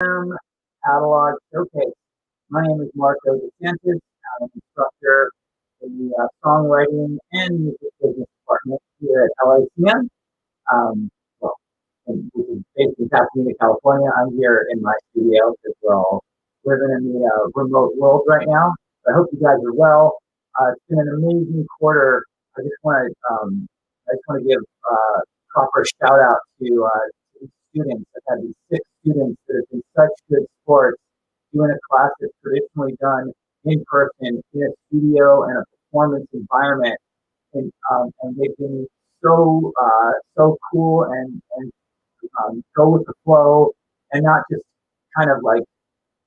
Catalog Showcase. My name is Marco DeSantis. I'm an instructor in the Songwriting and Music Business Department here at LICM. Well, which is based in Pasadena, California. I'm here in my studio because we're all living in the remote world right now. So I hope you guys are well. It's been an amazing quarter. I just want to give proper shout out to students. I've had these 6 students that have been such good sports doing a class that's traditionally done in person in a studio and a performance environment, and they've been so cool and go with the flow and not just kind of like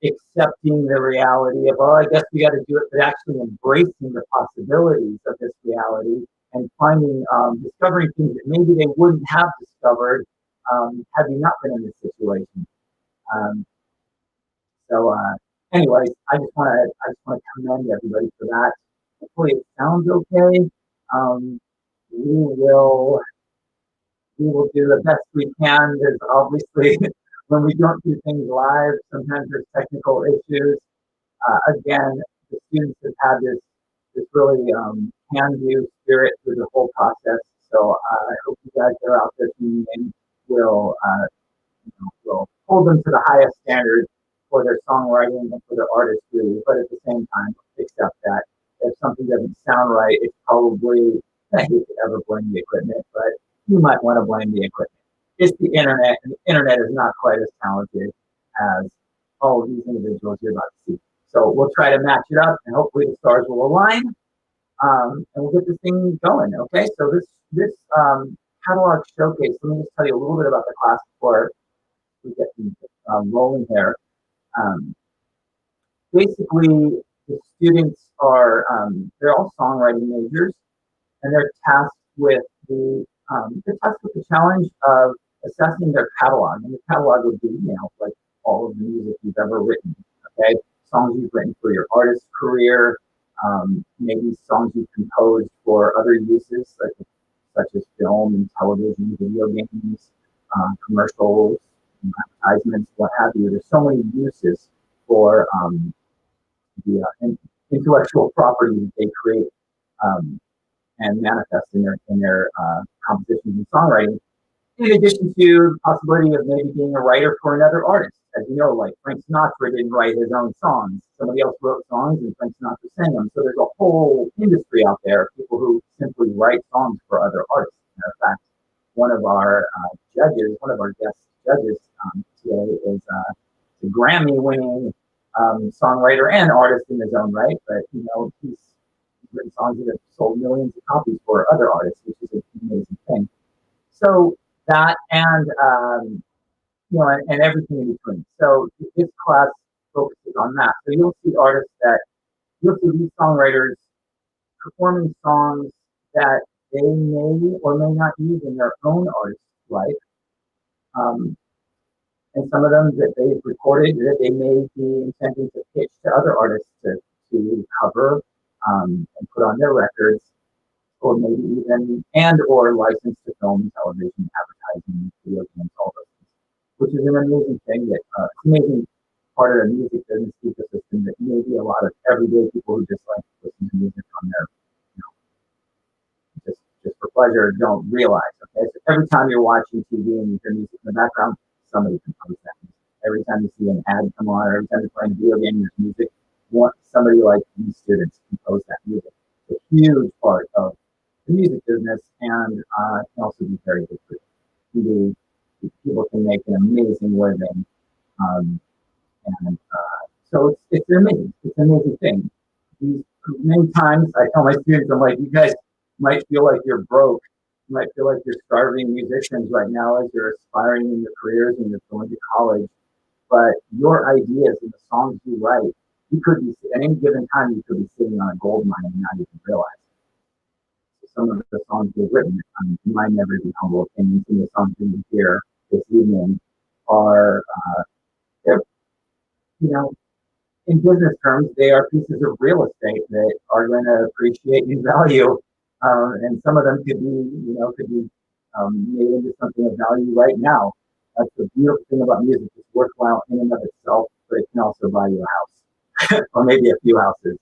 accepting the reality of, oh, I guess we got to do it, but actually embracing the possibilities of this reality and discovering things that maybe they wouldn't have discovered had we not been in this situation. Um, so, anyways, I just want to commend everybody for that. Hopefully, it sounds okay. Um, we will we will do the best we can. There's obviously when we don't do things live, sometimes there's technical issues. Again, the students have had this really can-do spirit through the whole process. So I hope you guys that are out there tuning in will hold them to the highest standard for their songwriting and for their artistry, but at the same time, accept that if something doesn't sound right, it's probably, I hate to ever blame the equipment, but you might want to blame the equipment. It's the internet, and the internet is not quite as talented as all of these individuals you're about to see. So we'll try to match it up, and hopefully the stars will align, and we'll get this thing going. Okay, so this catalog showcase. Let me just tell you a little bit about the class before we get rolling here. Basically, the students they're all songwriting majors, and they're tasked with the challenge of assessing their catalog. And the catalog would be, like all of the music you've ever written, okay? Songs you've written for your artist career, maybe songs you've composed for other uses, such as film and television, video games, commercials, advertisements, what have you. There's so many uses for the intellectual property that they create and manifest in their compositions and songwriting. In addition to the possibility of maybe being a writer for another artist. As you know, like Frank Sinatra didn't write his own songs. Somebody else wrote songs and Frank Sinatra sang them. So there's a whole industry out there of people who simply write songs for other artists. In fact, one of our guest judges today is a Grammy-winning songwriter and artist in his own right. But, he's written songs that have sold millions of copies for other artists, which is an amazing thing. So that and everything in between. So this class focuses on that. So you'll see these songwriters performing songs that they may or may not use in their own artist life. And some of them that they've recorded that they may be intending to pitch to other artists to cover and put on their records, or maybe even or license to film and television, advertising, video games, all those things, which is an amazing thing it's an amazing part of the music business ecosystem that maybe a lot of everyday people who just like to listen to music on their, just for pleasure don't realize. Okay, so every time you're watching TV and you hear music in the background, somebody composed that music. Every time you see an ad come on, or every time you're playing a video game, there's music. Somebody like these students compose that music. It's a huge part of the music business, and can also be very good for you. People can make an amazing living, so it's amazing. It's an amazing thing. Many times I tell my students, I'm like, you guys might feel like you're broke. You might feel like you're starving musicians right now as you're aspiring in your careers and you're going to college. But your ideas and the songs you write, you could be at any given time you could be sitting on a gold mine and not even realize it. Some of the songs you've written, you might never be humble opinions, and the songs that you hear this evening are, they're, in business terms, they are pieces of real estate that are going to appreciate in value, and some of them could be made into something of value right now. That's the beautiful thing about music. It's worthwhile in and of itself, but it can also buy you a house or maybe a few houses.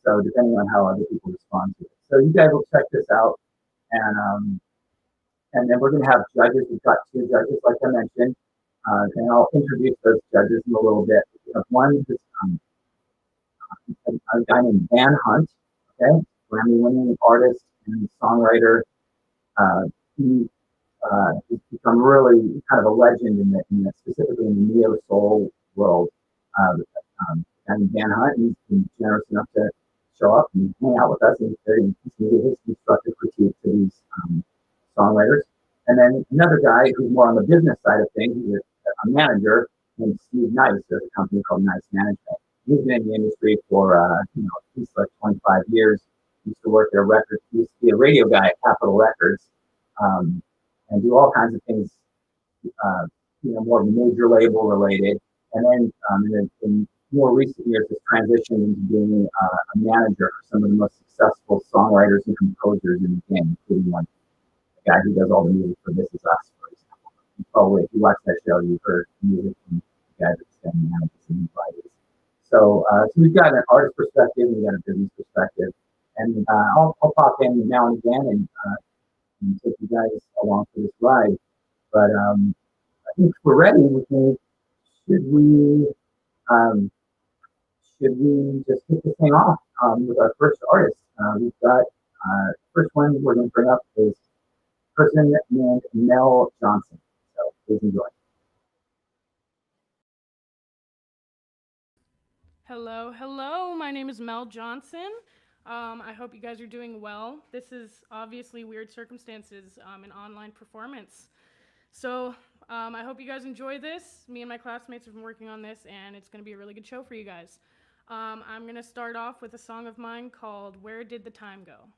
So depending on how other people respond to it. So you guys will check this out, and then we're going to have judges. We've got two judges, like I mentioned, and I'll introduce those judges in a little bit. We have one who's a guy named Van Hunt, okay, Grammy-winning artist and songwriter. He he's become really kind of a legend specifically in the neo soul world. And Dan Hunt, he's been generous enough to show up and hang out with us, and he's giving his constructive critique to these songwriters. And then another guy who's more on the business side of things, he's a manager named Steve Nice. There's a company called Nice Management. He's been in the industry for at least like 25 years. He used to work at a record. He used to be a radio guy at Capitol Records, and do all kinds of things, more major label related. And then in more recent years, has transitioned into being a manager for some of the most successful songwriters and composers in the game, including one the guy who does all the music for This Is Us, for example. Probably, if you watch that show, you've heard music from the guy that's been managed in Fridays. So we've got an artist perspective, we've got a business perspective, and I'll pop in now and again and take you guys along for this ride. But I think if we're ready, should we just kick this thing off with our first artist? We've got first one we're going to bring up is a person named Mel Johnson. So please enjoy. Hello. My name is Mel Johnson. I hope you guys are doing well. This is obviously Weird Circumstances, an online performance. So I hope you guys enjoy this. Me and my classmates have been working on this, and it's going to be a really good show for you guys. I'm going to start off with a song of mine called Where Did the Time Go?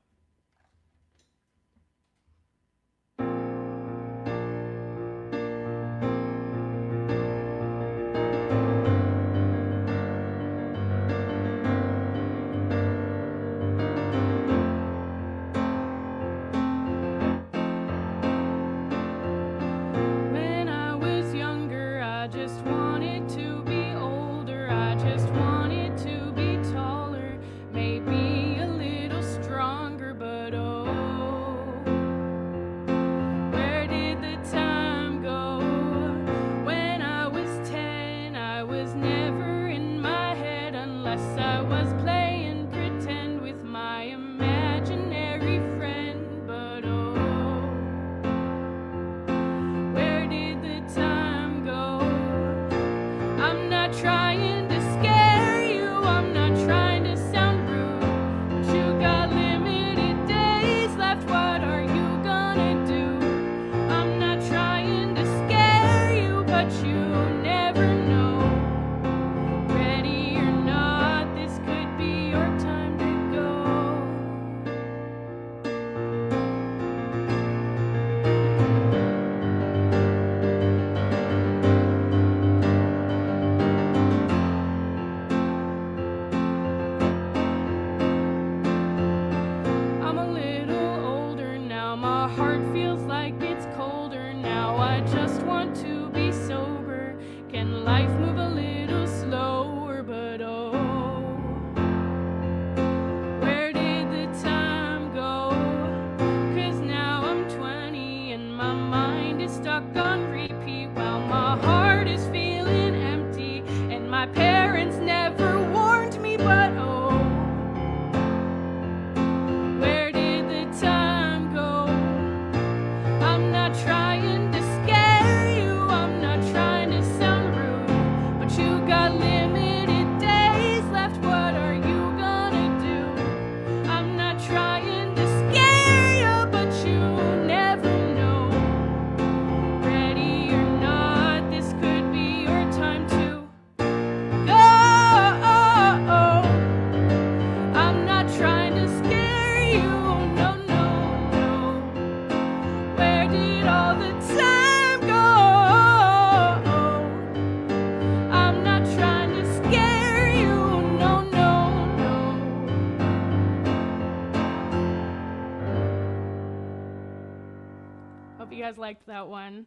Hope you guys liked that one.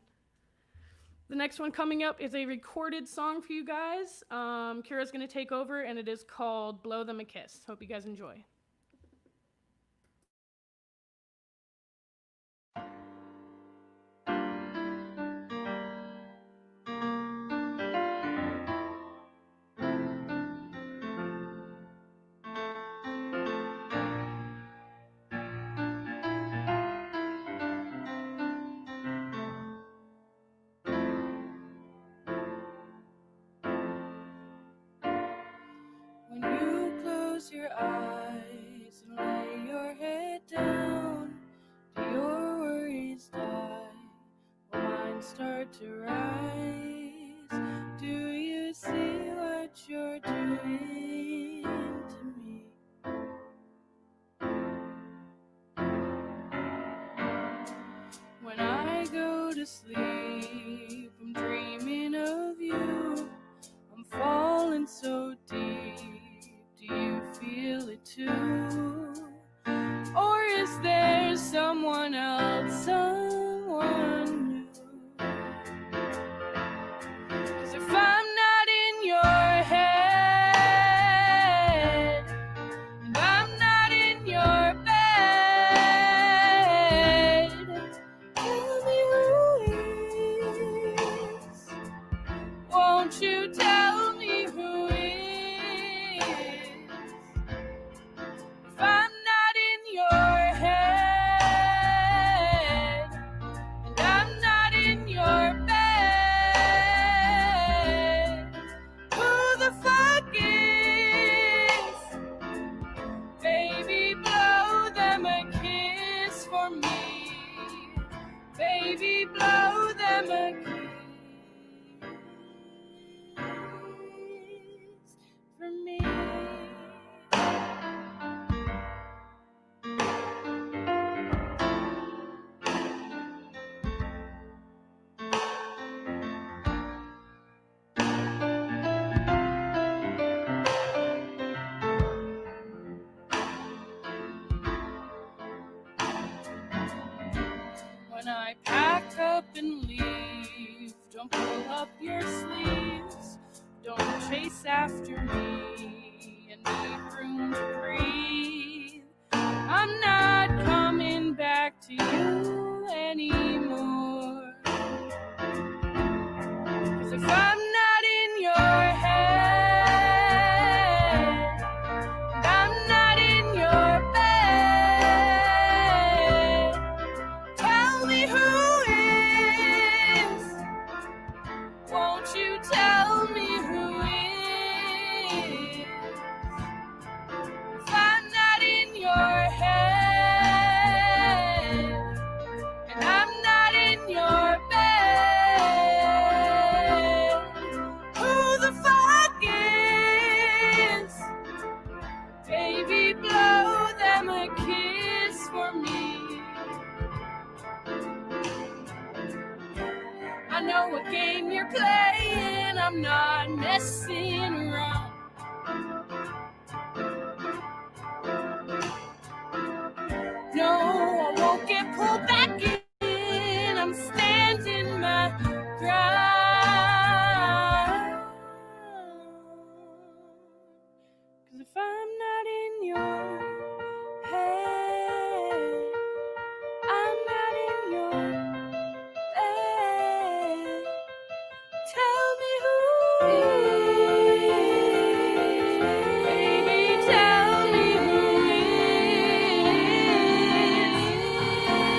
The next one coming up is a recorded song for you guys. Kira's going to take over, and it is called Blow Them a Kiss. Hope you guys enjoy. When you close your eyes and lay your head down, do your worries die? Will mine start to rise? Do you see what you're doing to me? When I go to sleep, I'm dreaming of you. I'm falling so deep. Do you feel it too? Or is there someone else, someone new? 'Cause if I'm not in your head, and I'm not in your bed, tell me who is. Won't you tell me who is? If I'm not in your head, and I'm not in your bed, who the fuck is? Baby, blow them a kiss for me. Baby, blow them a kiss for me. When I pack up and leave, don't pull up your sleeves. Don't chase after me and need room to breathe. I'm not coming back to you anymore. 'Cause if I'm not in your head, and I'm not in your bed, tell me who is. Won't you tell me who is? If I'm not in your head, and I'm not in your bed, who the fuck is? Baby, blow them a kiss for me. I know what game you're playing, I'm not messing around. No, I won't get pulled back in, I'm standing my ground. 'Cause if I'm not in your head, I'm not in your bed, tell me who is. Baby, tell me who is.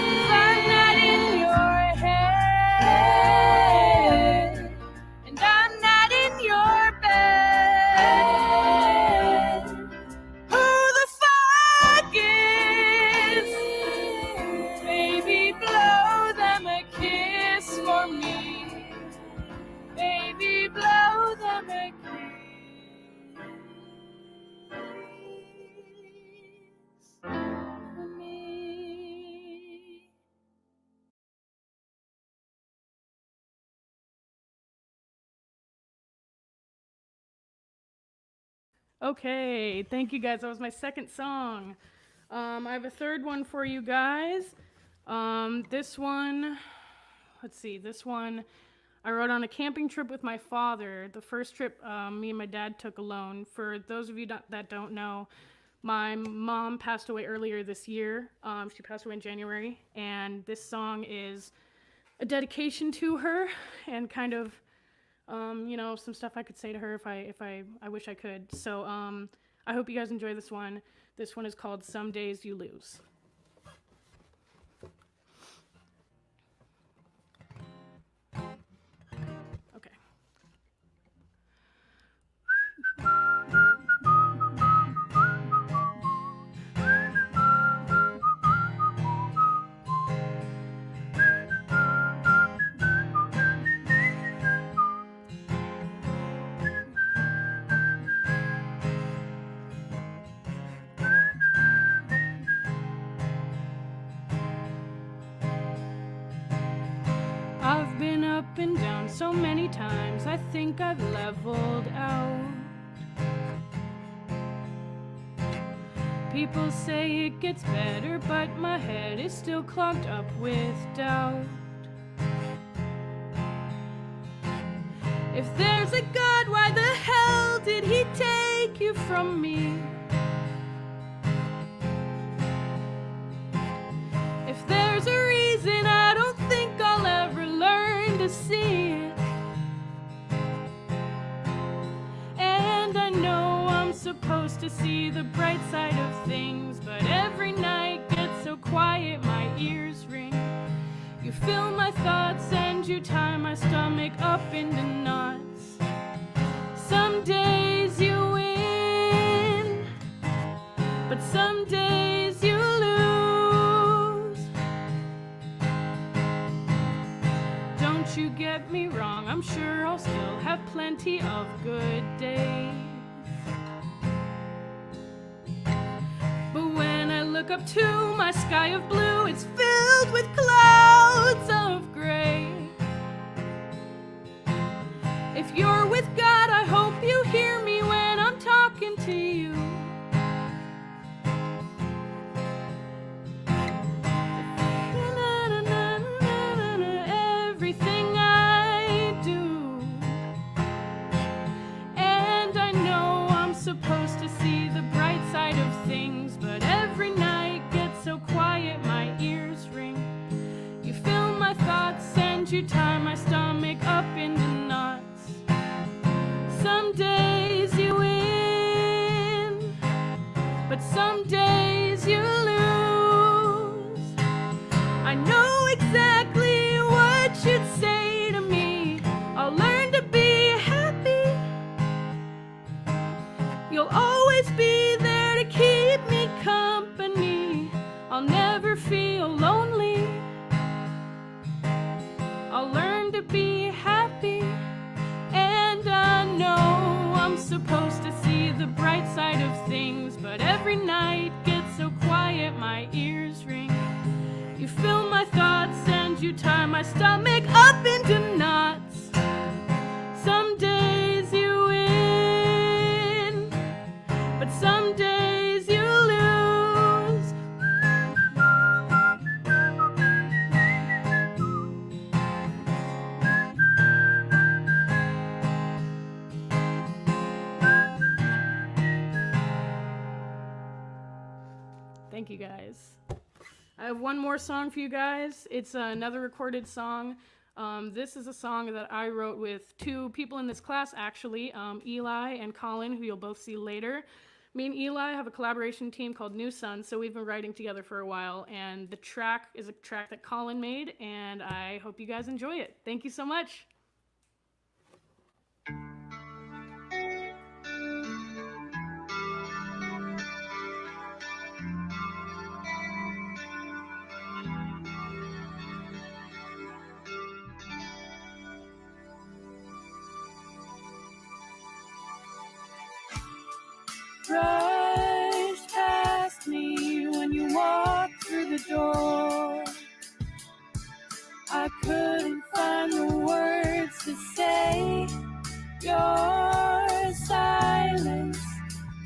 If I'm not in your head, and I'm not in your bed, who the fuck is? Baby, blow them a kiss for me. Baby, blow them a kiss for me. Okay, thank you guys. That was my second song. I have a third one for you guys. This one, let's see, this one I wrote on a camping trip with my father. The first trip me and my dad took alone. For those of you that don't know, my mom passed away earlier this year. She passed away in January, and this song is a dedication to her and kind of, some stuff I could say to her if I wish I could. So I hope you guys enjoy this one. This one is called Some Days You Lose. Okay. I've been up and down so many times, I think I've leveled out. People say it gets better, but my head is still clogged up with doubt. If there's a God, why the hell did he take you from me? If there's a reason, I don't think I'll ever learn to see it. And I know I'm supposed to see the bright side of things, but every night gets so quiet my ears ring. You fill my thoughts and you tie my stomach up into knots. Some days you win, but some days you lose. Don't you get me wrong, I'm sure I'll still have plenty of good days. But when I look up to my sky of blue, it's filled with clouds of gray. If you're with God, I hope you hear me when I'm talking to you. Everything I do, and I know I'm supposed to see the bright side of things, but every night gets so quiet my ears ring. You fill my thoughts and you tie my stomach up into knots. Some days you win, but some days you lose. I know exactly what you'd say to me. I'll learn to be happy. You'll always be there to keep me company. I'll never feel lonely. I'll learn to be happy. And I know I'm supposed to see the bright side of things, but every night gets so quiet my ears ring. You fill my thoughts and you tie my stomach up into knots. Some days you win, but some days you lose. Thank you guys. I have one more song for you guys. It's another recorded song. This is a song that I wrote with two people in this class, actually, Eli and Colin, who you'll both see later. Me and Eli have a collaboration team called New Sun, so we've been writing together for a while, and the track is a track that Colin made, and I hope you guys enjoy it. Thank you so much. Brushed past me when you walked through the door. I couldn't find the words to say. Your silence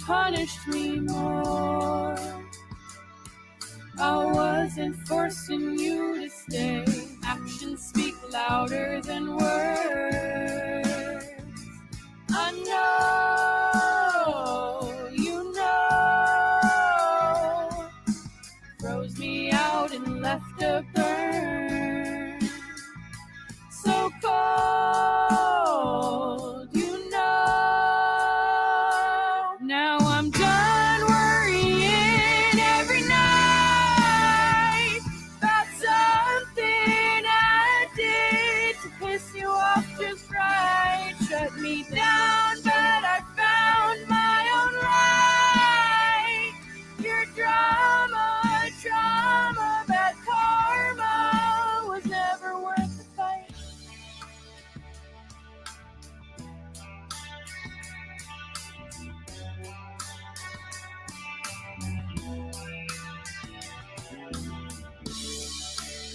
punished me more. I wasn't forcing you to stay. After Actions speak louder than words. I know, you know, froze me out and left a burn. So cold, you know. Now I'm done worrying every night about something I did to piss you off just right. Shut me down, but I found my own light. Your drama, bad karma was never worth the fight.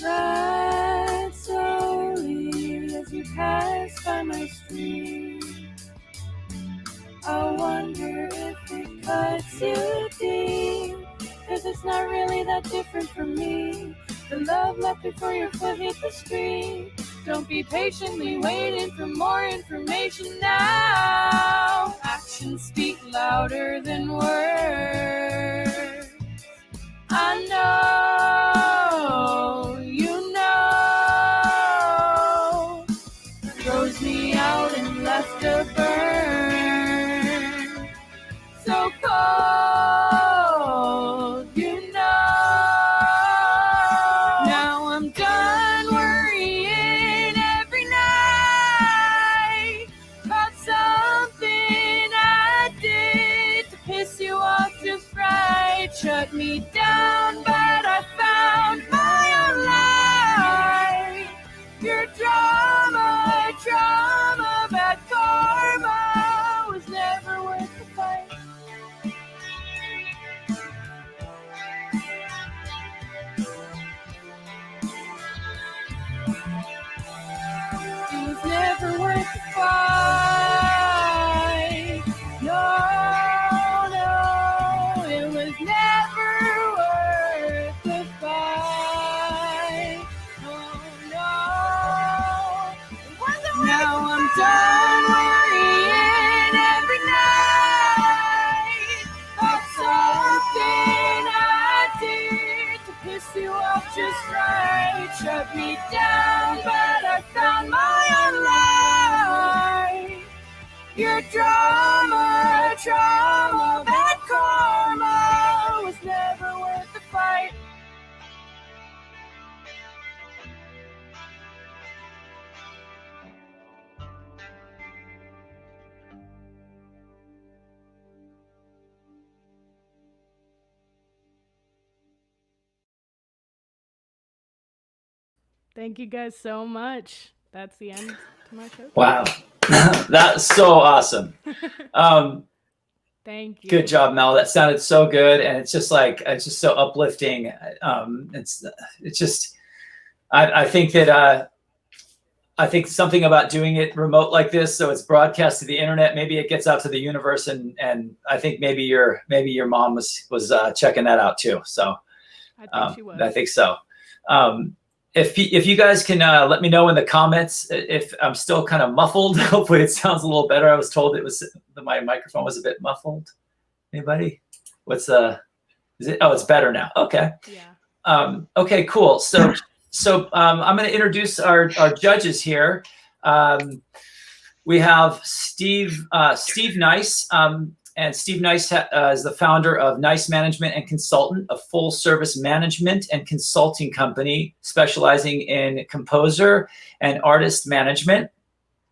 Ride slowly as you pass by my street. I wonder if it cuts you deep, 'cause it's not really that different from me. The love left before your foot hit the street. Don't be patiently waiting for more information now. Actions speak louder than words. I know, you know, throws me out and left a burn. So cold, you know. Now I'm done worrying every night about something I did to piss you off just right. Shut me down, but I found my own light. Your drama, bad karma was never worth the fight. It was never worth the fight. No, it was never worth the fight. Oh no, it wasn't worth now I'm done worrying every night about something I did to piss you off just right. Shut me down, but I found my own light. Your drama, bad karma was never worth the fight. Thank you guys so much. That's the end to my show. Wow. That's so awesome. Thank you. Good job, Mel. That sounded so good. And it's just like, it's just so uplifting. It's just, I think that, I think something about doing it remote like this, so it's broadcast to the internet. Maybe it gets out to the universe, and I think maybe your mom was checking that out too. So I think she was. I think so. If you guys can let me know in the comments if I'm still kind of muffled. Hopefully it sounds a little better. I was told my microphone was a bit muffled. Anybody? Is it? Oh, it's better now. Okay. Yeah. Okay, cool. So I'm going to introduce our judges here. We have Steve Nice. And Steve Nice is the founder of Nice Management and Consultant, a full-service management and consulting company specializing in composer and artist management,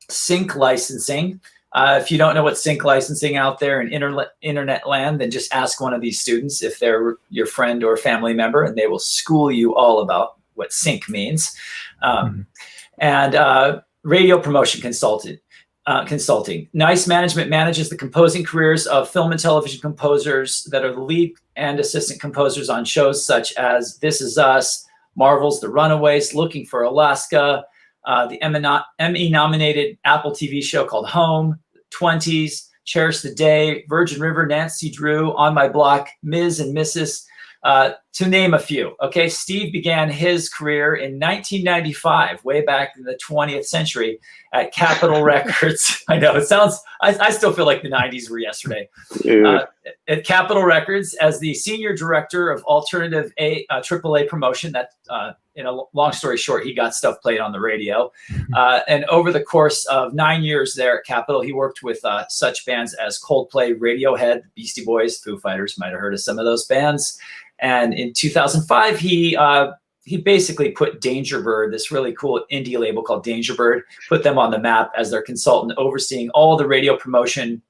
sync licensing. If you don't know what sync licensing out there in internet land, then just ask one of these students if they're your friend or family member, and they will school you all about what sync means. And radio promotion consulting. Nice Management manages the composing careers of film and television composers that are the lead and assistant composers on shows such as This Is Us, Marvel's The Runaways, Looking for Alaska, the Emmy-nominated Apple TV show called Home, 20s, Cherish the Day, Virgin River, Nancy Drew, On My Block, Ms. and Mrs., To name a few. Okay, Steve began his career in 1995, way back in the 20th century, at Capitol Records. I know it sounds. I still feel like the 90s were yesterday. At Capitol Records as the senior director of alternative AAA promotion. That, in a long story short, he got stuff played on the radio. And over the course of 9 years there at Capitol, he worked with such bands as Coldplay, Radiohead, Beastie Boys, Foo Fighters. Might have heard of some of those bands. And in 2005, he basically put Dangerbird, this really cool indie label called Dangerbird, put them on the map as their consultant, overseeing all the radio promotion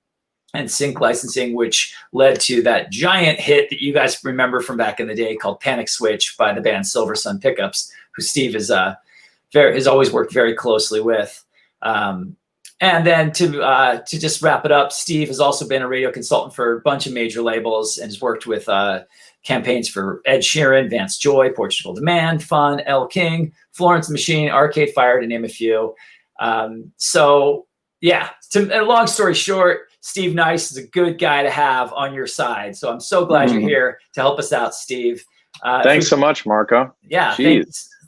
and sync licensing, which led to that giant hit that you guys remember from back in the day called Panic Switch by the band Silver Sun Pickups, who Steve has always worked very closely with. And then to just wrap it up, Steve has also been a radio consultant for a bunch of major labels and has worked with campaigns for Ed Sheeran, Vance Joy, Portugal Demand, Fun, Elle King, Florence and the Machine, Arcade Fire, to name a few. So yeah, long story short, Steve Nice is a good guy to have on your side. So I'm so glad you're here to help us out, Steve. Thanks so much, Marco. Yeah,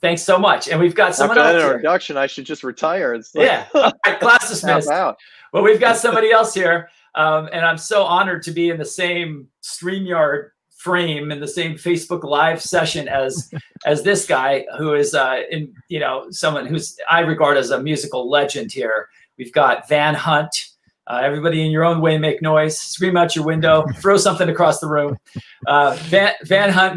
thanks so much. And we've got someone else. After that introduction, I should just retire. It's like, yeah, all right, class dismissed. Well, we've got somebody else here, and I'm so honored to be in the same StreamYard frame in the same Facebook Live session as this guy, who is someone who's I regard as a musical legend here. We've got Van Hunt. Everybody in your own way, make noise, scream out your window, throw something across the room. Van Hunt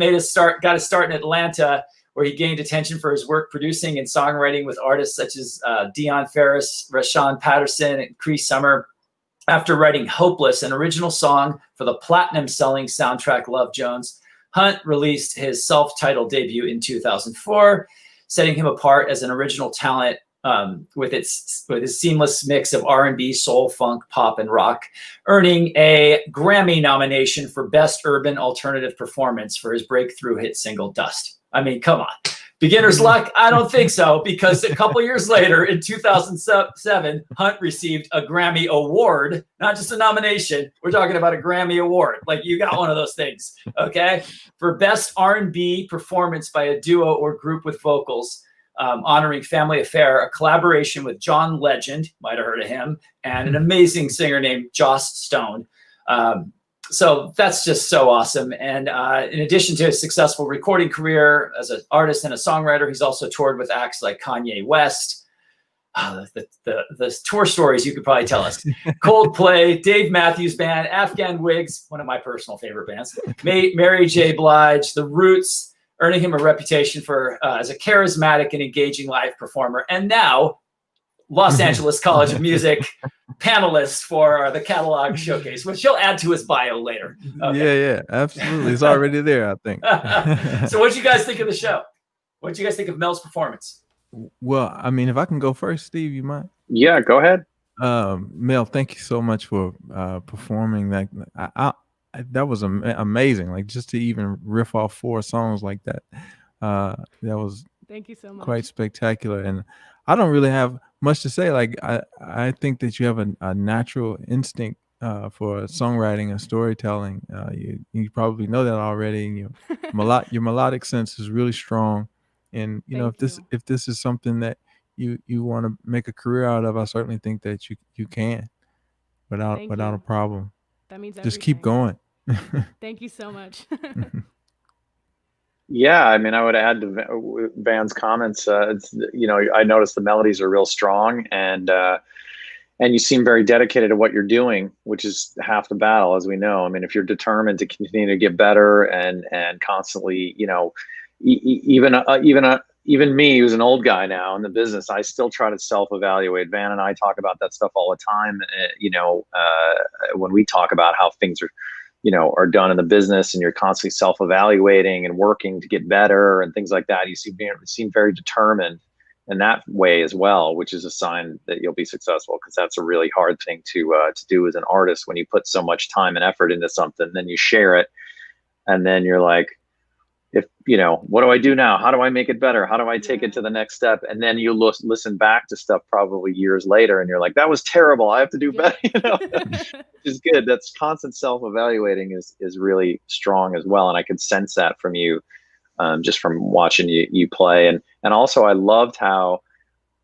got a start in Atlanta, where he gained attention for his work producing and songwriting with artists such as Dion Ferris, Rashawn Patterson, and Cree Summer. After writing Hopeless, an original song for the platinum-selling soundtrack Love Jones, Hunt released his self-titled debut in 2004, setting him apart as an original talent with his seamless mix of R&B, soul, funk, pop, and rock, earning a Grammy nomination for Best Urban Alternative Performance for his breakthrough hit single Dust. I mean, come on. Beginner's luck? I don't think so, because a couple years later, in 2007, Hunt received a Grammy Award, not just a nomination. We're talking about a Grammy Award. Like, you got one of those things, okay? For Best R&B Performance by a Duo or Group with Vocals, honoring Family Affair, a collaboration with John Legend, might have heard of him, and an amazing singer named Joss Stone. So that's just so awesome. And in addition to his successful recording career as an artist and a songwriter, he's also toured with acts like Kanye West. The tour stories you could probably tell us. Coldplay, Dave Matthews Band, Afghan Wigs, one of my personal favorite bands, Mary J. Blige, The Roots, earning him a reputation for as a charismatic and engaging live performer. And now, Los Angeles College of Music panelist for the catalog showcase, which he'll add to his bio later. Okay. Yeah, absolutely. It's already there, I think. So what did you guys think of the show? What did you guys think of Mel's performance? Well, I mean, if I can go first, Steve, you mind? Yeah, go ahead. Mel, thank you so much for performing that. That was amazing. Like, just to even riff off 4 songs like that. That was thank you so much. Quite spectacular. And I don't really have much to say. Like, I think that you have a natural instinct for songwriting and storytelling. You probably know that already. And your melodic sense is really strong. And if this is something that you want to make a career out of, I certainly think that you can without a problem. That means just keep going. Thank you so much. Yeah, I mean, I would add to Van's comments. I noticed the melodies are real strong, and you seem very dedicated to what you're doing, which is half the battle, as we know. I mean, if you're determined to continue to get better and constantly, even me, who's an old guy now in the business, I still try to self-evaluate. Van and I talk about that stuff all the time. When we talk about how things are done in the business, and you're constantly self-evaluating and working to get better and things like that. You seem very determined in that way as well, which is a sign that you'll be successful, because that's a really hard thing to do as an artist. When you put so much time and effort into something, then you share it, and then you're like, if what do I do now? How do I make it better? How do I take it to the next step? And then you listen back to stuff probably years later, and you're like, that was terrible. I have to do better. Which is good. That's constant self-evaluating is really strong as well, and I could sense that from you, just from watching you play. And also, I loved how.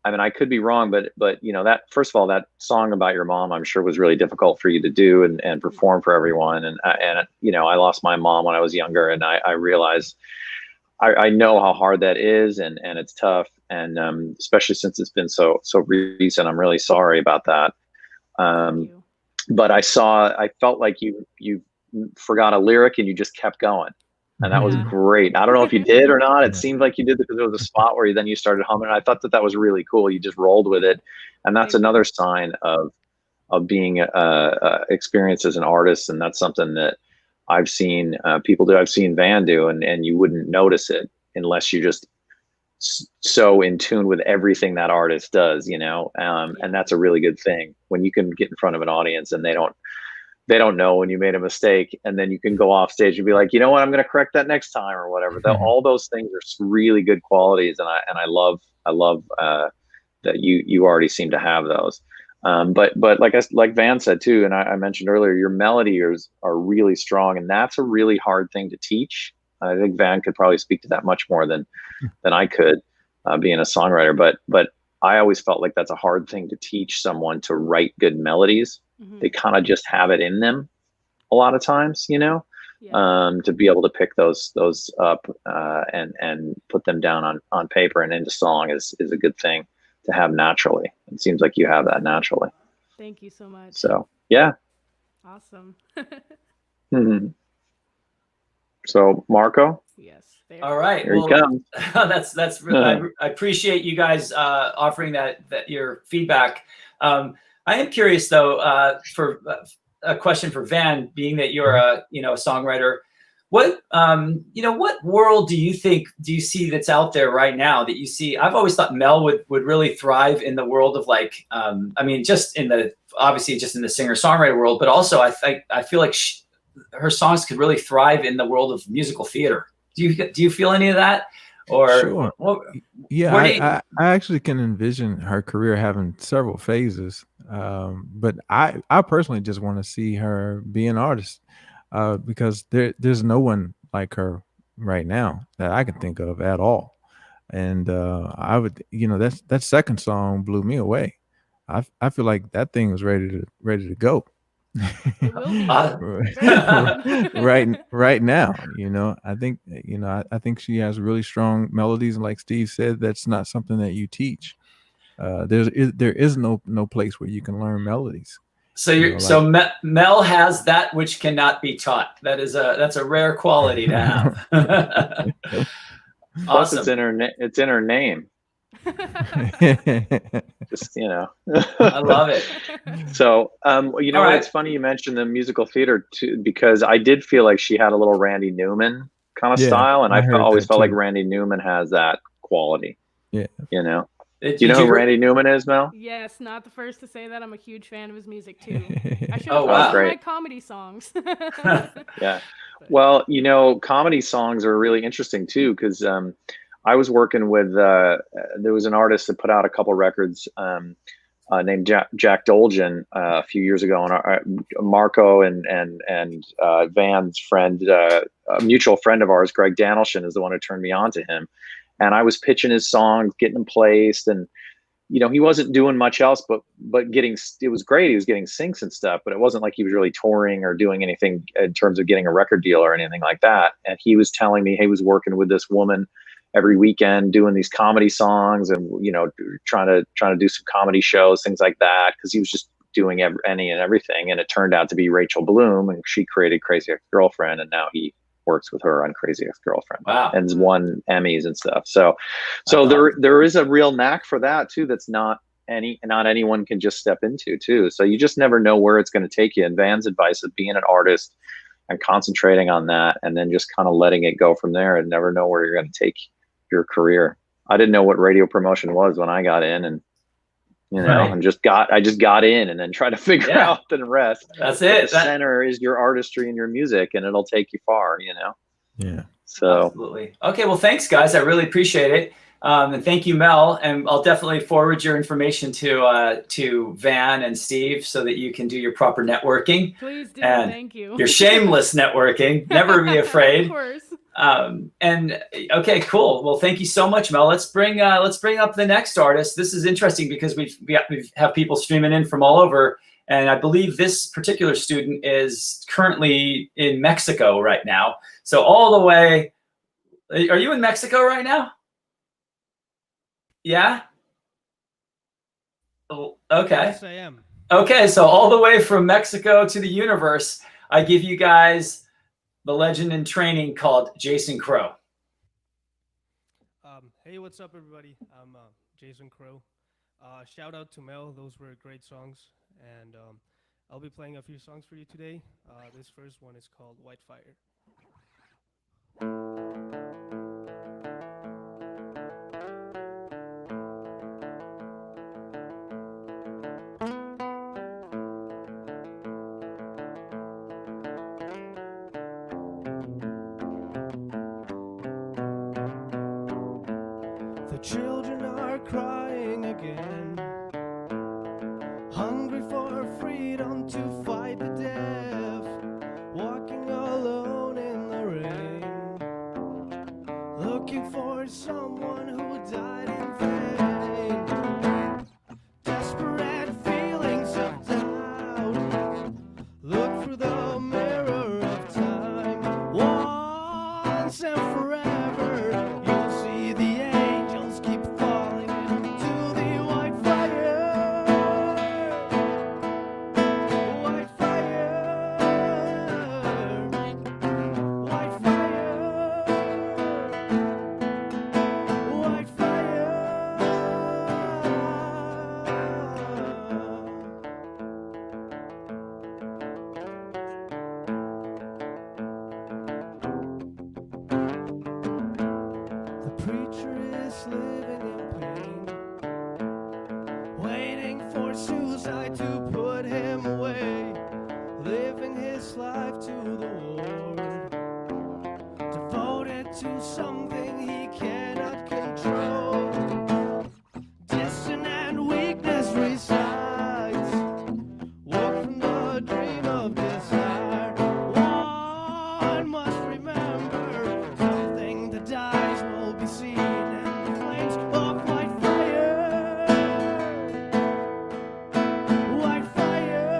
I mean, I could be wrong, but that, first of all, that song about your mom, I'm sure was really difficult for you to do and perform for everyone. And I lost my mom when I was younger, and I realized I know how hard that is, and it's tough. And especially since it's been so recent, I'm really sorry about that. But I felt like you forgot a lyric and you just kept going. And that was great. I don't know if you did or not. It seemed like you did, because there was a spot where you started humming. I thought that was really cool. You just rolled with it. And that's another sign of being experienced as an artist. And that's something that I've seen people do. I've seen Van do, and you wouldn't notice it unless you just so in tune with everything that artist does, and that's a really good thing when you can get in front of an audience and they don't know when you made a mistake, and then you can go off stage and be like, you know what, I'm going to correct that next time or whatever. All those things are really good qualities, and I love that you already seem to have those. But like Van said too, and I mentioned earlier, your melodies are really strong, and that's a really hard thing to teach. I think Van could probably speak to that much more than I could, being a songwriter. But I always felt like that's a hard thing to teach someone, to write good melodies. They kind of just have it in them a lot of times, to be able to pick those up and put them down on paper and into song is a good thing to have naturally. It seems like you have that naturally. Thank you so much. So, yeah. Awesome. So, Marco? Yes. All right. Here he comes. That's really, I appreciate you guys offering that your feedback. I am curious though, for a question for Van, being that you're a songwriter, what world do you see that's out there right now that you see? I've always thought Mel would really thrive in the world of just in the singer-songwriter world, but also I feel like her songs could really thrive in the world of musical theater. Do you feel any of that? Or sure. I actually can envision her career having several phases. But I personally just want to see her be an artist, because there's no one like her right now that I can think of at all. And I would, that second song blew me away. I feel like that thing was ready to go. It will be. right now, I think I think she has really strong melodies, and like Steve said, that's not something that you teach. There is no place where you can learn melodies. So Mel has that which cannot be taught. That's a rare quality to have. Plus, Awesome. it's in her name. Just I love it. So right. It's funny you mentioned the musical theater too, because I did feel like she had a little Randy Newman kind of style, and I always felt like Randy Newman has that quality. Do you know who Randy Newman is, Mel? Yes, not the first to say that. I'm a huge fan of his music too. I should have my comedy songs. Yeah. Well, comedy songs are really interesting too, because I was working with there was an artist that put out a couple records named Jack Dolgen a few years ago, and Marco and Van's friend, a mutual friend of ours, Greg Danilshin, is the one who turned me on to him. And I was pitching his songs, getting them placed, and he wasn't doing much else, but it was great. He was getting syncs and stuff, but it wasn't like he was really touring or doing anything in terms of getting a record deal or anything like that. And he was telling me he was working with this woman every weekend doing these comedy songs, and trying to do some comedy shows, things like that, because he was just doing any and everything. And it turned out to be Rachel Bloom, and she created Crazy Ex-Girlfriend, and now he works with her on Crazy Ex-Girlfriend. Wow. And has won Emmys and stuff. So there is a real knack for that too, that's not anyone can just step into too. So you just never know where it's going to take you. And Van's advice of being an artist and concentrating on that, and then just kind of letting it go from there, and never know where you're going to take your career. I didn't know what radio promotion was when I got in, and Right. I just got in, and then try to figure out the rest. That's But it. the center is your artistry and your music, and it'll take you far. Yeah. So absolutely. Okay, well, thanks, guys. I really appreciate it. And thank you, Mel. And I'll definitely forward your information to Van and Steve so that you can do your proper networking. Please do. And Thank you. your shameless networking. Never be afraid. Of course. And okay, cool. Well, thank you so much, Mel. Let's bring up the next artist. This is interesting because we have people streaming in from all over, and I believe this particular student is currently in Mexico right now. So all the way, are you in Mexico right now? Yeah. Oh, okay. Yes, I am. Okay, so all the way from Mexico to the universe, I give you guys the legend in training called Jason Crow. Hey, what's up, everybody? I'm Jason Crow. Shout out to Mel. Those were great songs. And I'll be playing a few songs for you today. This first one is called White Fire. The children are crying again, hungry for freedom to fight the deaf, walking alone in the rain, looking for someone who died in vain. Desperate feelings of doubt, look through the mirror of time. Once and forever, you'll see the angels keep falling into the white fire. White fire. White fire. White fire. The preacher is living in pain, waiting for suicide to put him away, living his life to the Lord, devoted to something he cannot control. Dissonant weakness resides, walk from the dream of desire. One must remember, something that dies will be seen in the flames of white fire. White fire.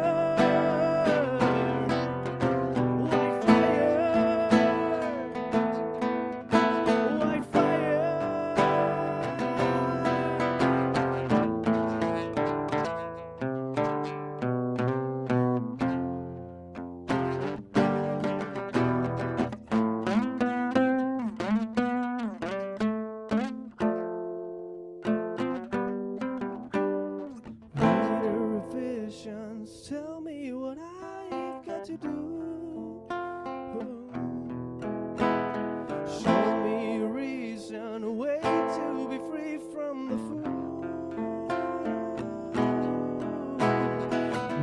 White fire. White fire. Reader of visions, tell me what I've got to do. Show me a reason, a way to be free from the fool.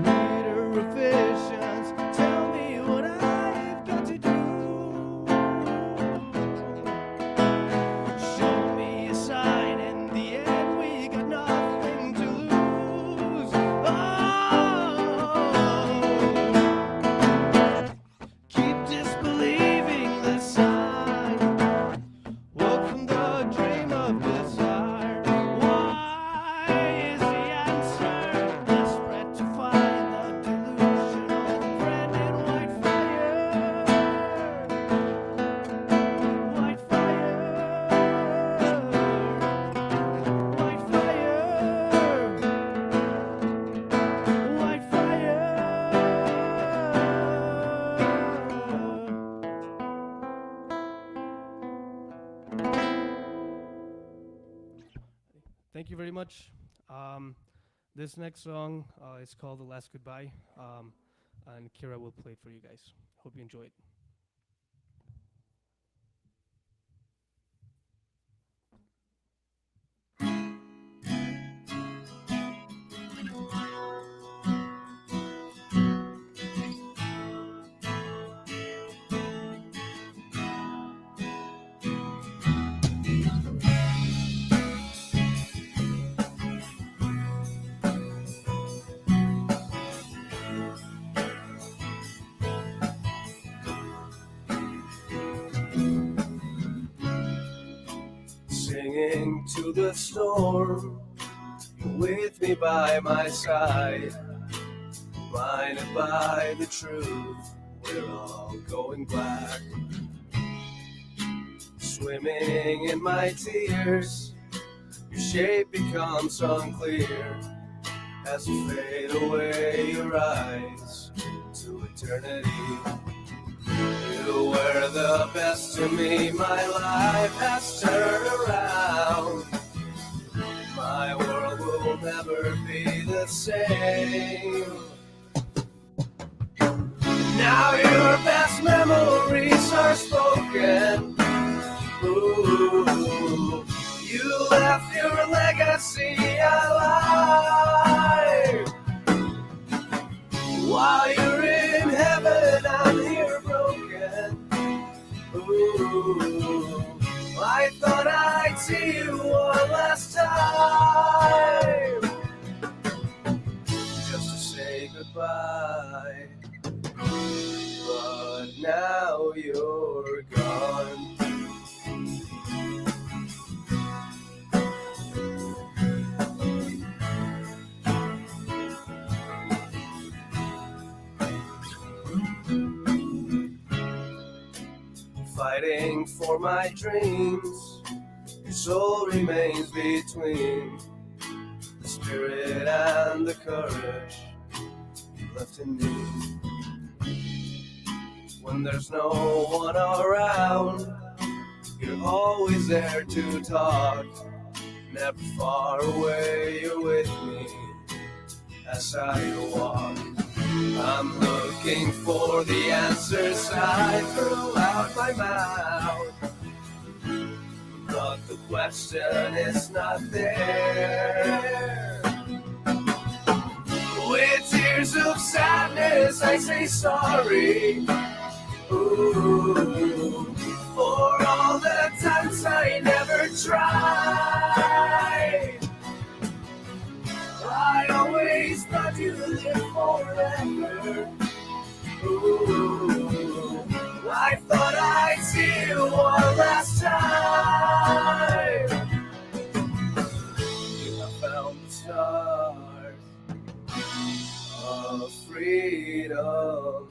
Reader of visions, tell me what I've got to do. Show me a sign, in the end we got nothing to lose. Keep disbelieving the sign. Walk from the dream of desire. Why is the answer? Desperate to find the delusional friend in white fire. White fire. White fire. White fire. Thank you very much. This next song is called The Last Goodbye, and Kira will play it for you guys. Hope you enjoy it. listening to the storm. You're with me by my side, blinded by the truth. We're all going black, swimming in my tears. Your shape becomes unclear as you fade away your eyes to eternity. You were the best to me, my life has turned around. My world will never be the same. Now your best memories are spoken. Ooh, you left your legacy alive. While you're in heaven, I'm here broken. Ooh, I thought I'd see you one last time, just to say goodbye. But now you're gone. Fighting for my dreams, your soul remains between the spirit and the courage you left in me. When there's no one around, you're always there to talk. Never far away, you're with me as I walk. I'm looking for the answers I threw out my mouth, but the question is not there. With tears of sadness I say sorry. Ooh, for all the times I never tried. I always thought you lived forever. Ooh, I thought I'd see you one last time. I found the stars of freedom.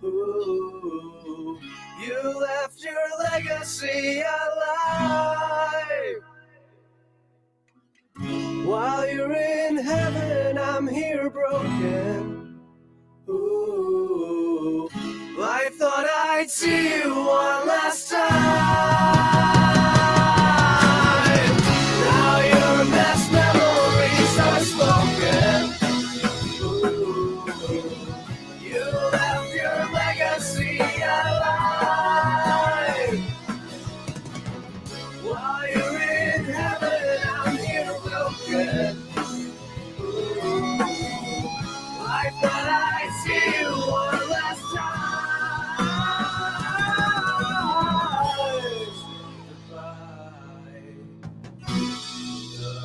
Ooh, you left your legacy alive. While you're in heaven, I'm here broken. Ooh, I thought I'd see you one last time. Now your best memories are spoken. You left your legacy alive. While you're in heaven, I'm here broken. Ooh, I thought I'd see you one last time. Goodbye. The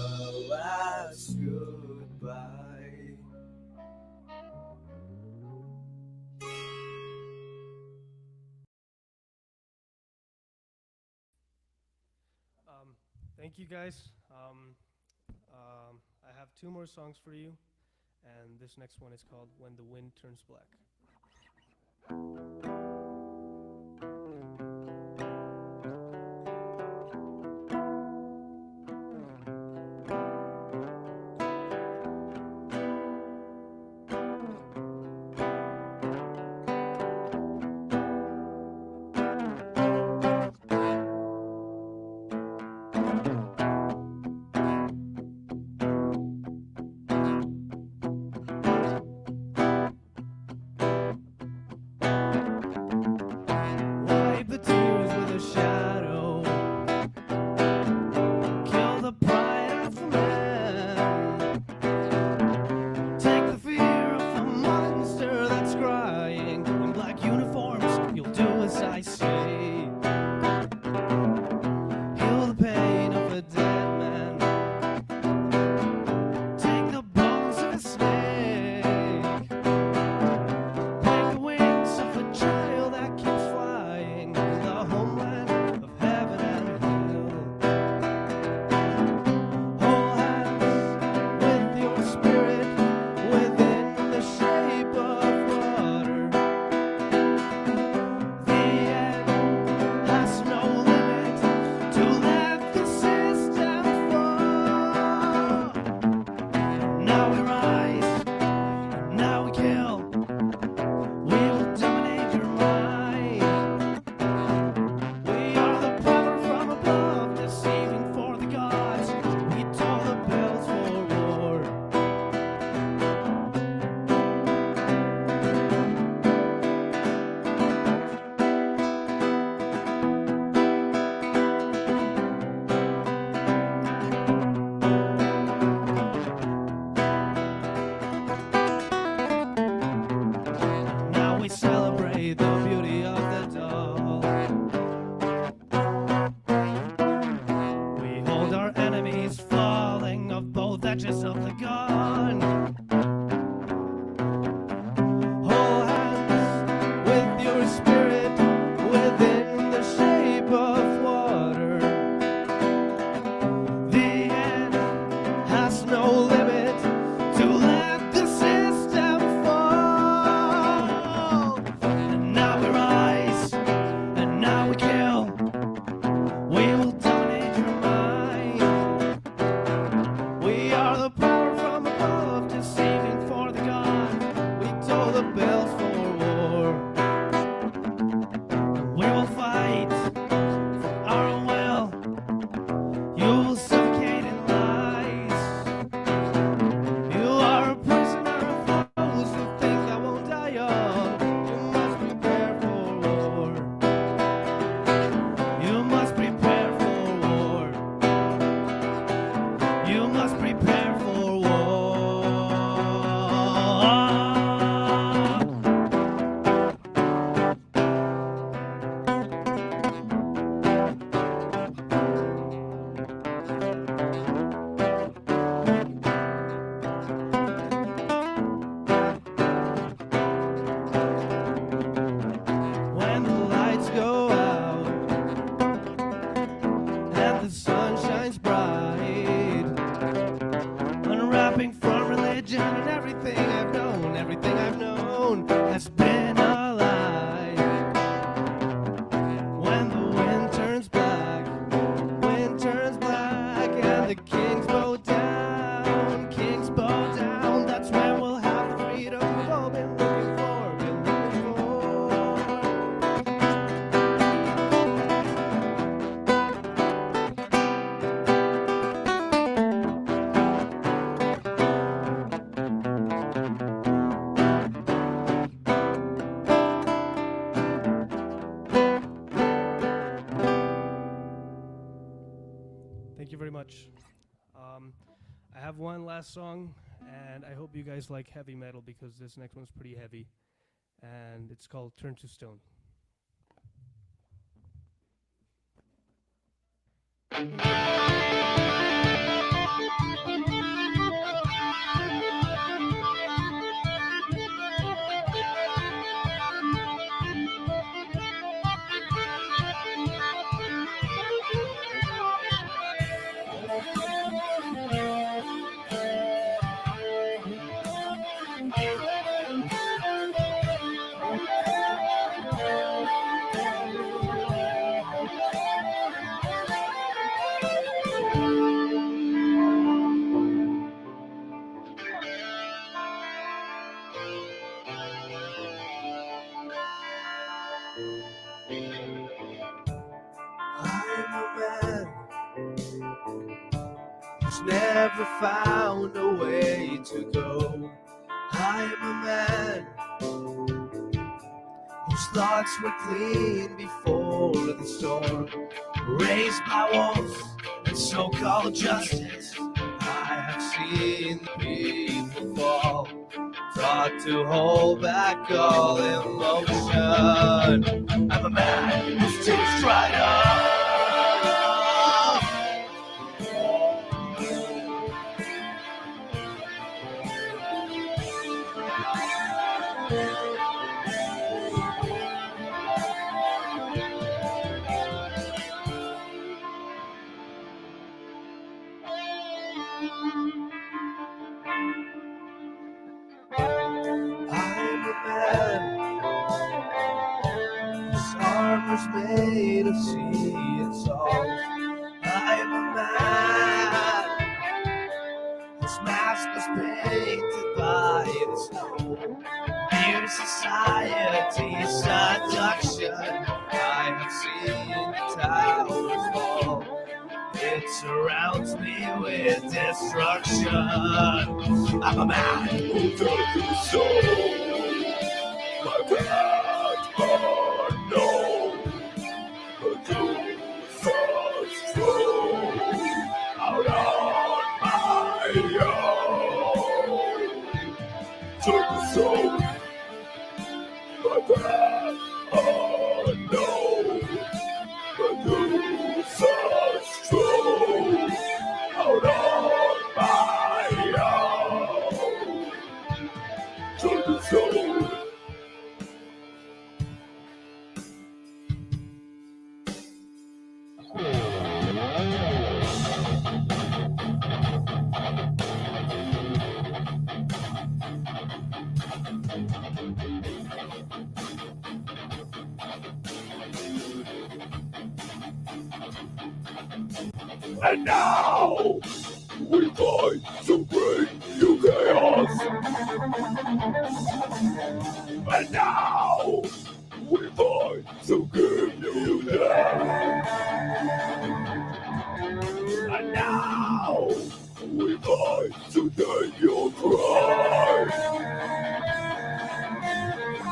last goodbye. Thank you guys. I have 2 more songs for you, and this next one is called When the Wind Turns Black. calls for war. We will fight for our will. You will suffocate in lies. You are a prisoner of those who think I won't die young. You must prepare for war. You must prepare for war. You must prepare for war. When the lights go out and the sun shines bright, unwrapping from religion and everything I've known has been a lie. When the wind turns black and the kings bow down, that's when we'll have the freedom we've all been looking for. Thank you very much. I have one last song, and I hope you guys like heavy metal because this next one's pretty heavy, and it's called Turn to Stone. I'm a man who's never found a way to go. I'm a man whose thoughts were clean before the storm. Raised by wolves and so-called justice, I have seen the people fall, taught to hold back all emotion. I'm a man whose tears dried up. I'm a man whose armor's made of sea and salt. I'm a man whose mask was painted by the snow. Mere society's seduction, I have seen the towers fall. It surrounds me with destruction. I'm a man who turns to stone. My path unknown, but to such strong. Out on my own. Turn to stone. My path unknown, but to such strong. Out on my own. Turn to stone. And now we fight to bring you chaos. And And now we fight to give you that. And now we fight to take your pride.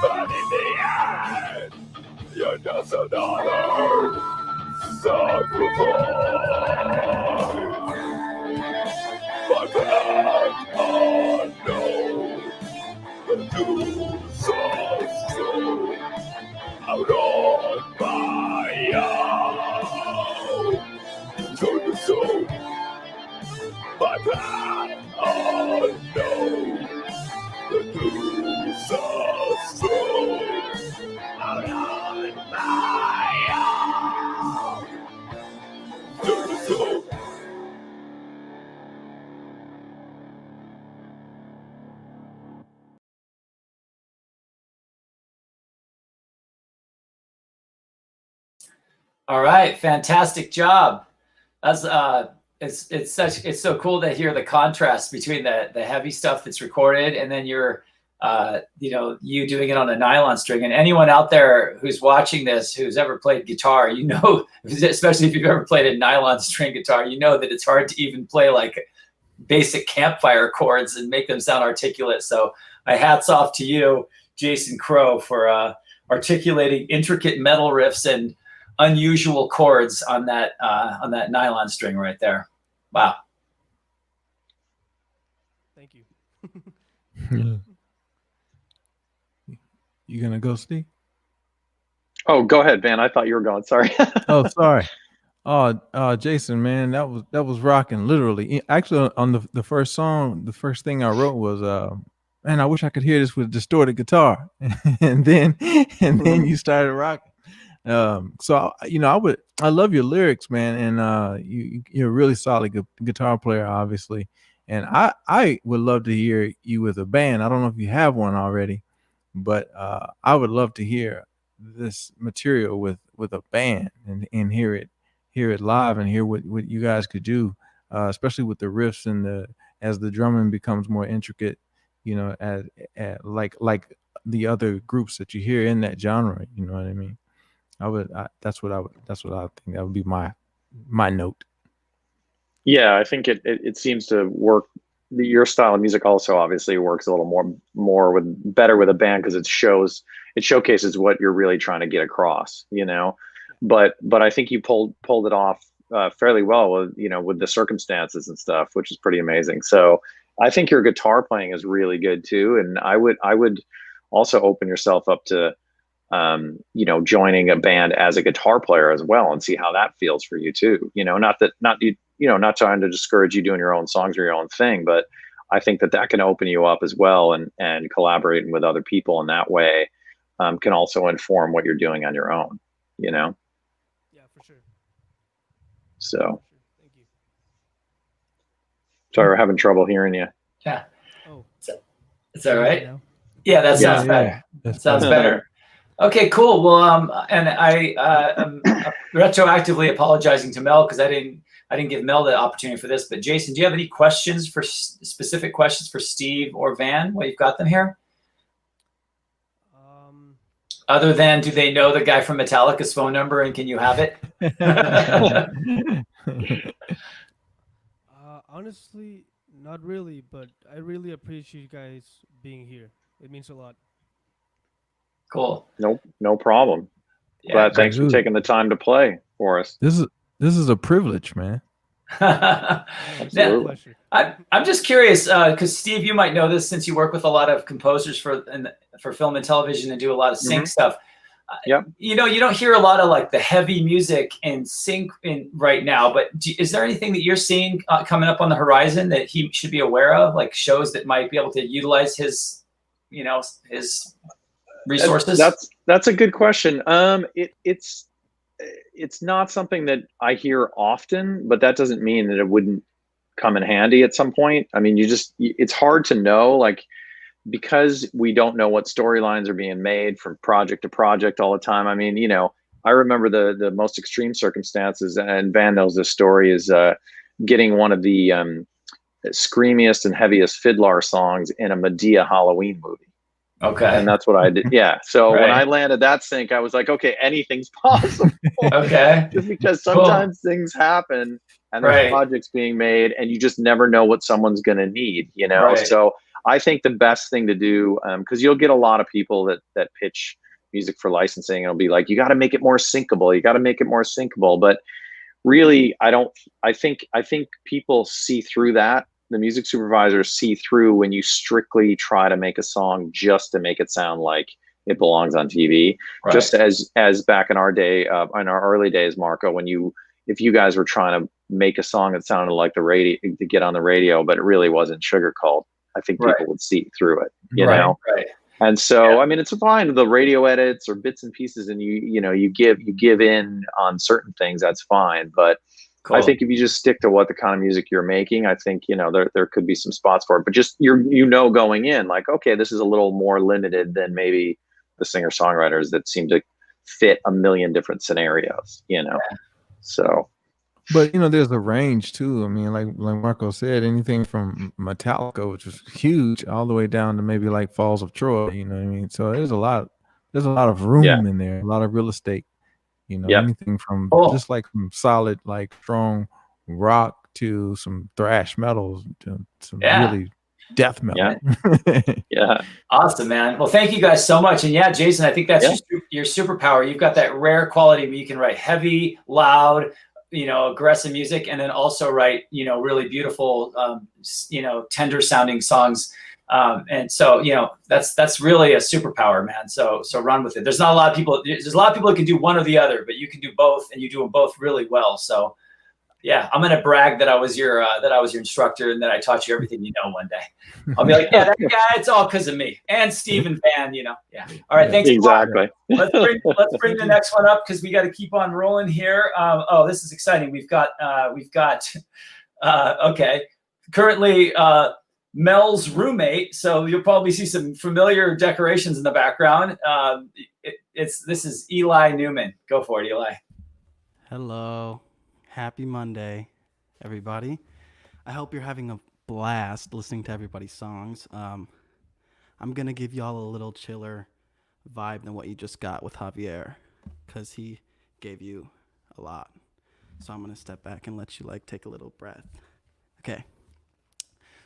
But in the end, you're just another sacrifice. But then I know the news are true out on my own. Turn the soul. But then I know the news are true out on my own. Turn the soul. All right, fantastic job. That's it's so cool to hear the contrast between the heavy stuff that's recorded and then your you doing it on a nylon string. And anyone out there who's watching this who's ever played guitar, you know, especially if you've ever played a nylon string guitar, you know that it's hard to even play like basic campfire chords and make them sound articulate. So my hats off to you, Jason Crow, for articulating intricate metal riffs and unusual chords on that nylon string right there. Wow. Thank you. You gonna go, Steve? Oh, go ahead, Van. I thought you were going. Sorry. Oh, sorry. Oh, Jason, man, that was rocking. Literally, actually, on the first song, the first thing I wrote was, man, I wish I could hear this with distorted guitar, and then you started rocking. So I love your lyrics, man, and you're a really solid guitar player, obviously, and I would love to hear you with a band. I don't know if you have one already, but I would love to hear this material with a band and hear it live and hear what you guys could do, especially with the riffs and as the drumming becomes more intricate, you know, like the other groups that you hear in that genre. You know what I mean? That's what I think. That would be my note. Yeah, I think it seems to work. Your style of music also obviously works a little better with a band because it showcases what you're really trying to get across, you know. But I think you pulled it off fairly well with the circumstances and stuff, which is pretty amazing. So I think your guitar playing is really good too, and I would also open yourself up to joining a band as a guitar player as well and see how that feels for you too. You know, not trying to discourage you doing your own songs or your own thing, but I think that can open you up as well, and collaborating with other people in that way can also inform what you're doing on your own, you know? Yeah, for sure. So, Thank you. sorry, we're having trouble hearing you. Yeah. Oh, Is that right? now? Yeah, that sounds better. That Sounds better. Okay, cool. Well, and I am retroactively apologizing to Mel because I didn't give Mel the opportunity for this. But Jason, do you have any specific questions for Steve or Van while you've got them here? Other than, do they know the guy from Metallica's phone number and can you have it? Honestly, not really, but I really appreciate you guys being here. It means a lot. Cool. No problem. Yeah, Glad. Thanks for dude. taking the time to play for us. This is a privilege, man. Absolutely. Pleasure. I'm just curious because Steve, you might know this since you work with a lot of composers for film and television and do a lot of sync stuff. Yep. You know, you don't hear a lot of like the heavy music in sync right now, but is there anything that you're seeing coming up on the horizon that he should be aware of, like shows that might be able to utilize his resources? That's a good question. It's not something that I hear often, but that doesn't mean that it wouldn't come in handy at some point. I mean, it's hard to know, like, because we don't know what storylines are being made from project to project all the time. I mean, I remember the most extreme circumstances, and Van knows this story, is getting one of the screamiest and heaviest fiddler songs in a Medea Halloween movie. Okay. And that's what I did. Yeah. So when Right. I landed that sync, I was like, okay, anything's possible. Okay. Just because Cool. sometimes things happen and there's Right. projects being made and you just never know what someone's going to need, you know? Right. So I think the best thing to do, because you'll get a lot of people that pitch music for licensing and it'll be like, you got to make it more syncable. You got to make it more syncable. But really, I think people see through that. The music supervisors see through when you strictly try to make a song just to make it sound like it belongs on TV. Right. Just as back in our day, in our early days, Marco, if you guys were trying to make a song that sounded like the radio to get on the radio, but it really wasn't sugar cult, I think people would see through it, you know? Right. And so, I mean, it's fine, the radio edits or bits and pieces, and you give in on certain things, that's fine. But Cool. I think if you just stick to what the kind of music you're making, I think, there could be some spots for it. But just, going in like, okay, this is a little more limited than maybe the singer-songwriters that seem to fit a million different scenarios, So. But there's a range too. I mean, like Marco said, anything from Metallica, which was huge, all the way down to maybe like Falls of Troy. You know what I mean? So there's a lot of room in there, a lot of real estate. Anything from just like from solid, like strong rock to some thrash metals to some really death metal. Yeah. Awesome, man. Well, thank you guys so much. And yeah, Jason, I think that's your superpower. You've got that rare quality where you can write heavy, loud, aggressive music, and then also write, really beautiful, tender sounding songs. And so, that's really a superpower, man. So run with it. There's a lot of people that can do one or the other, but you can do both, and you do them both really well. So yeah, I'm going to brag that I was your instructor and that I taught you everything you know one day. I'll be like, yeah, that guy, it's all because of me and Steven Van, Yeah. All right. Thanks. Exactly. Let's bring the next one up because we got to keep on rolling here. This is exciting. We've got okay. Currently, Mel's roommate. So you'll probably see some familiar decorations in the background. This is Eli Newman. Go for it, Eli. Hello. Happy Monday, everybody. I hope you're having a blast listening to everybody's songs. I'm going to give y'all a little chiller vibe than what you just got with Javier, because he gave you a lot. So I'm going to step back and let you take a little breath. Okay.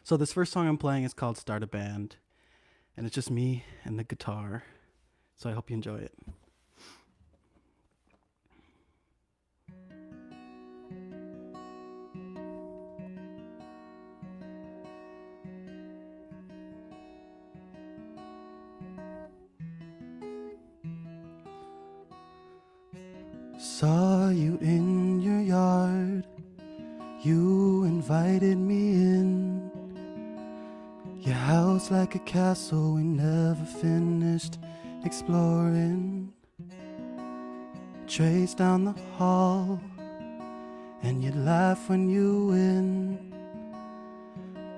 So this first song I'm playing is called Start a Band, and it's just me and the guitar. So I hope you enjoy it. Saw you in your yard, you invited me in. Your house like a castle we never finished exploring. Trace down the hall, and you laugh when you win.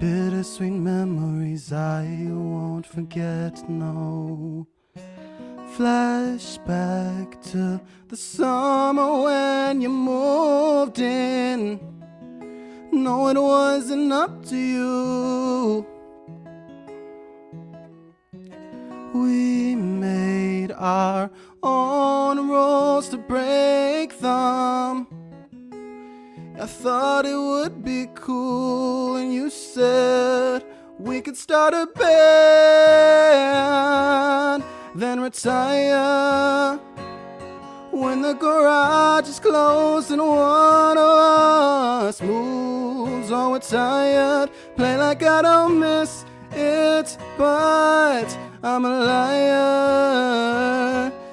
Bittersweet memories I won't forget, no. Flashback to the summer when you moved in. No, it wasn't up to you. We made our own rules to break them. I thought it would be cool, and you said we could start a band, then retire when the garage is closed and one of us moves. Oh, we're tired, play like I don't miss it, but I'm a liar,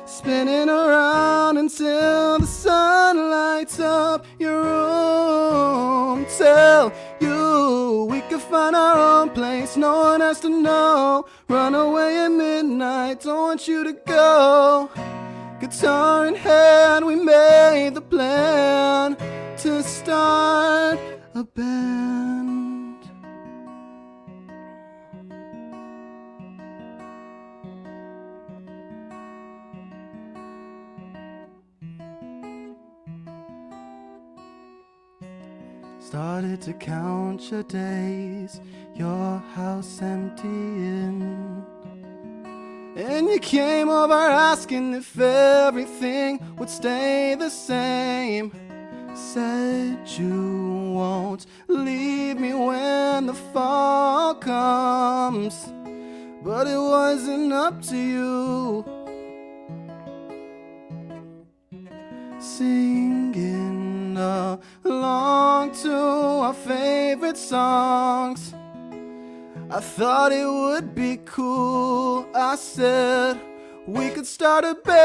spinning around until the sun lights up your room. Tell you we can find our own place, no one has to know. Run away at midnight, don't want you to go. Guitar in hand, we made the plan to start a band. Started to count your days, your house emptying. And you came over asking if everything would stay the same. Said you won't leave me when the fall comes, but it wasn't up to you. Singing along to our favorite songs. I thought it would be cool. I said we could start a band,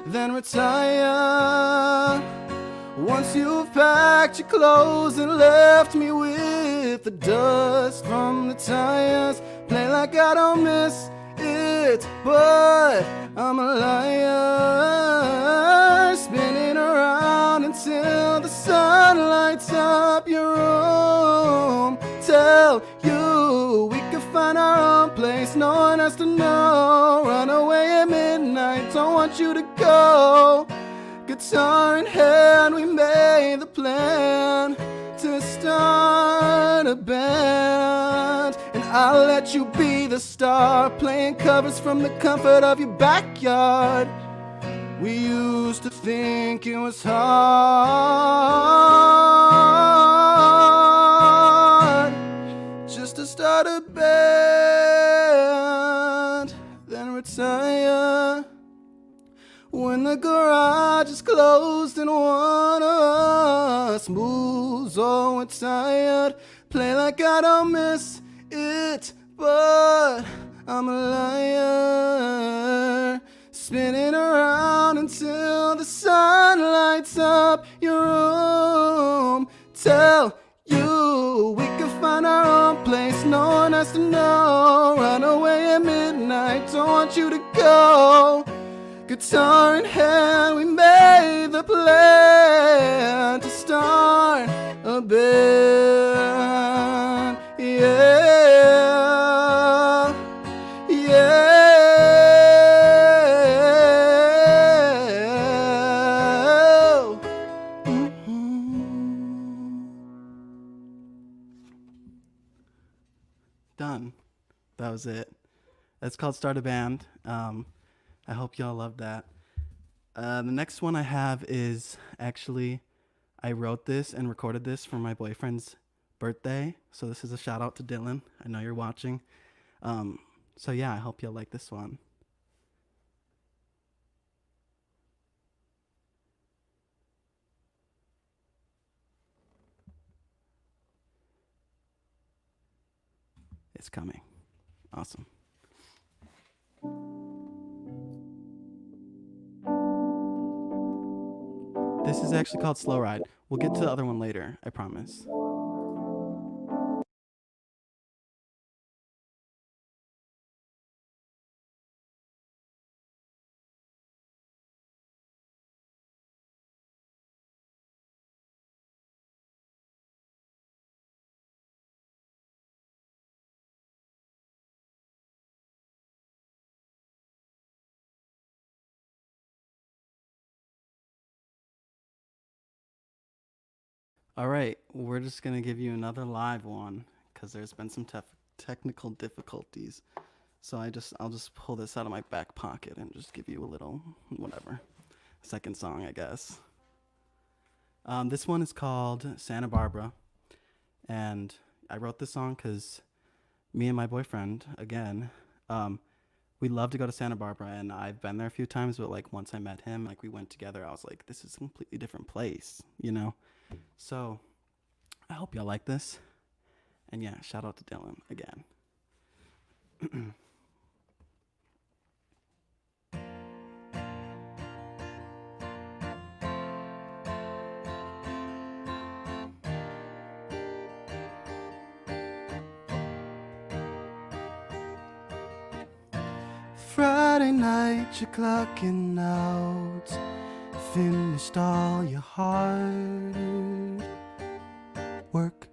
then retire. Once you've packed your clothes and left me with the dust from the tires, play like I don't miss it, but I'm a liar. Spinning around until the sun lights up your room. Tell you we can find our own place, no one has to know. Run away at midnight, don't want you to go. Guitar in hand, we made the plan to start a band. And I'll let you be the star, playing covers from the comfort of your backyard. We used to think it was hard just to start a band, then retire. When the garage is closed and one of us moves, oh, we're tired. Play like I don't miss it, but I'm a liar. Spinning around until the sun lights up your room. Tell you we can find our own place, no one has to know. Run away at midnight, don't want you to go. Guitar in hand, we made the plan to start a band. Yeah, yeah. Done. That was it. That's called Start a Band. I hope y'all love that. The next one I have is actually, I wrote this and recorded this for my boyfriend's birthday. So this is a shout out to Dylan. I know you're watching. So yeah, I hope y'all like this one. It's coming. Awesome. This is actually called Slow Ride. We'll get to the other one later, I promise. All right, we're just gonna give you another live one because there's been some technical difficulties. So I'll just pull this out of my back pocket and just give you a little whatever second song, I guess. This one is called Santa Barbara, and I wrote this song because me and my boyfriend, again, we love to go to Santa Barbara, and I've been there a few times, but like once I met him, like we went together, I was like, this is a completely different place, you know? So I hope y'all like this. And yeah, shout out to Dylan again. Friday night, you're clocking out. Finished all your hard work.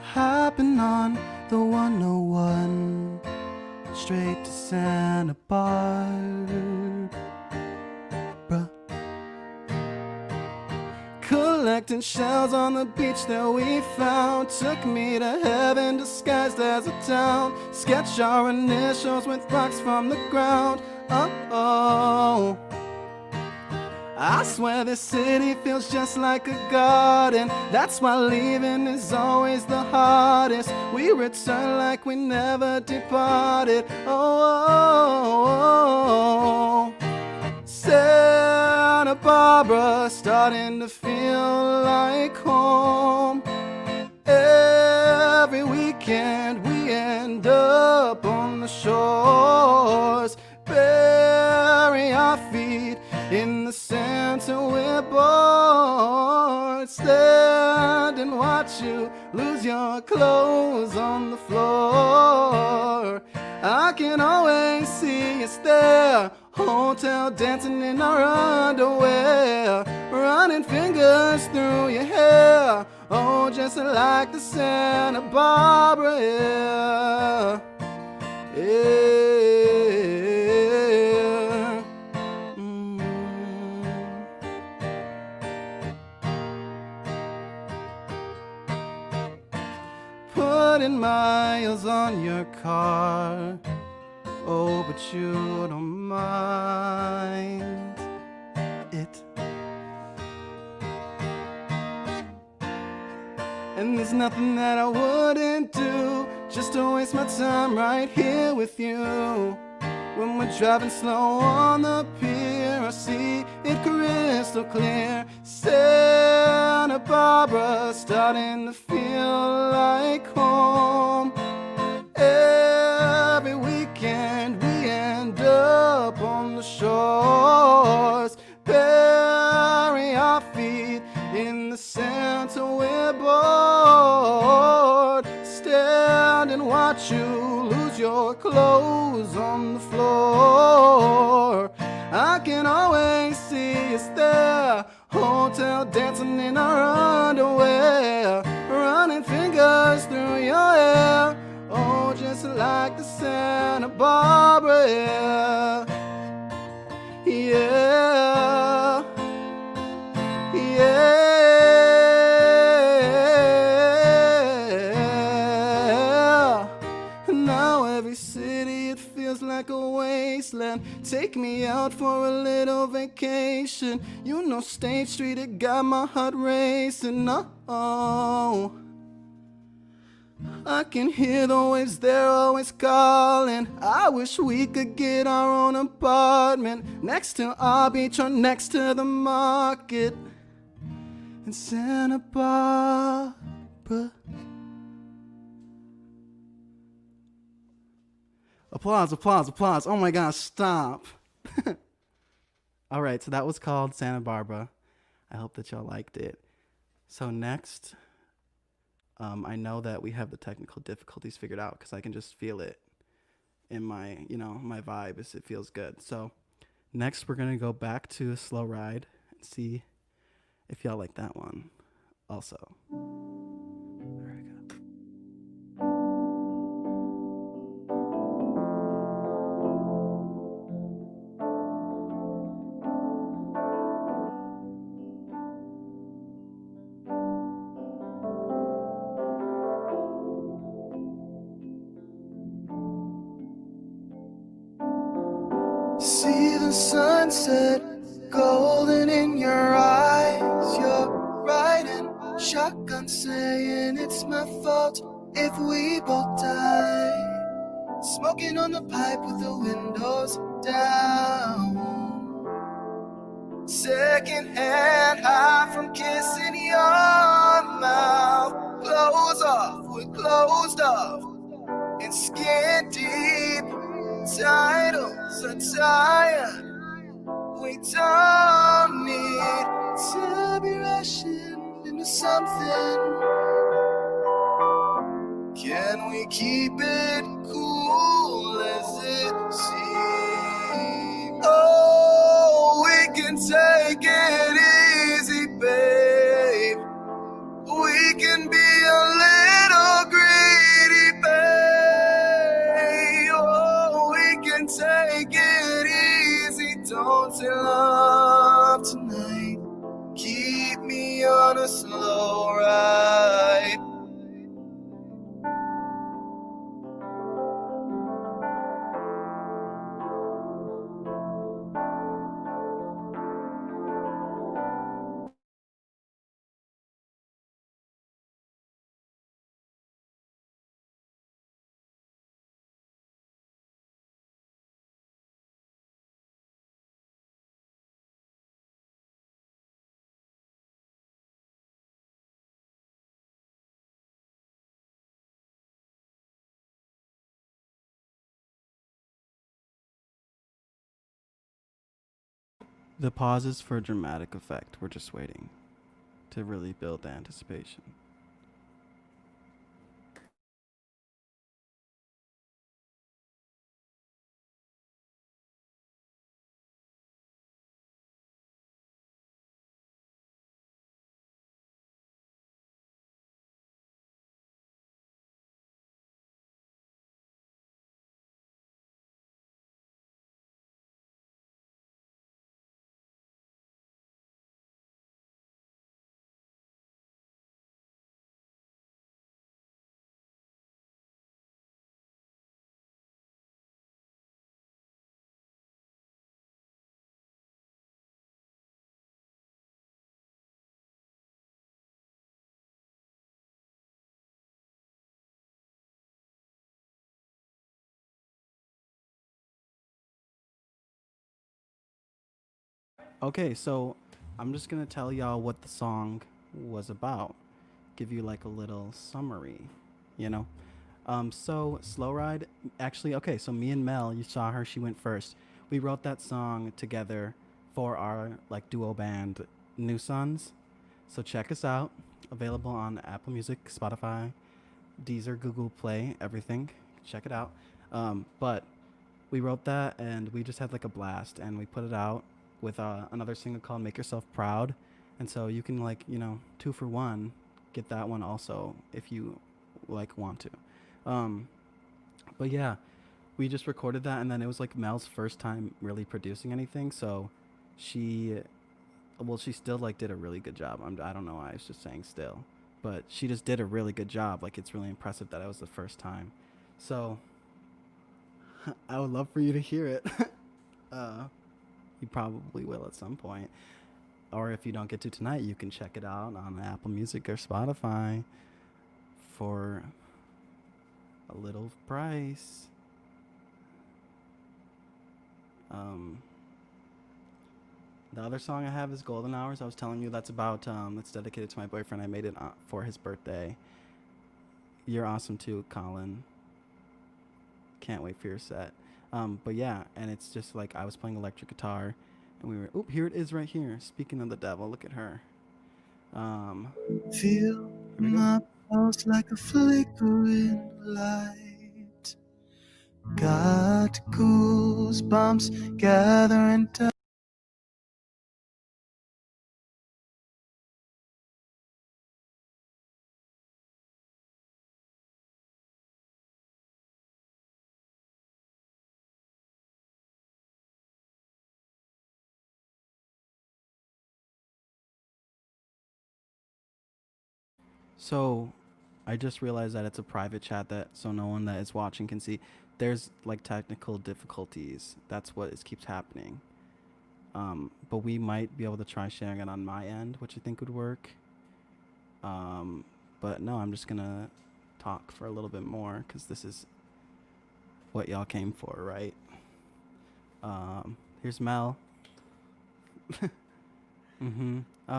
Hopping on the 101 straight to Santa Barbara. collecting shells on the beach that we found. Took me to heaven disguised as a town. Sketch our initials with rocks from the ground. Oh, I swear this city feels just like a garden. That's why leaving is always the hardest. We return like we never departed. Oh, Santa Barbara starting to feel like home. Every weekend we end up on the shores. Bury our feet in the sand till we're bored. Stand and watch you lose your clothes on the floor. I can always see us there, hotel dancing in our underwear, running fingers through your hair. Oh, just like the Santa Barbara air. Putting miles on your car, oh, but you don't mind it. And there's nothing that I wouldn't do just to waste my time right here with you. When we're driving slow on the pier, I see it crystal clear. Santa Barbara starting to feel like home. Every weekend we end up on the shores. Bury our feet in the sand till we're bored. Stand and watch you lose your clothes on the floor. I can always see us there, hotel dancing in our underwear, running fingers through your hair. Oh, just like the Santa Barbara air. Yeah, yeah. Now every city, it feels like a wasteland. Take me out for a little vacation. You know State Street, it got my heart racing. Oh, I can hear the waves, they're always calling. I wish we could get our own apartment next to our beach or next to the market in Santa Barbara. Applause, applause, applause. Oh my gosh, stop. All right, so that was called Santa Barbara. I hope that y'all liked it. So next, I know that we have the technical difficulties figured out because I can just feel it in my, my vibe. It feels good. So next, we're going to go back to a slow ride and see if y'all like that one also. There we go. See the sunset, golden in your eyes. You're riding shotgun, saying it's my fault if we both die. Smoking on the pipe with the windows down. Secondhand high from kissing your mouth. Clothes off, we're closed off, and skin deep. Titles are tired. We don't need to be rushing into something. Can we keep it cool as it seems? Oh, we can take it easy, babe. We can be a little greedy, babe. Oh, we can take it easy. Don't say love tonight. Keep me on a The pause is for dramatic effect. We're just waiting to really build the anticipation. Okay, so I'm just gonna tell y'all what the song was about. Give you like a little summary, you know. So Slow Ride, actually, okay. So me and Mel, you saw her. She went first. We wrote that song together for our like duo band, New Sons. So check us out. Available on Apple Music, Spotify, Deezer, Google Play, everything. Check it out. But we wrote that and we just had like a blast and we put it out with another single called Make Yourself Proud. And so you can like, 2 for 1, get that one also if you like want to. But yeah, we just recorded that and then it was like Mel's first time really producing anything. So she, well, she still like did a really good job. I don't know why I was just saying still, but she just did a really good job. Like it's really impressive that it was the first time. So I would love for you to hear it. You probably will at some point. Or if you don't get to tonight, you can check it out on Apple Music or Spotify for a little price. The other song I have is Golden Hours. I was telling you that's about, it's dedicated to my boyfriend. I made it for his birthday. You're awesome too, Colin. Can't wait for your set. But yeah, and it's just like I was playing electric guitar and we were, oop, here it is right here. Speaking of the devil, look at her. Feel my pulse like a flickering light. Got goosebumps gathering dust. So I just realized that it's a private chat that so no one that is watching can see. There's like technical difficulties. That's what keeps happening. But we might be able to try sharing it on my end, which I think would work. But no, I'm just gonna talk for a little bit more because this is what y'all came for, right? Here's Mel.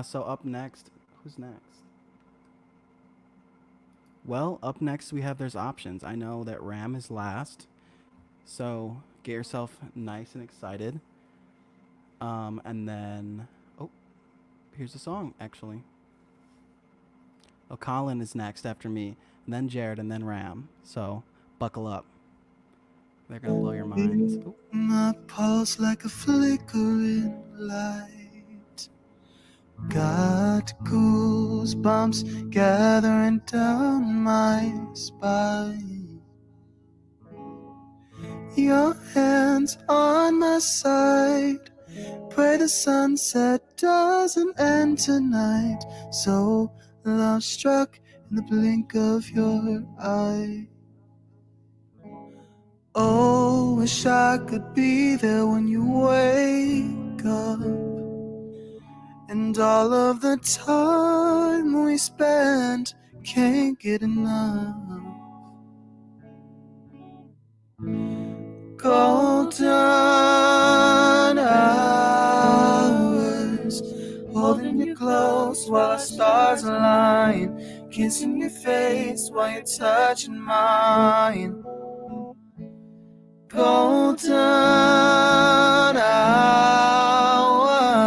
So up next, who's next? Well, up next we have there's options. I know that Ram is last, so get yourself nice and excited. And then, oh, here's the song actually. Oh, Colin is next after me, and then Jared, and then Ram. So buckle up. They're gonna blow your minds. Ooh. My pulse like a flickering light. Got goosebumps gathering down my spine. Your hands on my side. Pray the sunset doesn't end tonight. So love struck in the blink of your eye. Oh, wish I could be there when you wake up. And all of the time we spent, can't get enough. Golden hours, holding you close while our stars align, kissing your face while you're touching mine. Golden hours.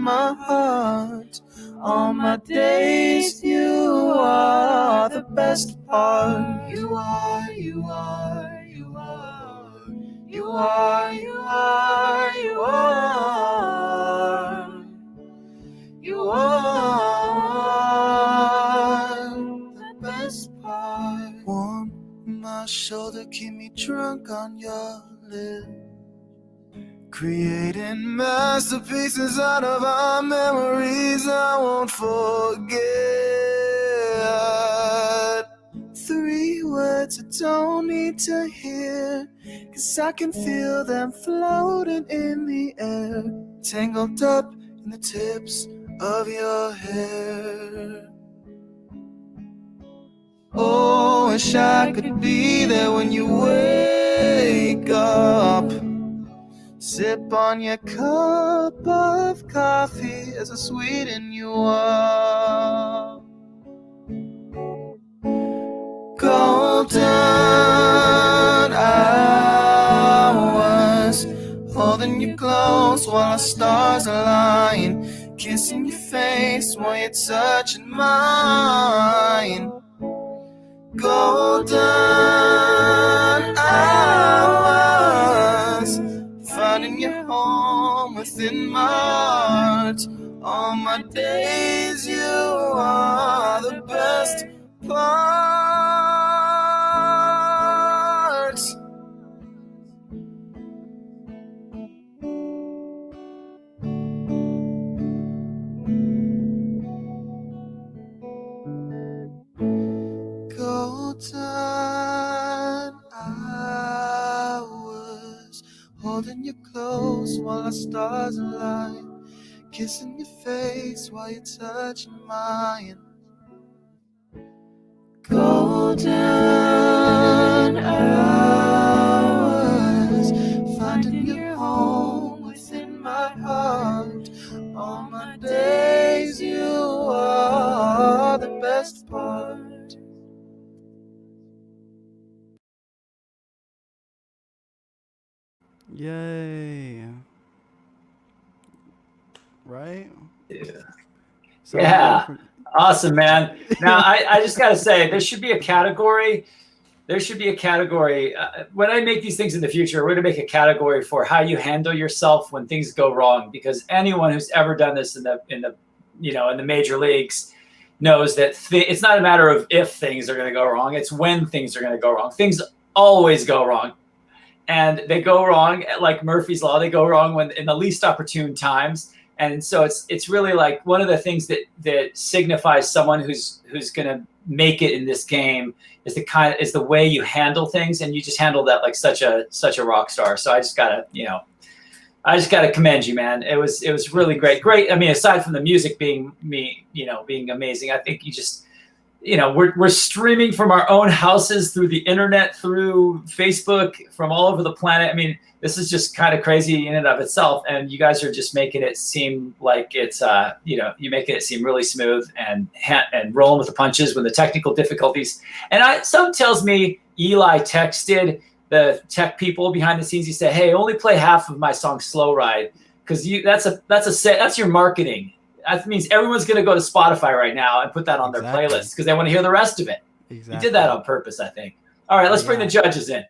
my heart. All my days, you are the best part. You are, you are, you are. You are, you are, you are. You are the best part. Warm my shoulder, keep me drunk on your lips. Creating masterpieces out of our memories I won't forget. 3 words I don't need to hear, 'cause I can feel them floating in the air, tangled up in the tips of your hair. Oh, wish I could be there when you wake up. Sip on your cup of coffee as I sweeten you up. Golden hours, holding you close while our stars align, kissing your face while you're touching mine. Golden hours, finding your home within my heart. All my days, you are the best part. Golden hours, holding you close while our stars align, kissing your face while you're touching mine. Golden hours, finding your home within my heart. All my days, you are the best part. Yay. Right? Yeah. So Yeah. for- Awesome, man. Now, I just got to say, there should be a category. There should be a category. When I make these things in the future, we're going to make a category for how you handle yourself when things go wrong. Because anyone who's ever done this in the major leagues knows that it's not a matter of if things are going to go wrong. It's when things are going to go wrong. Things always go wrong. And they go wrong, like Murphy's Law, they go wrong when in the least opportune times. And so it's really like one of the things that signifies someone who's going to make it in this game is the way you handle things, and you just handle that like such a rock star. So I just gotta commend you, man. It was really great. I mean, aside from the music being amazing, I think you just, we're streaming from our own houses through the internet, through Facebook, from all over the planet. I mean, this is just kind of crazy in and of itself. And you guys are just making it seem like it's, you're making it seem really smooth and rolling with the punches when the technical difficulties. And some tells me Eli texted the tech people behind the scenes. He said, "Hey, only play half of my song Slow Ride, because that's your marketing. That means everyone's going to go to Spotify right now and put that on their playlist because they want to hear the rest of it." Exactly. You did that on purpose, I think. All right, let's bring the judges in.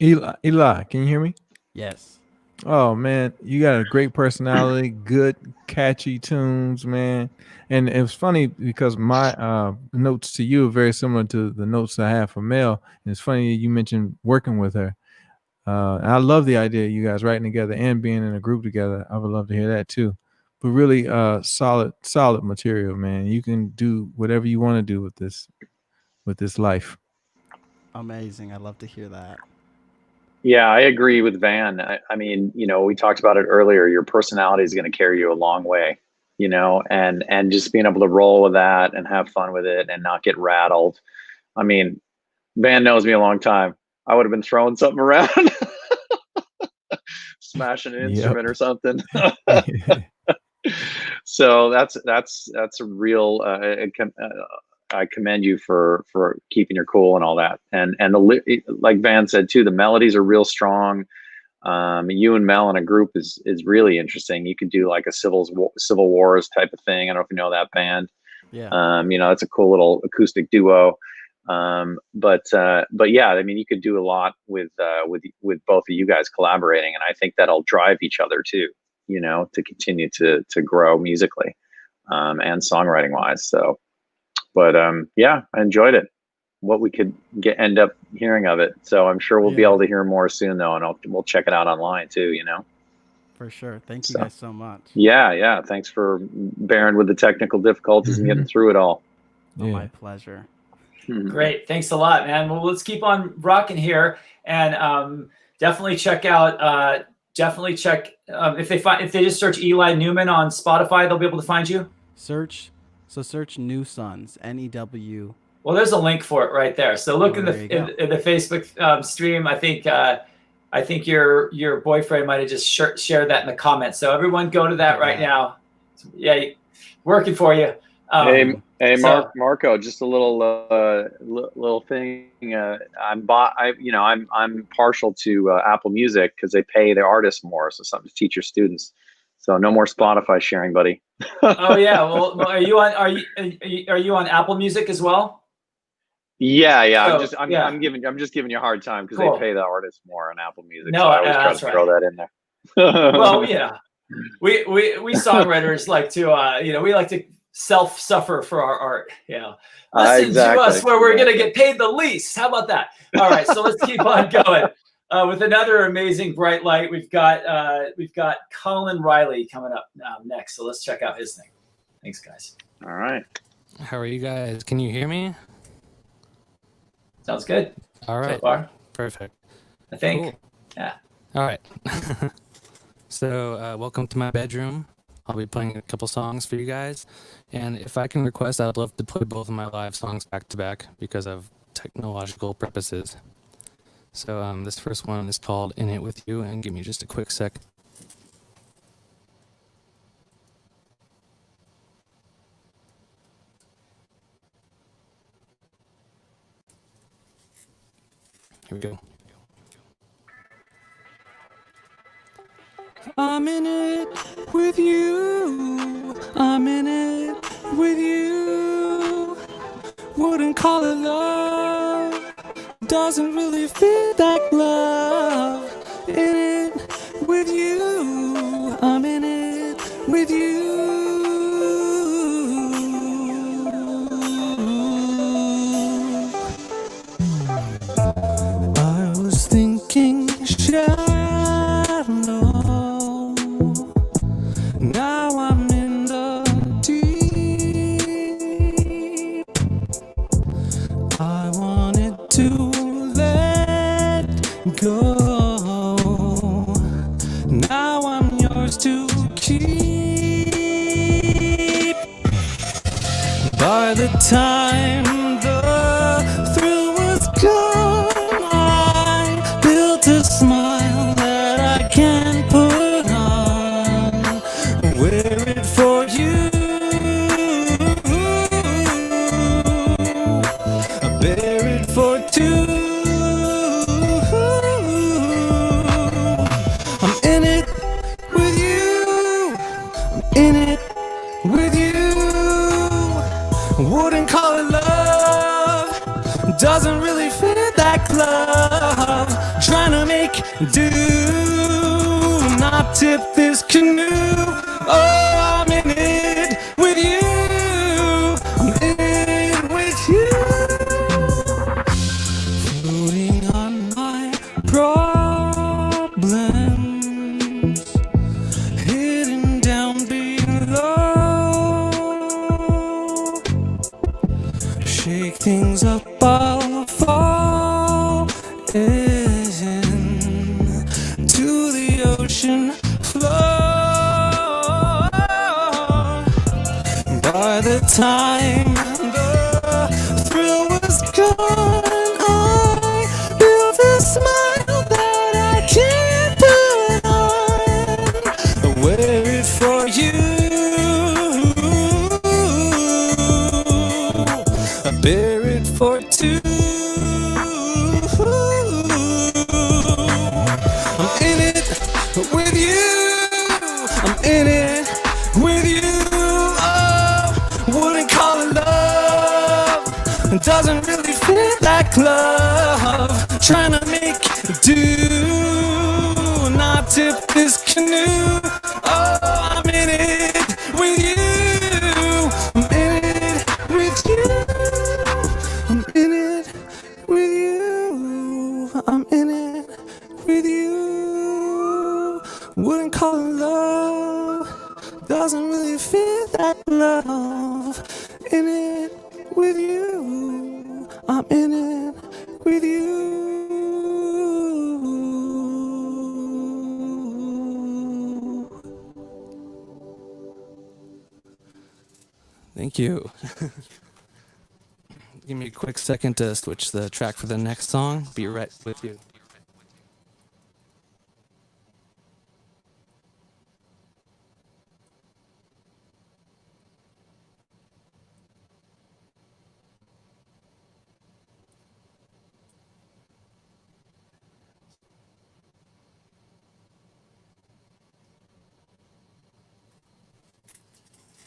Eli, can you hear me? Yes. Oh man, you got a great personality, good catchy tunes, man. And it was funny because my notes to you are very similar to the notes I have for Mel. And it's funny you mentioned working with her. And I love the idea of you guys writing together and being in a group together. I would love to hear that too. But really solid material, man. You can do whatever you want to do with this life. Amazing. I'd love to hear that. Yeah, I agree with Van. I mean, we talked about it earlier. Your personality is going to carry you a long way, and just being able to roll with that and have fun with it and not get rattled. I mean, Van knows me a long time. I would have been throwing something around, smashing an instrument or something. So that's a real. I commend you for keeping your cool and all that. And like Van said too, the melodies are real strong. You and Mel in a group is really interesting. You could do like a Civil Wars type of thing. I don't know if you know that band. Yeah. You know, it's a cool little acoustic duo. But yeah, I mean, you could do a lot with both of you guys collaborating, and I think that'll drive each other too, you know, to continue to grow musically, and songwriting wise. So, but yeah, I enjoyed it. What we could end up hearing of it. So I'm sure we'll be able to hear more soon though, and we'll check it out online too, you know. For sure. Thank you guys so much. Yeah. Thanks for bearing with the technical difficulties and getting through it all. Oh, my pleasure. Great. Thanks a lot, man. Well, let's keep on rocking here, and definitely check out, if they just search Eli Newman on Spotify, they'll be able to find you. Search New Sons, NEW. Well, there's a link for it right there. So look in the Facebook stream. I think your boyfriend might have just shared that in the comments. So everyone go to that right now. Yeah, working for you. Hey, Marco, just a little thing. I'm partial to Apple Music because they pay their artists more, so something to teach your students. So no more Spotify sharing, buddy. Oh yeah, well, are you on Apple Music as well? Yeah. So, I'm just giving you a hard time because they pay the artists more on Apple Music. No, so I always try to throw that in there. Well, yeah, we songwriters like to we like to self-suffer for our art. Listen to us where we're gonna get paid the least. How about that? All right, so let's keep on going with another amazing bright light. We've got Colin Riley coming up next. So let's check out his thing. Thanks, guys. All right. How are you guys? Can you hear me? Sounds good. All right. So far. Perfect. I think. Cool. Yeah. All right. So welcome to my bedroom. I'll be playing a couple songs for you guys. And if I can request, I'd love to play both of my live songs back to back because of technological purposes. So this first one is called In It With You, and give me just a quick sec. Here we go. I'm in it with you. I'm in it with you. Wouldn't call it love. Doesn't really feel like love. In it with you. I'm in it with you. I was thinking shallow. Now I'm in the deep. I wanted to let go. Now I'm yours to keep. By the time the thrill was gone, I built a smile that I can't put on. Wear it for you. I bear it for two. I'm in it with you. I'm in it with you. Wouldn't call it love. Doesn't really fit that glove. Trying to make do. Not tip this canoe. Oh, I'm in it with you. I'm in it with you. Floating on my problems, hidden down below. Shake things up, I'll fall into the ocean floor. By the time the thrill was gone, I built a smile that I can't put on. I wear it for you. I bear it for two. I'm in it doesn't really feel like love. Trying to make do, not tip this canoe. Oh, I'm in it with you. I'm in it with you. I'm in it with you. I'm in it with you. Wouldn't call it love. Doesn't really feel like love. In it with you. I'm in it with you. Thank you. Give me a quick second to switch the track for the next song. Be right with you.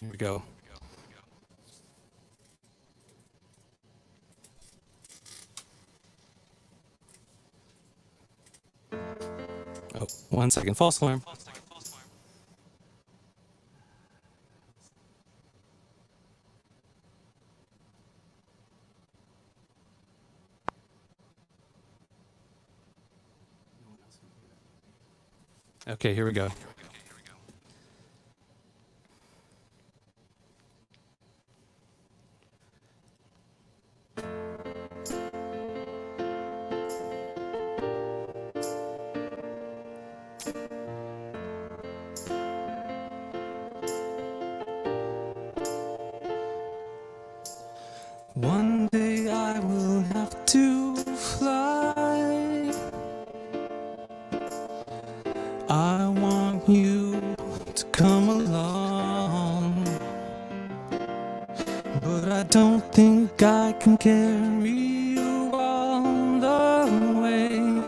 Here we go. Oh, 1 second. False alarm. Okay, here we go. One day I will have to fly. I want you to come along, but I don't think I can carry you all the way.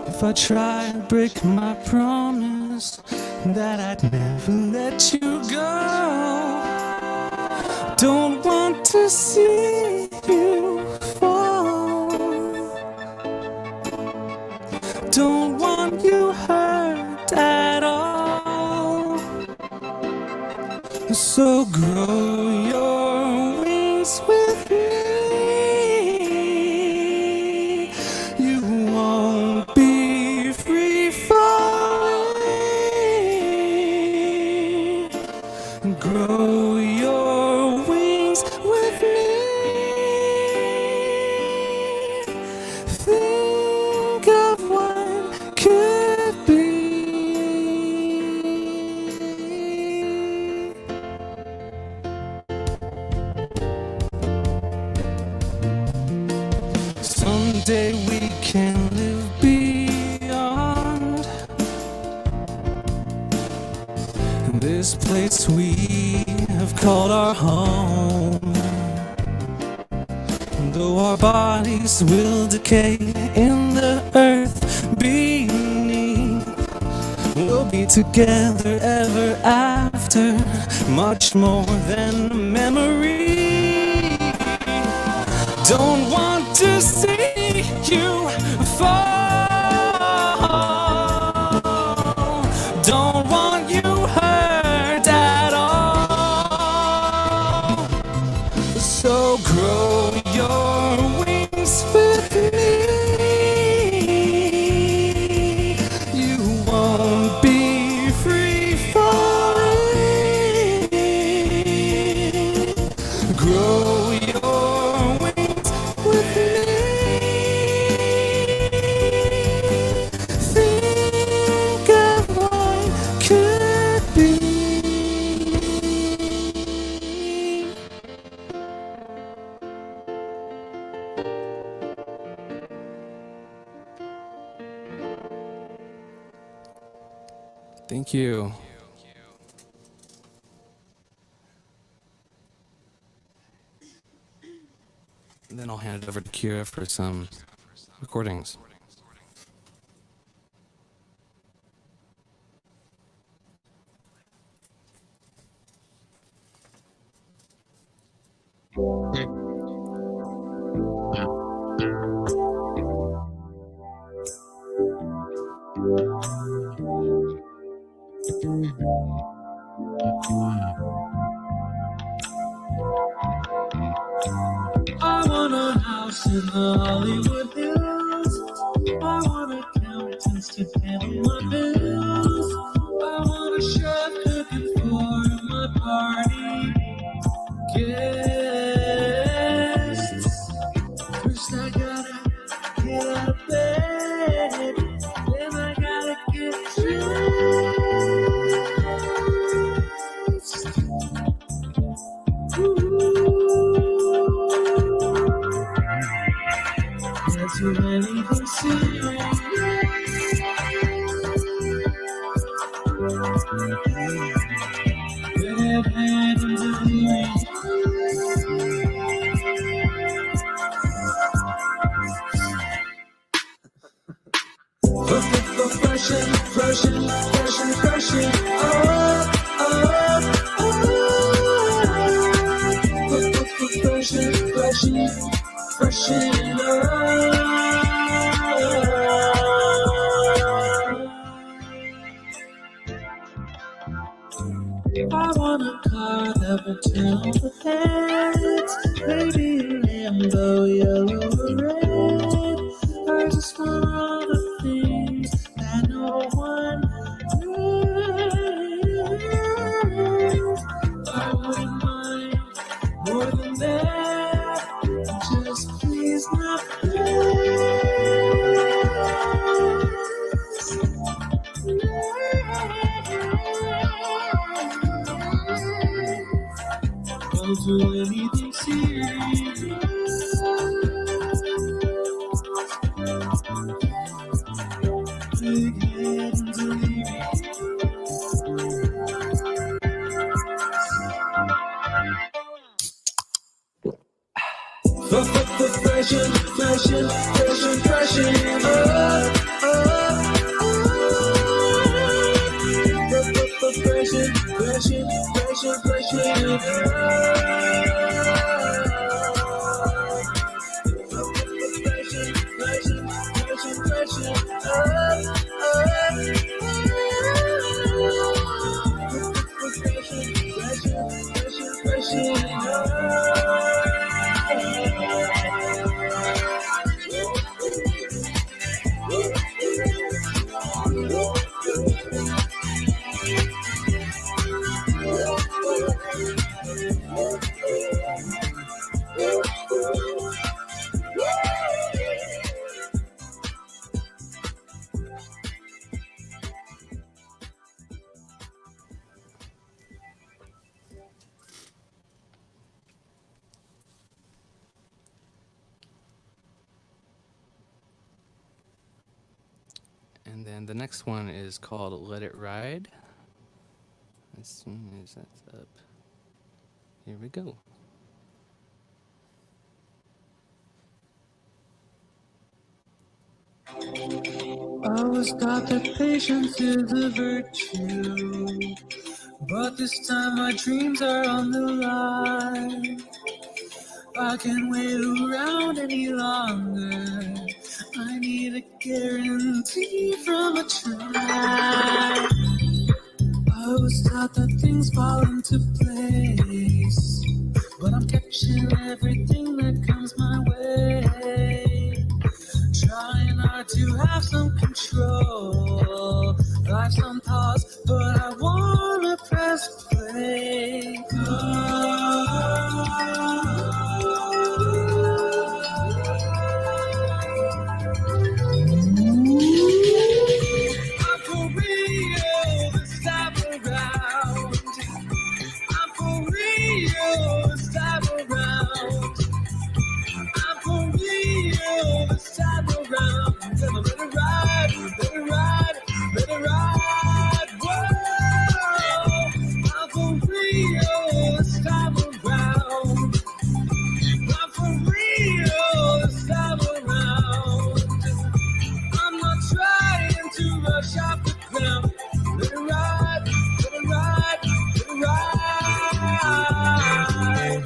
If I try to break my promise that I'd never let you go. Don't want to see you fall. Don't want you hurt at all. So grow your wings with me. You won't be free falling. Grow your wings with me. Think of what could be. Someday we can live beyond this place we have called our home. Though our bodies will decay in the earth beneath, we'll be together ever after, much more than a memory. Don't want to see you fall. Don't want you hurt at all. So grow your wings with me. You won't be free falling. Grow your wings with me. Think of what could be. Thank you. And then I'll hand it over to Kira for some recordings. house in the Hollywood Hills. I want accountants to handle my bills. I want a chef cooking for my party guests. First I gotta get out of bed, then I gotta get dressed. There's too many things to do. Redhead and delirious. Freshen. Oh. Freshen up. I want a car that will turn the heads, maybe a Lambo, yellow or red. I just want all the things that no one has. I wouldn't mind more than that. Just please not Don't do anything serious. Big head and delirious. Freshen. And then the next one is called Let It Ride. As soon as that's up, here we go. I was taught that patience is a virtue, but this time my dreams are on the line. I can't wait around any longer. I need a guarantee from a try. I was taught that things fall into place, but I'm catching everything that comes my way. Trying hard to have some control. Life's on pause, but I wanna press play. I'm for real this time around. I'm for real this time around. I'm for real this time around. Gonna let it ride, let it ride, let it ride. Whoa, I'm for real this time around. I'm for real this time around. I'm not trying to rush off the ground. Let it ride, let it ride, let it ride.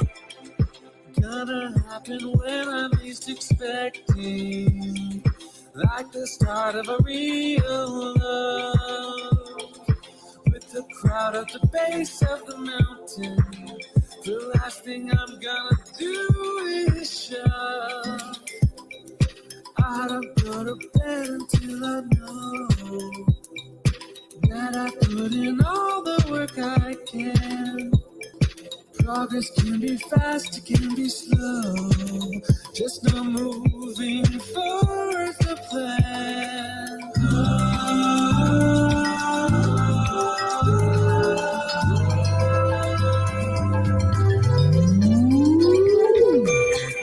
Gonna happen when I'm least expecting, like the start of a real love. With the crowd at the base of the mountain, the last thing I'm gonna do is shove. to bed until I know that I put in all the work I can. Progress can be fast, it can be slow. Just know moving forward's the plan.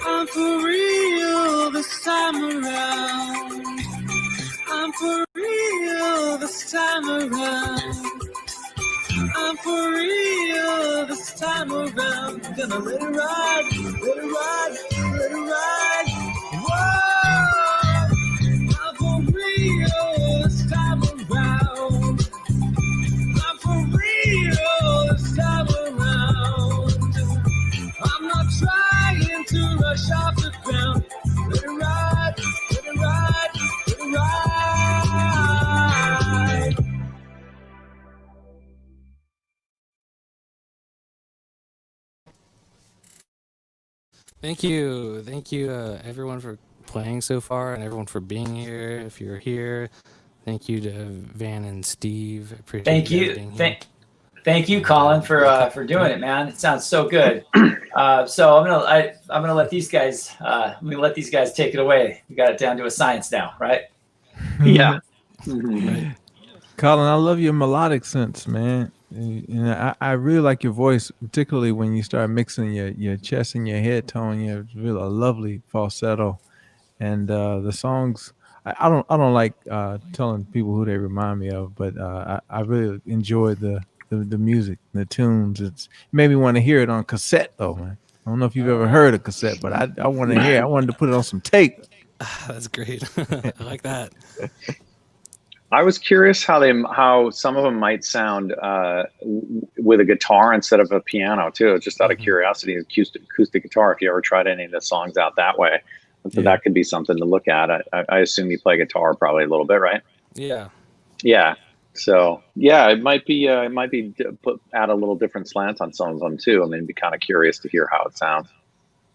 I'm for real this time around. I'm for real this time around. I'm for real this time around. Gonna let it ride, let it ride, let it ride. Whoa! I'm for real this time around. I'm for real this time around. I'm not trying to rush off the ground. Let it ride, let it ride, let it ride. Thank you, everyone for playing so far, and everyone for being here. If you're here, thank you to Van and Steve. Appreciate Thank you guys you. being here. Thank you, Colin, for doing it, man. It sounds so good. So I'm gonna let these guys take it away. We got it down to a science now, right? Yeah. Right. Colin, I love your melodic sense, man. And I really like your voice, particularly when you start mixing your chest and your head tone. You have really a lovely falsetto, and the songs. I don't like telling people who they remind me of, but I really enjoy the music, the tunes. It made me want to hear it on cassette, though, man. I don't know if you've ever heard a cassette, but I want to hear. I wanted to put it on some tape. That's great. I like that. I was curious how some of them might sound with a guitar instead of a piano too. Just out of curiosity, acoustic guitar. If you ever tried any of the songs out that way, so that could be something to look at. I assume you play guitar probably a little bit, right? Yeah. Yeah. So yeah, it might be add a little different slant on some of them too. I mean, be kind of curious to hear how it sounds.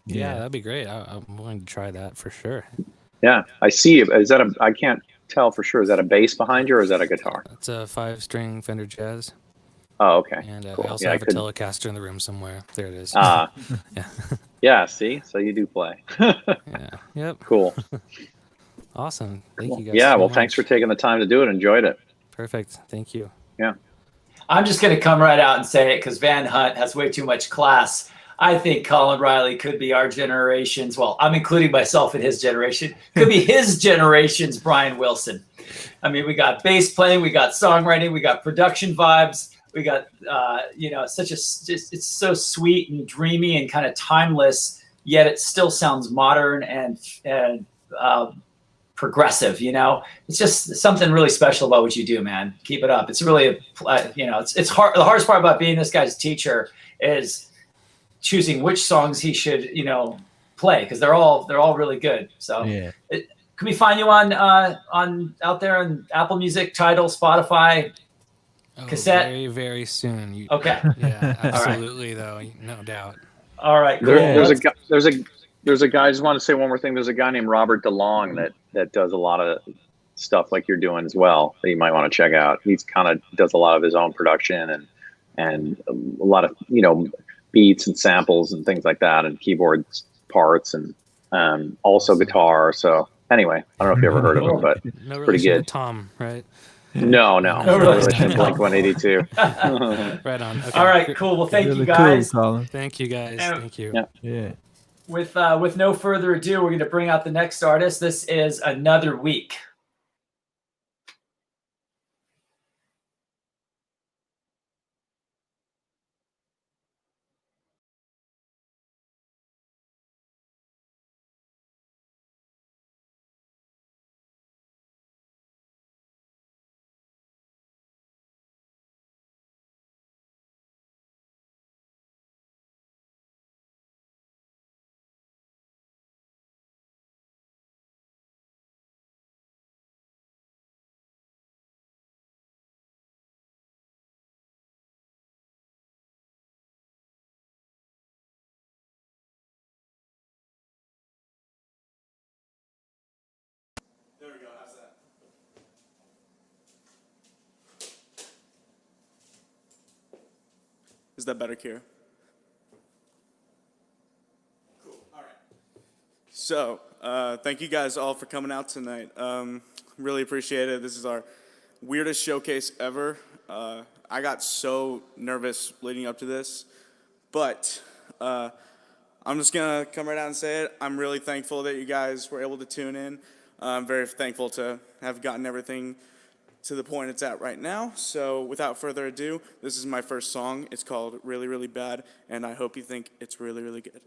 Yeah, that'd be great. I'm willing to try that for sure. Yeah, I see. Is that I can't tell for sure. Is that a bass behind you or is that a guitar? It's a 5-string Fender Jazz. Oh, okay. And Cool. I also have a Telecaster in the room somewhere. There it is. Yeah. Yeah. See, so you do play. Yeah. Yep. Cool. Awesome. Thank Cool. you guys. Yeah. So Well, much. thanks for taking the time to do it. Enjoyed it. Perfect. Thank you. Yeah. I'm just going to come right out and say it because Van Hunt has way too much class. I think Colin Riley could be our generation's, well, I'm including myself in his generation, could be his generation's Brian Wilson. I mean, we got bass playing, we got songwriting, we got production vibes, we got, it's so sweet and dreamy and kind of timeless, yet it still sounds modern and progressive. It's just something really special about what you do, man. Keep it up. It's really it's hard. The hardest part about being this guy's teacher is choosing which songs he should play, because they're all really good. So can we find you on out there on Apple Music, Tidal, Spotify, cassette? Very, very soon. Okay. Yeah, absolutely. Though, no doubt. All right. Cool. There's a guy. I just want to say one more thing. There's a guy named Robert DeLong that does a lot of stuff like you're doing as well that you might want to check out. He's kind of does a lot of his own production and a lot of beats and samples and things like that, and keyboard parts and also guitar. So anyway, I don't know if you ever heard of him, but no pretty good. To Tom, right? No relation to Blink-182. Right on. Okay. All right, cool. Well, thank Really you guys. cool, Colin. Thank you guys. Thank you. Yeah. With no further ado, we're going to bring out the next artist. This is Another Week. Is that better, Kira? Cool. All right. So, thank you guys all for coming out tonight. Really appreciate it. This is our weirdest showcase ever. I got so nervous leading up to this, but I'm just gonna come right out and say it. I'm really thankful that you guys were able to tune in. I'm very thankful to have gotten everything to the point it's at right now. So without further ado, this is my first song. It's called Really, Really Bad, and I hope you think it's really, really good.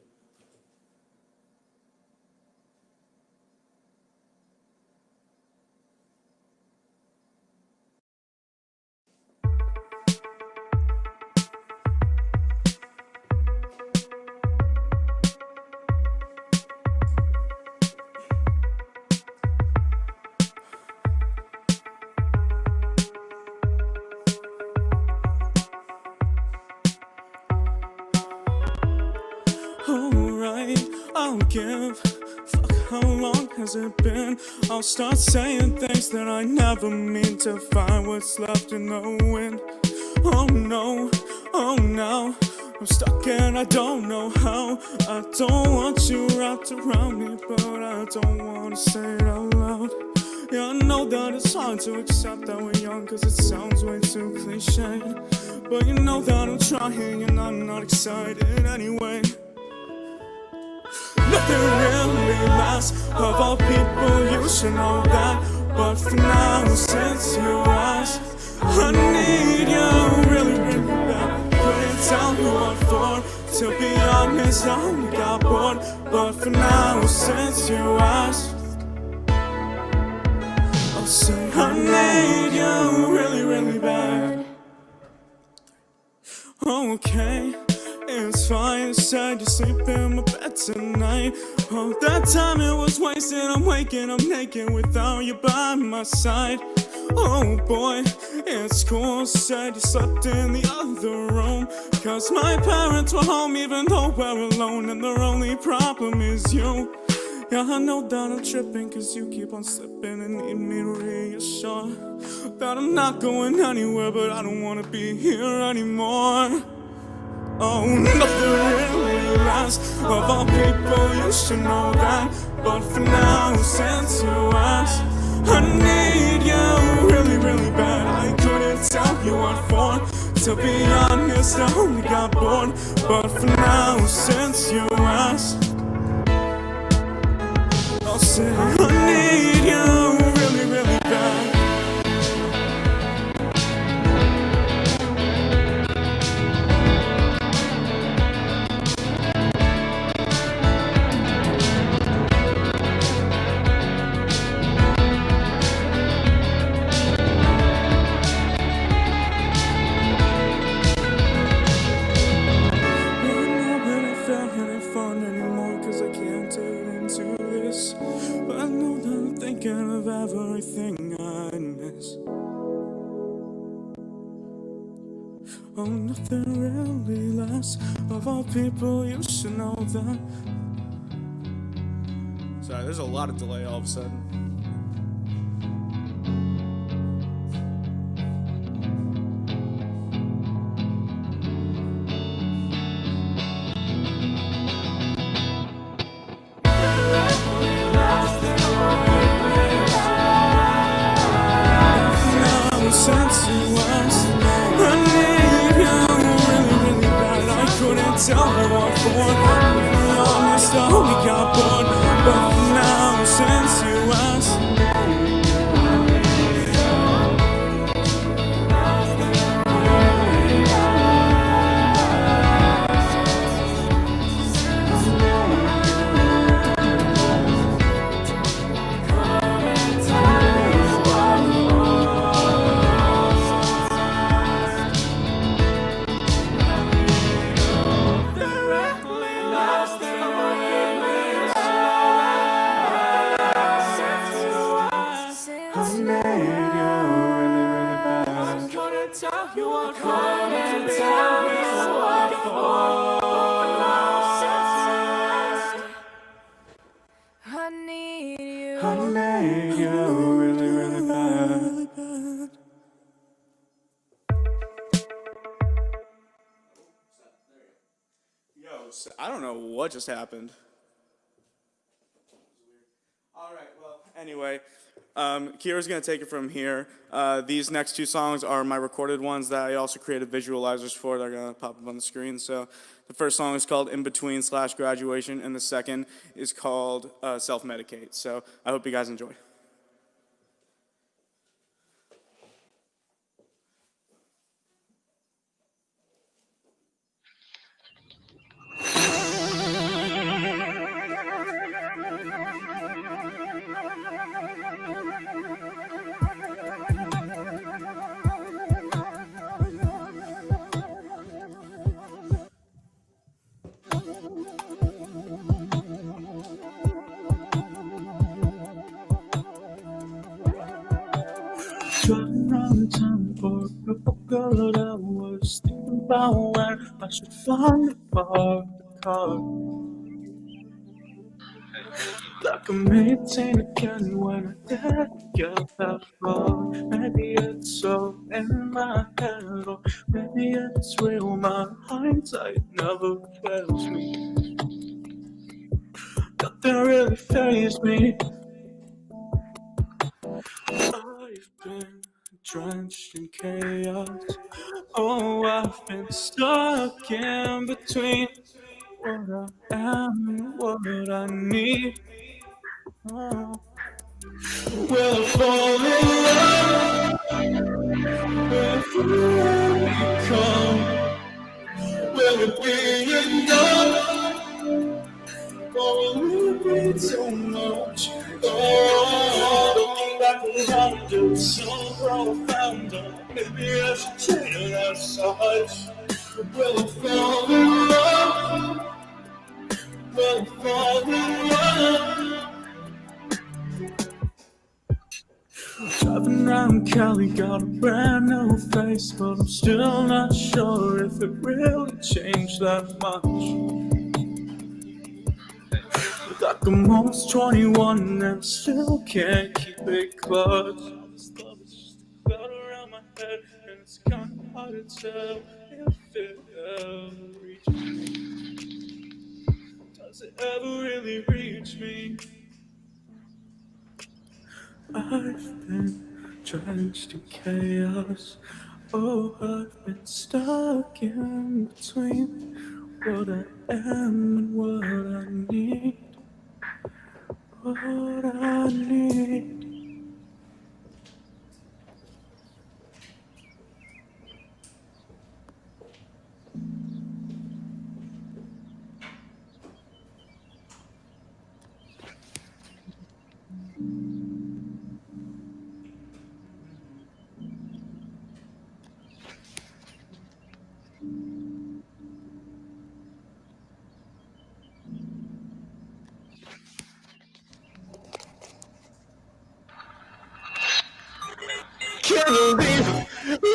Alright, I'll give. Fuck, how long has it been? I'll start saying things that I never mean to find what's left in the wind. Oh no, oh no, I'm stuck and I don't know how. I don't want you wrapped around me, but I don't want to say it out loud. Yeah, I know that it's hard to accept that we're young, cause it sounds way too cliche. But you know that I'm trying and I'm not excited anyway. Nothing really lasts, of all people you should know that. But for now, since you asked, I need you really, really bad. Couldn't tell you what for, to be honest, I only got bored. But for now, since you asked, I'll say I need you really, really bad. Okay, it's fine, said you sleep in my bed tonight. Oh, that time it was wasted, I'm waking up naked without you by my side. Oh boy, it's cool, said you slept in the other room. Cause my parents were home even though we're alone, and their only problem is you. Yeah, I know that I'm tripping cause you keep on slipping and need me to reassure that I'm not going anywhere, but I don't wanna be here anymore. Oh, nothing really lasts, of all people you should know that. But for now, since you asked, I need you really, really bad. I couldn't tell you what for, to be honest, I only got bored. But for now, since you asked, I'll say I need you really, really bad. But I know that I'm thinking of everything I miss. Oh, nothing really lasts, of all people you should know that. Sorry, there's a lot of delay all of a sudden. Since you asked, I need you really, really bad. I couldn't tell you what for, to be honest, I only got bored. But for now, since you asked, know what just happened. All right, well, anyway, Kira's going to take it from here. These next two songs are my recorded ones that I also created visualizers for. They're going to pop up on the screen. So the first song is called In Between / Graduation, and the second is called Self-Medicate. So I hope you guys enjoy. Driving around town for a couple of hours, thinking about where I should find a park the car. Like I'm 18 again when I get that far. Maybe it's so in my head, or maybe it's real. My hindsight never fails me. Nothing really fazed me. I've been drenched in chaos. Oh, I've been stuck in between what I am and what I need. Oh. Will I fall in love? Will I become? Will it be enough? Or will it be too much? Oh, looking back around you, so profound. Maybe I should change that size. Will I fall in love? Will I fall in love? Driving around Cali, got a brand new face, but I'm still not sure if it really changed that much. Like I'm almost 21 and still can't keep it close. All this love is just a cloud around my head, and it's kinda hard to tell if it ever reaches me. Does it ever really reach me? I've been drenched in chaos. Oh, I've been stuck in between what I am and what I need. What I need. Can't believe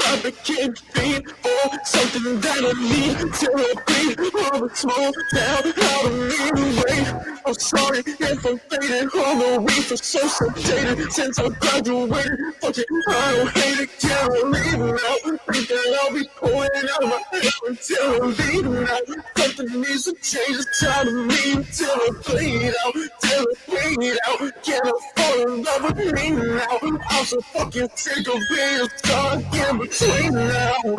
I've been kicked feet or something that I need to repeat. All the small down out of me way. I'm sorry if I'm faded on the reef. I'm so dated since I graduated. Fuck it, I don't hate it, can't leave now. Think that I'll be pulling out my hair until I leave now. Something needs to change, it's time to me till I bleed out, till I bleed out. Can I fall in love with me now? I'm so fucking sick of being stuck in between now.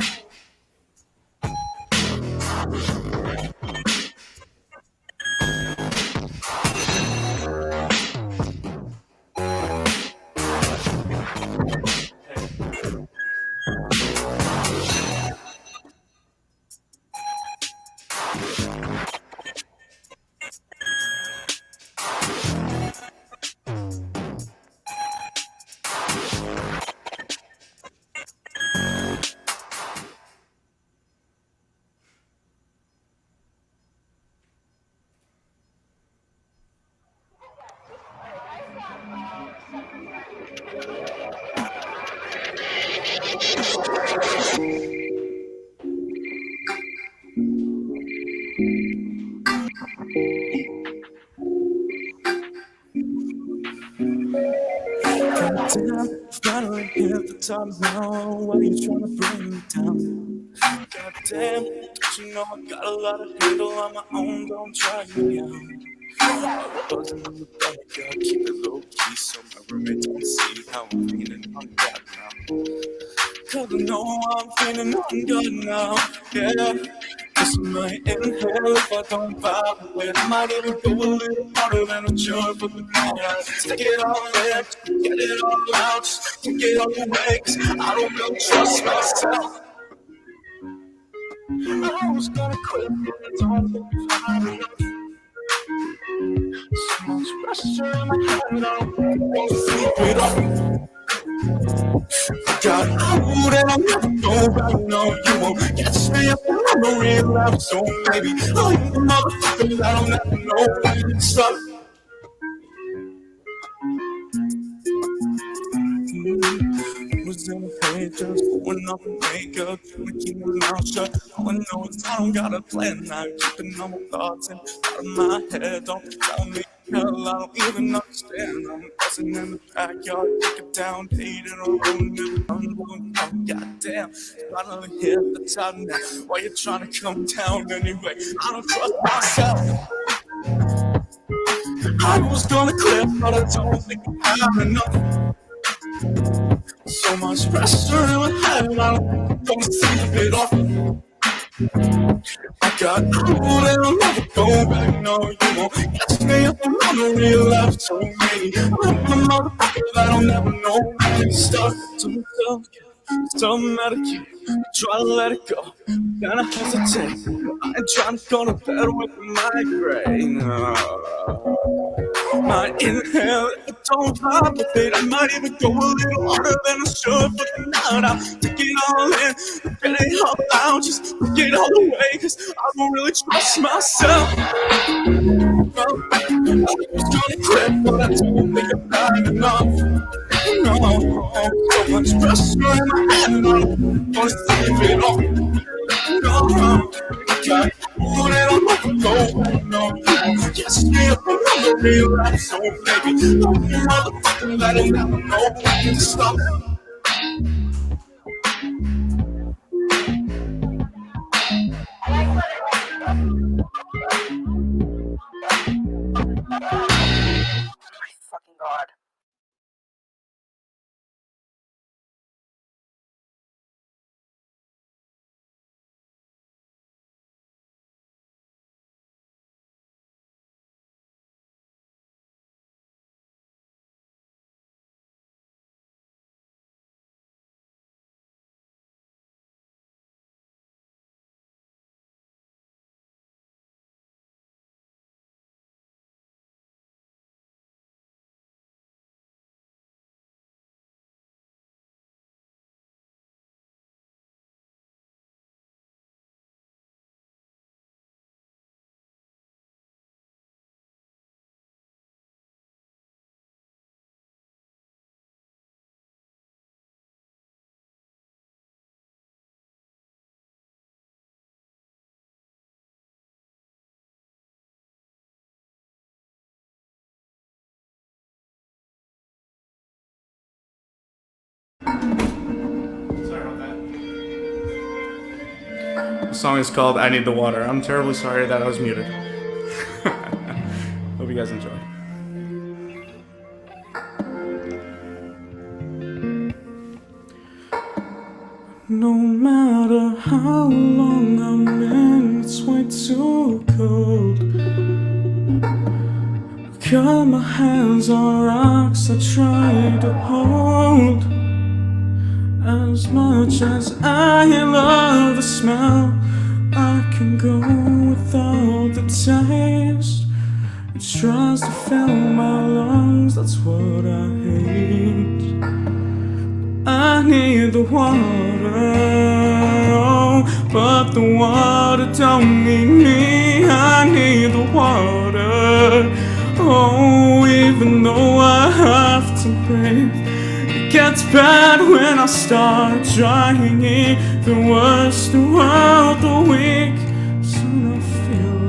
Damn, finally hit the top now. Why you trying to bring me down? Goddamn, don't you know I got a lot of handle on my own, don't try me out. I'm buzzing on the back, gotta keep it low key so my roommate don't see how I'm feeling on God now. Cause I know I'm feeling on God now, yeah. Cause I might inhale if I don't vibe with it. I might even go a little harder than a jerk, but the night take it all in, get it all out, just take it all away. Cause I don't really trust myself. I was gonna quit, but I don't think I'm enough. So much pressure in my head, I don't want to sleep it off. God, I wouldn't, I'll never go back, no, you won't catch me up in memory left. So maybe I'm the motherfucker that I'll never know when to stop. Was in a page, just going up in makeup, trying to keep my mouth shut. All I know is I don't got a plan now, keeping all my thoughts in out of my head. Don't tell me hell, I don't even understand. I'm buzzing in the backyard, take it down, hate in a room, never unknown. Oh, goddamn, finally hit the top now. Why you trying to come down anyway? I don't trust myself. I was gonna quit, but I don't think I have enough. So much pressure in my head, I don't gonna sleep it off. I got cold and I'll never go back, no, you won't catch me up in memory left. So maybe I'm the motherfucker that I'll never know when to start. To self-medicate, try to let it go, then I hesitate. I ain't trying to go to bed with a migraine. Might inhale if I don't palpitate. I might even go a little harder than I should. But the night I'll take it all in, get it all out, just get all the way. Cause I don't really trust myself. I was gonna quit, but I don't think I'm bad enough. No, so much pressure in my head, and I don't wanna sleep it off. No, I got one and I'll never go back, no. Yes, me up another real life, so maybe I'm the motherfucker that I'll never know when to stop. Fucking God. The song is called I Need the Water. I'm terribly sorry that I was muted. Hope you guys enjoy. No matter how long I'm in, it's way too cold. Got my hands on rocks I try to hold. As much as I love the smell, I can go without the taste. It tries to fill my lungs, that's what I hate. I need the water, oh, but the water don't need me. I need the water, oh, even though I have to breathe. It gets bad when I start trying. The worst, the world, the weak. Soon I feel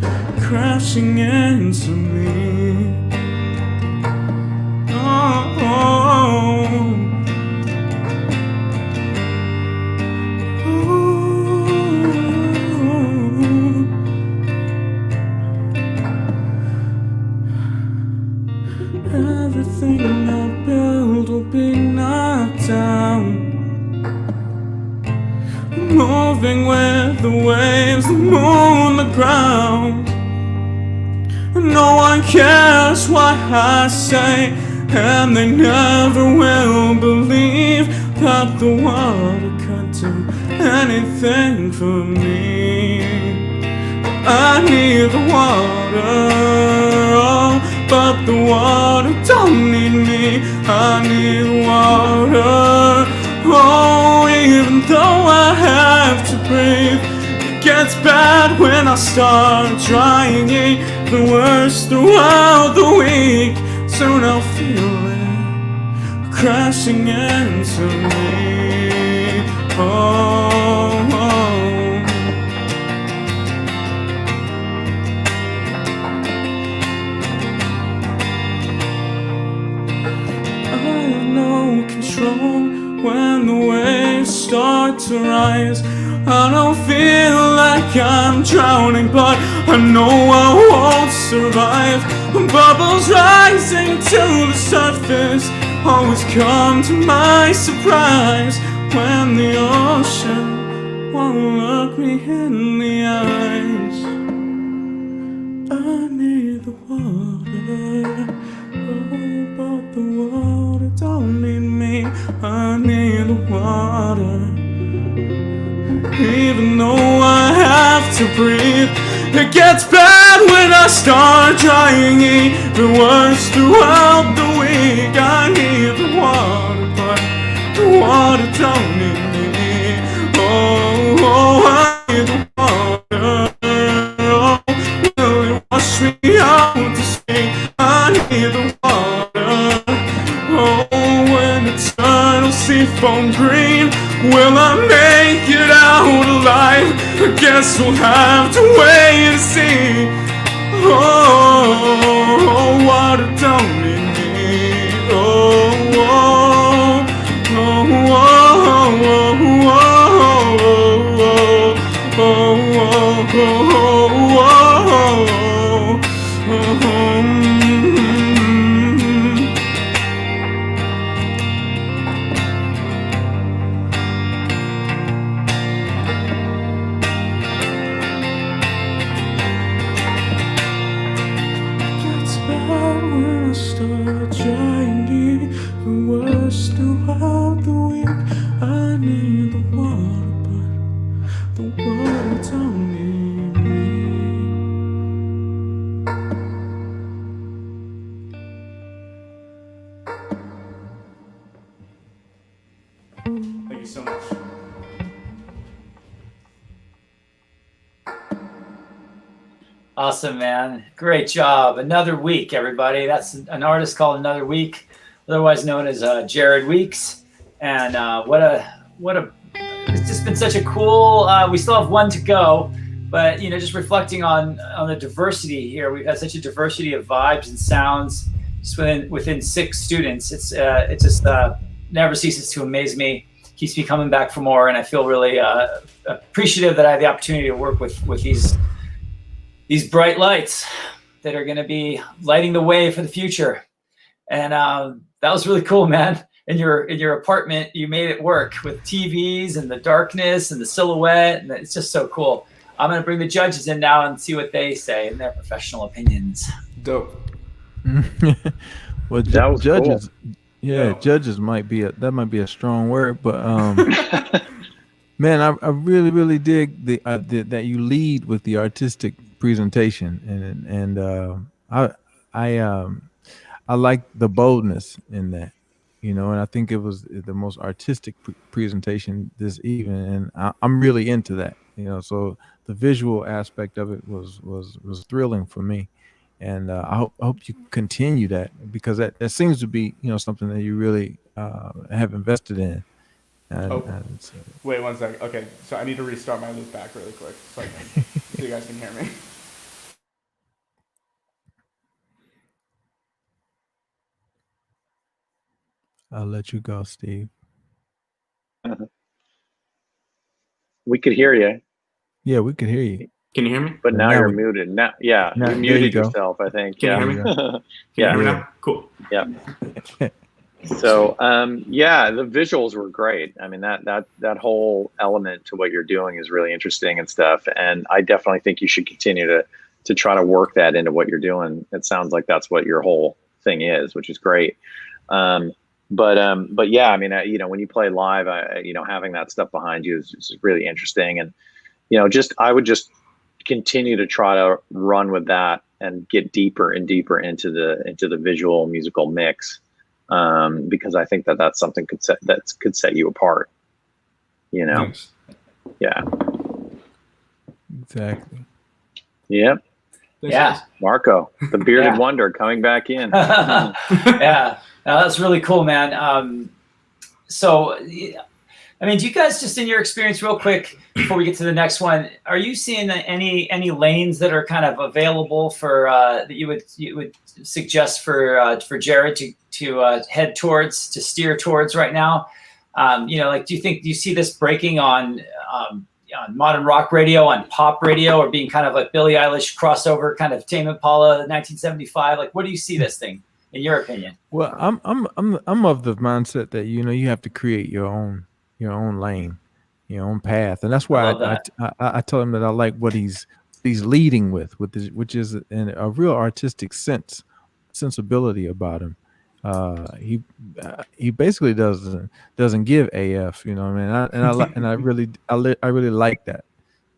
it crashing into me. Oh, oh. Everything I build will be knocked down. Moving with the waves, the moon, the ground. No one cares what I say, and they never will believe that the water could do anything for me. I need the water, oh, but the water don't need me. I need water, oh, even though I have to breathe. It gets bad when I start drying, the worst throughout the week. Soon I'll feel it crashing into me. Oh, oh. I have no control when the waves start to rise. I don't feel like I'm drowning, but I know I won't survive. Bubbles rising to the surface always come to my surprise when the ocean won't look me in the eyes. I need the water, oh, but the water don't need me. I need the water, even though I have to breathe. It gets bad when I start drying, even worse throughout the week. I need the water, but the water don't need me. Oh, oh, I need the water, oh, will it wash me out to sea? I need the water, oh, when it turns seafoam green, will I make it out alive? I guess we'll have to wait and see. Oh, water don't need me. Oh, oh, oh, oh, oh, oh, oh, oh, oh, oh, oh. Start trying even worse throughout the week. I need the water, but the water don't need Thank you so much. Awesome, man. Great job. Another Week, everybody. That's an artist called Another Week, otherwise known as Jared Weeks. And it's just been such a cool, we still have one to go, but, just reflecting on the diversity here. We've had such a diversity of vibes and sounds just within 6 students. It's just never ceases to amaze me, keeps me coming back for more. And I feel really appreciative that I have the opportunity to work with these bright lights that are going to be lighting the way for the future. And that was really cool, man. In your apartment, you made it work with TVs and the darkness and the silhouette, and it's just so cool. I'm going to bring the judges in now and see what they say and their professional opinions. Dope. Well, That was judges, cool. yeah, judges might be a strong word, but man, I really dig that you lead with the artistic presentation, and I like the boldness in that, and I think it was the most artistic presentation this evening, and I'm really into that, so the visual aspect of it was thrilling for me, and I hope you continue that, because that seems to be something that you really have invested in. And so, Wait 1 second. Okay, so I need to restart my loop back really quick so you guys can hear me. I'll let you go, Steve. We could hear you. Yeah, we could hear you. Can you hear me? But now Now you're we- muted. Now, yeah, Now- you there muted you go. yourself, I think. Can yeah. you hear me? Can Yeah. you hear me Yeah. now? Cool. Yeah. So yeah, the visuals were great. I mean, that whole element to what you're doing is really interesting and stuff. And I definitely think you should continue to try to work that into what you're doing. It sounds like that's what your whole thing is, which is great. But yeah, I mean, you know, when you play live, you know, having that stuff behind you is really interesting. And you know, I would just continue to try to run with that and get deeper and deeper into the visual musical mix. Because I think that's something could set you apart, you know? Nice. Yeah. Exactly. Yep. Yeah. Marco, the bearded Yeah. wonder coming back in. Yeah, no, that's really cool, man. So, I mean, do you guys, just in your experience, real quick, before we get to the next one, are you seeing any lanes that are kind of available for that you would suggest for Jared to head towards, to steer towards right now? You know, like, do you see this breaking on modern rock radio, on pop radio, or being kind of like Billie Eilish crossover, kind of Tame Impala 1975? Like, what do you see this thing, in your opinion? Well, I'm of the mindset that, you know, you have to create your own lane, your own path, and that's why I tell him that I like what he's leading with this, which is a real artistic sensibility about him. He basically doesn't give AF, you know what I mean? I really like that.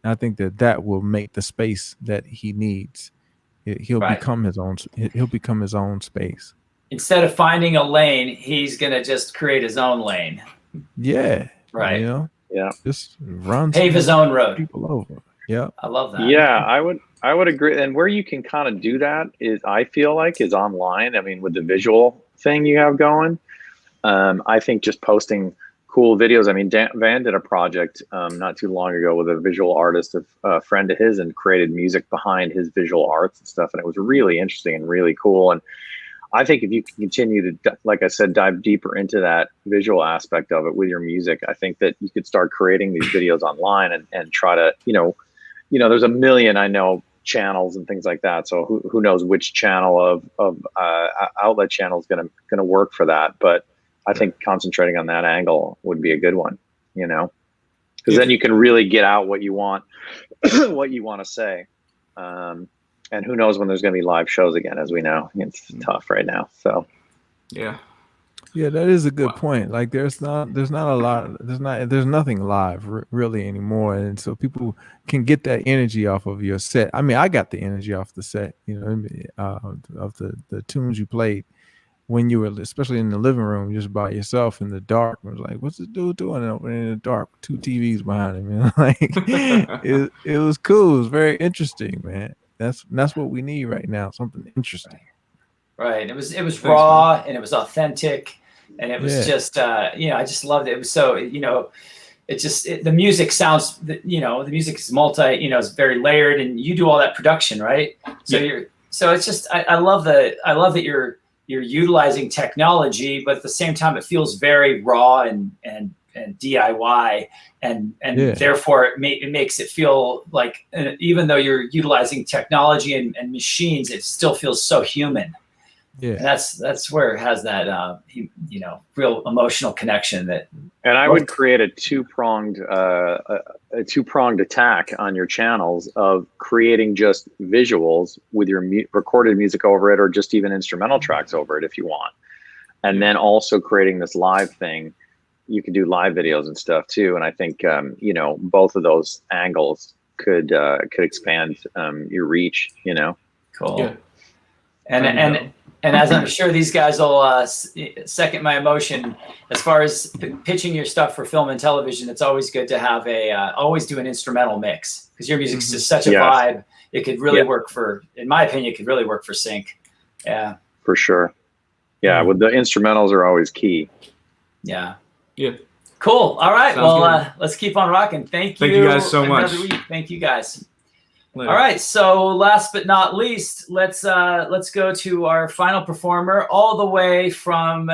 And I think that will make the space that he needs. He'll become his own space. Instead of finding a lane, he's gonna just create his own lane. Yeah. Right. You know? Yeah. Just run. Pave his own road. People over. Yeah. I love that. Yeah, I would agree. And where you can kind of do that is, I feel like, is online. I mean, with the visual thing you have going, I think just posting cool videos. I mean, Van did a project not too long ago with a visual artist, a friend of his, and created music behind his visual arts and stuff. And it was really interesting and really cool. And I think if you can continue to, like I said, dive deeper into that visual aspect of it with your music, I think that you could start creating these videos online and try to, you know, there's a million, I know, channels and things like that. So who knows which channel of outlet channel is gonna work for that. But I think concentrating on that angle would be a good one, you know, because then you can really get out what you want, what you want to say. And who knows when there's going to be live shows again, as we know. It's tough right now. So, yeah, that is a good point. Like, there's nothing live really anymore, and so people can get that energy off of your set. I mean, I got the energy off the set, you know, of the tunes you played when you were, especially in the living room, just by yourself in the dark. It was like, what's this dude doing over in the dark? 2 TVs behind him, you know? Like, it was cool. It was very interesting, man. That's what we need right now. Something interesting. Right. It was raw, and it was authentic, and it was just, you know, I just loved it. It was so, you know, the music sounds, you know, the music is it's very layered, and you do all that production, right? So so it's just, I love that you're utilizing technology, but at the same time, it feels very raw and DIY, and therefore it makes it feel like, even though you're utilizing technology and machines, it still feels so human. Yeah, and that's where it has that you know, real emotional connection. And I would create a two-pronged attack on your channels of creating just visuals with your recorded music over it, or just even instrumental tracks over it if you want, and then also creating this live thing. You could do live videos and stuff too, and I think you know, both of those angles could expand your reach. You know, cool. Yeah. And as I'm sure these guys will second my emotion, as far as pitching your stuff for film and television, it's always good to have always do an instrumental mix, because your music's just such a vibe. It could really work for, in my opinion, it could really work for sync. Yeah, for sure. Yeah, with the instrumentals are always key. Yeah. Yeah. Cool. All right. Sounds Let's keep on rocking. Thank you guys so much. Thank you guys. Later. All right. So last but not least, let's go to our final performer, all the way from.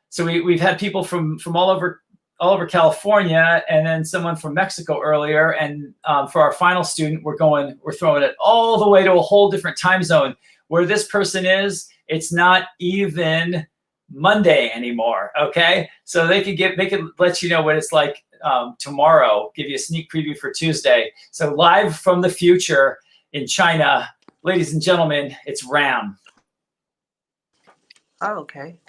So we've had people from all over all over California, and then someone from Mexico earlier. And for our final student, we're throwing it all the way to a whole different time zone. Where this person is, it's not even Monday anymore. Okay, so they could let you know what it's like tomorrow. Give you a sneak preview for Tuesday. So live from the future in China, ladies and gentlemen, it's Ram. Oh, okay.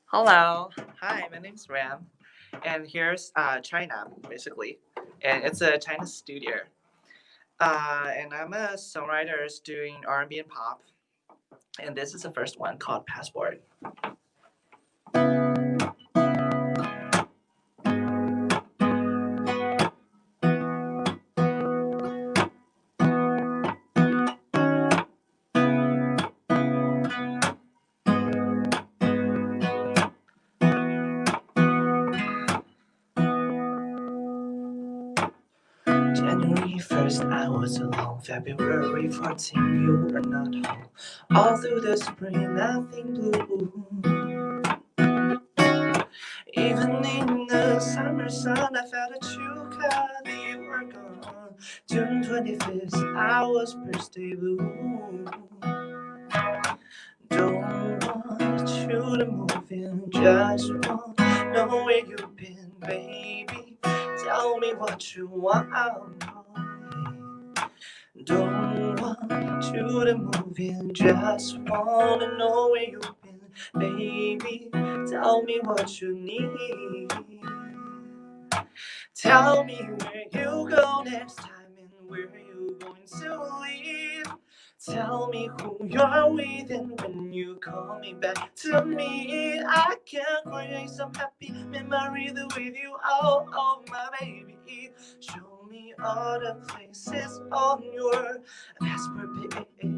Hello. Hi, my name's Ram. And here's China, basically. And it's a China studio. And I'm a songwriter doing R&B and pop. And this is the first one called Passport. January 1st, I was alone. February 14th, you were not home. All through the spring, nothing blue. Even in the summer sun, I felt a chill cause you were gone. June 25th, I was birthday blue. Don't want you to move in, just want know where you've been, baby. Tell me what you want. Don't want you to move in, just wanna know where you've been, baby. Tell me what you need. Tell me where you go next time and where you're going to leave. Tell me who you're with and when you call me back to me. I can create some happy memories with you, oh my baby. Show me all the places on your passport page.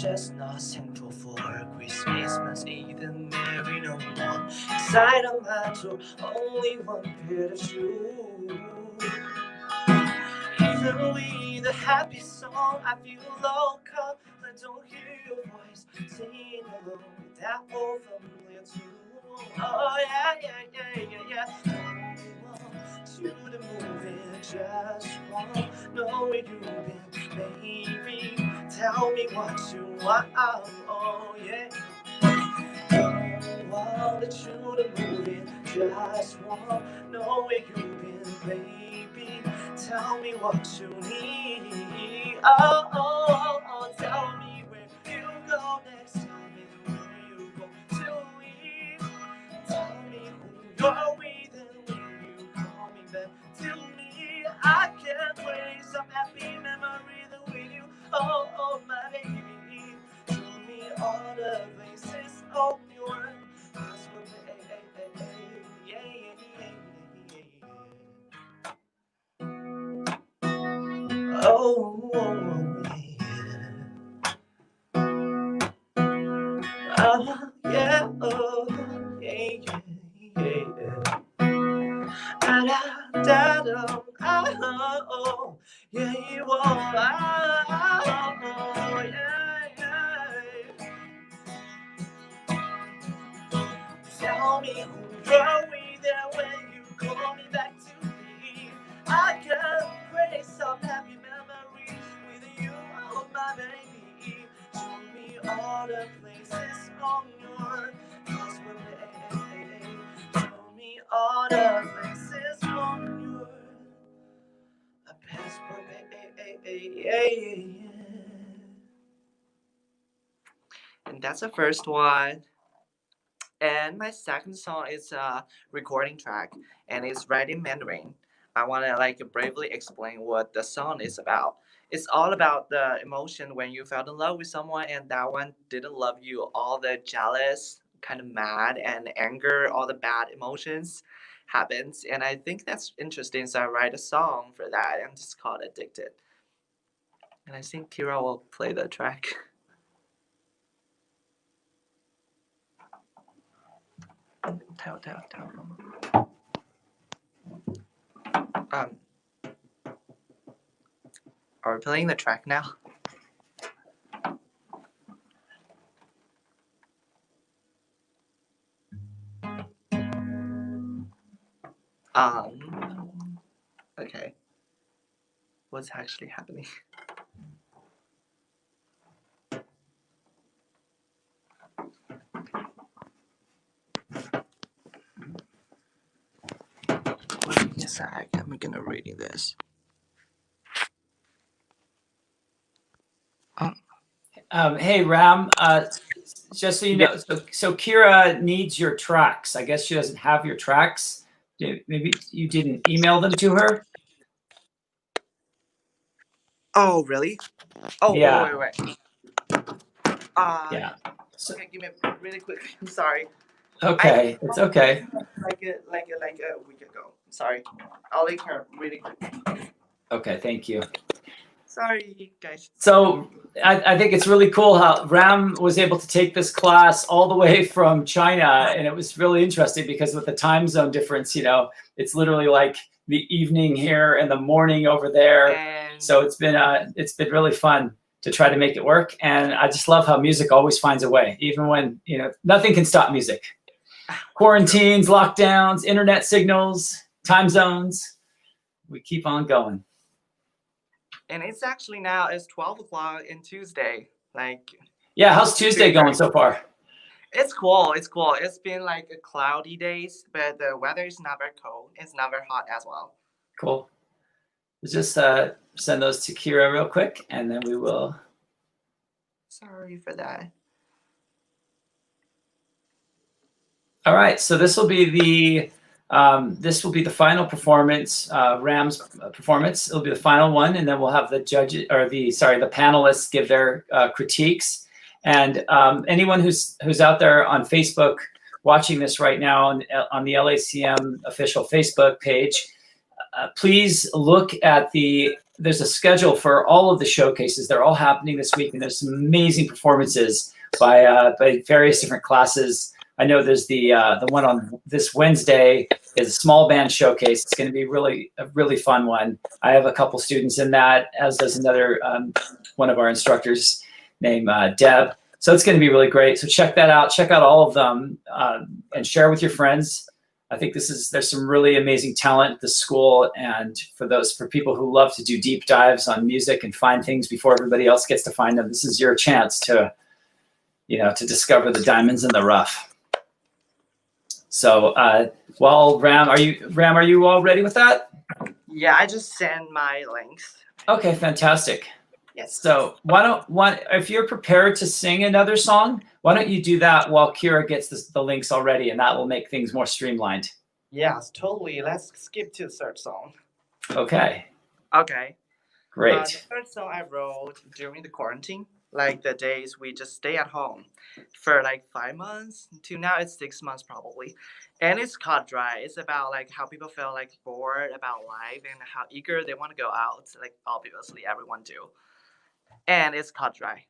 Just not central for Christmas, must even marry no more. Inside of my door, only one pair of shoes. Even with a happy song, I feel low, cause I don't hear your voice singing along with that old familiar tune. Oh yeah. Don't want you to move in, just want know where you've been, baby. Tell me what you want, oh yeah. Don't want you to move in, just want know where you've been, baby. Tell me what you need. Oh, tell me where you go next time and where you go to leave. Tell me who you're with and when you call me back to me. I can't wait some happy memories with you, oh my baby. Show me all the places on your passport, yeah. Oh, yeah, oh, yeah. Da-da-da-da, oh, yeah, yeah. Tell me who you're with and when you call me back to me. I can create some happy memories with you, oh my baby. Show me all the places on your passport. Show me all the places on your passport. And that's the first one. And my second song is a recording track, and it's written in Mandarin. I want to bravely explain what the song is about. It's all about the emotion when you fell in love with someone and that one didn't love you. All the jealous, kind of mad, and anger, all the bad emotions happens. And I think that's interesting, so I write a song for that, and it's called Addicted. And I think Kira will play the track. Tell. Are we playing the track now? Okay. What's actually happening? Wait a sec, I'm gonna reading this. Hey, Ram, just so you know, so Kira needs your tracks. I guess she doesn't have your tracks. Maybe you didn't email them to her? Oh, really? Oh, Yeah. wait. Yeah. Okay, give me really quick. I'm sorry. Okay, it's okay. Like a week ago. Sorry. I'll leave her really quick. Okay, thank you. Sorry, guys. So I think it's really cool how Ram was able to take this class all the way from China, and it was really interesting because with the time zone difference, it's literally like the evening here and the morning over there. So it's been really fun to try to make it work, and I just love how music always finds a way, even when nothing can stop music. Quarantines, lockdowns, internet signals, time zones, we keep on going. And it's actually now it's 12 o'clock in Tuesday. Yeah, how's Tuesday going so far? It's cool. It's been like a cloudy days, but the weather is never cold. It's never hot as well. Cool. Let's just send those to Kira real quick, and then we will. Sorry for that. All right, so this will be the final performance, Ram's performance. It'll be the final one, and then we'll have the judges or the panelists give their critiques. And anyone who's out there on Facebook watching this right now on the LACM official Facebook page, please look at there's a schedule for all of the showcases. They're all happening this week, and there's some amazing performances by various different classes. I know there's the one on this Wednesday is a small band showcase. It's going to be a really fun one. I have a couple students in that, as does another one of our instructors named Deb. So it's going to be really great. So check that out. Check out all of them and share with your friends. I think there's some really amazing talent at the school, and for people who love to do deep dives on music and find things before everybody else gets to find them, this is your chance to discover the diamonds in the rough. So, Ram, are you all ready with that? Yeah, I just sent my links. Okay, fantastic. Yes. So if you're prepared to sing another song, why don't you do that while Kira gets the links already, and that will make things more streamlined. Yes, totally. Let's skip to the third song. Okay. Okay. Great. The third song I wrote during the quarantine, like the days we just stay at home for like 5 months to now it's 6 months probably. And it's called Dry. It's about like how people feel like bored about life and how eager they want to go out. Like obviously everyone do. And it's called Dry.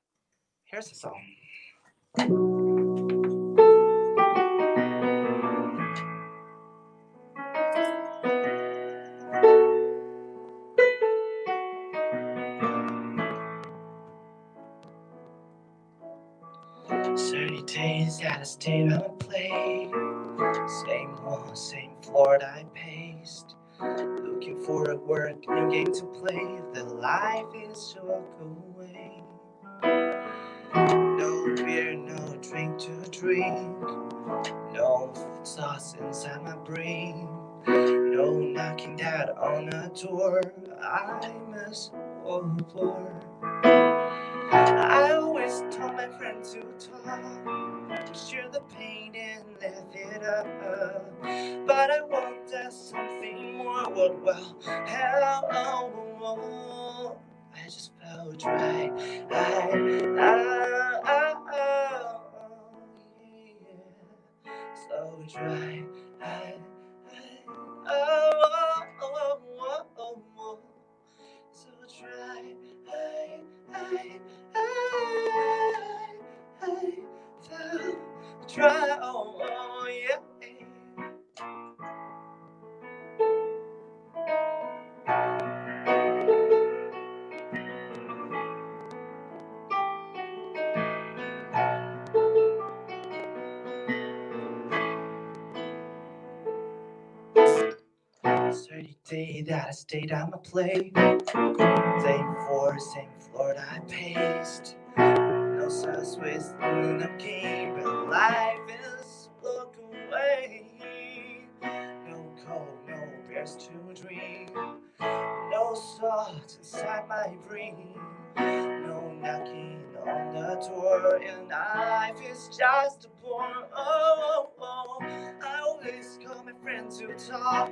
Here's the song. 30 days at a state on a plate. Same wall, same floor that I paced. Looking for a work, new game to play. The life is to walk away. No beer, no drink to drink. No sauce inside my brain. No knocking that on a door I must hope for. I always told my friend to talk, share the pain and laugh it up. But I want that something more worthwhile. I just felt dry. So dry. So dry. Try, oh yeah. Thirty day that I stayed on my plate. Day 4, same floor that I paced. No sauce with no game, but life is look away. No cold, no bears to dream. No salt inside my brain. No knocking on the door, and life is just a bore. Oh, oh, oh. I always call my friends to talk.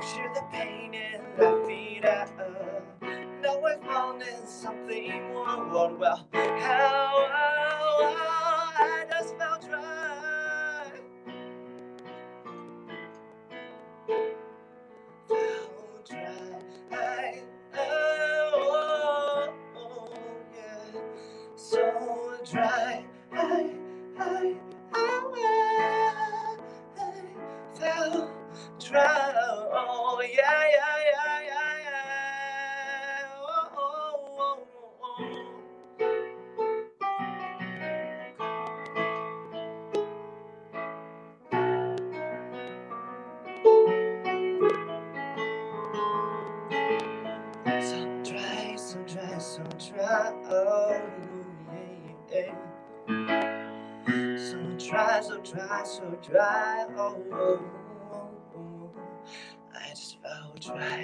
Share the pain and laugh it out. Now I found in something more. Well, how I just felt dry. Felt dry. Oh, yeah. So dry. I felt dry. Oh, yeah. Oh. 'So dry, oh. I just felt dry.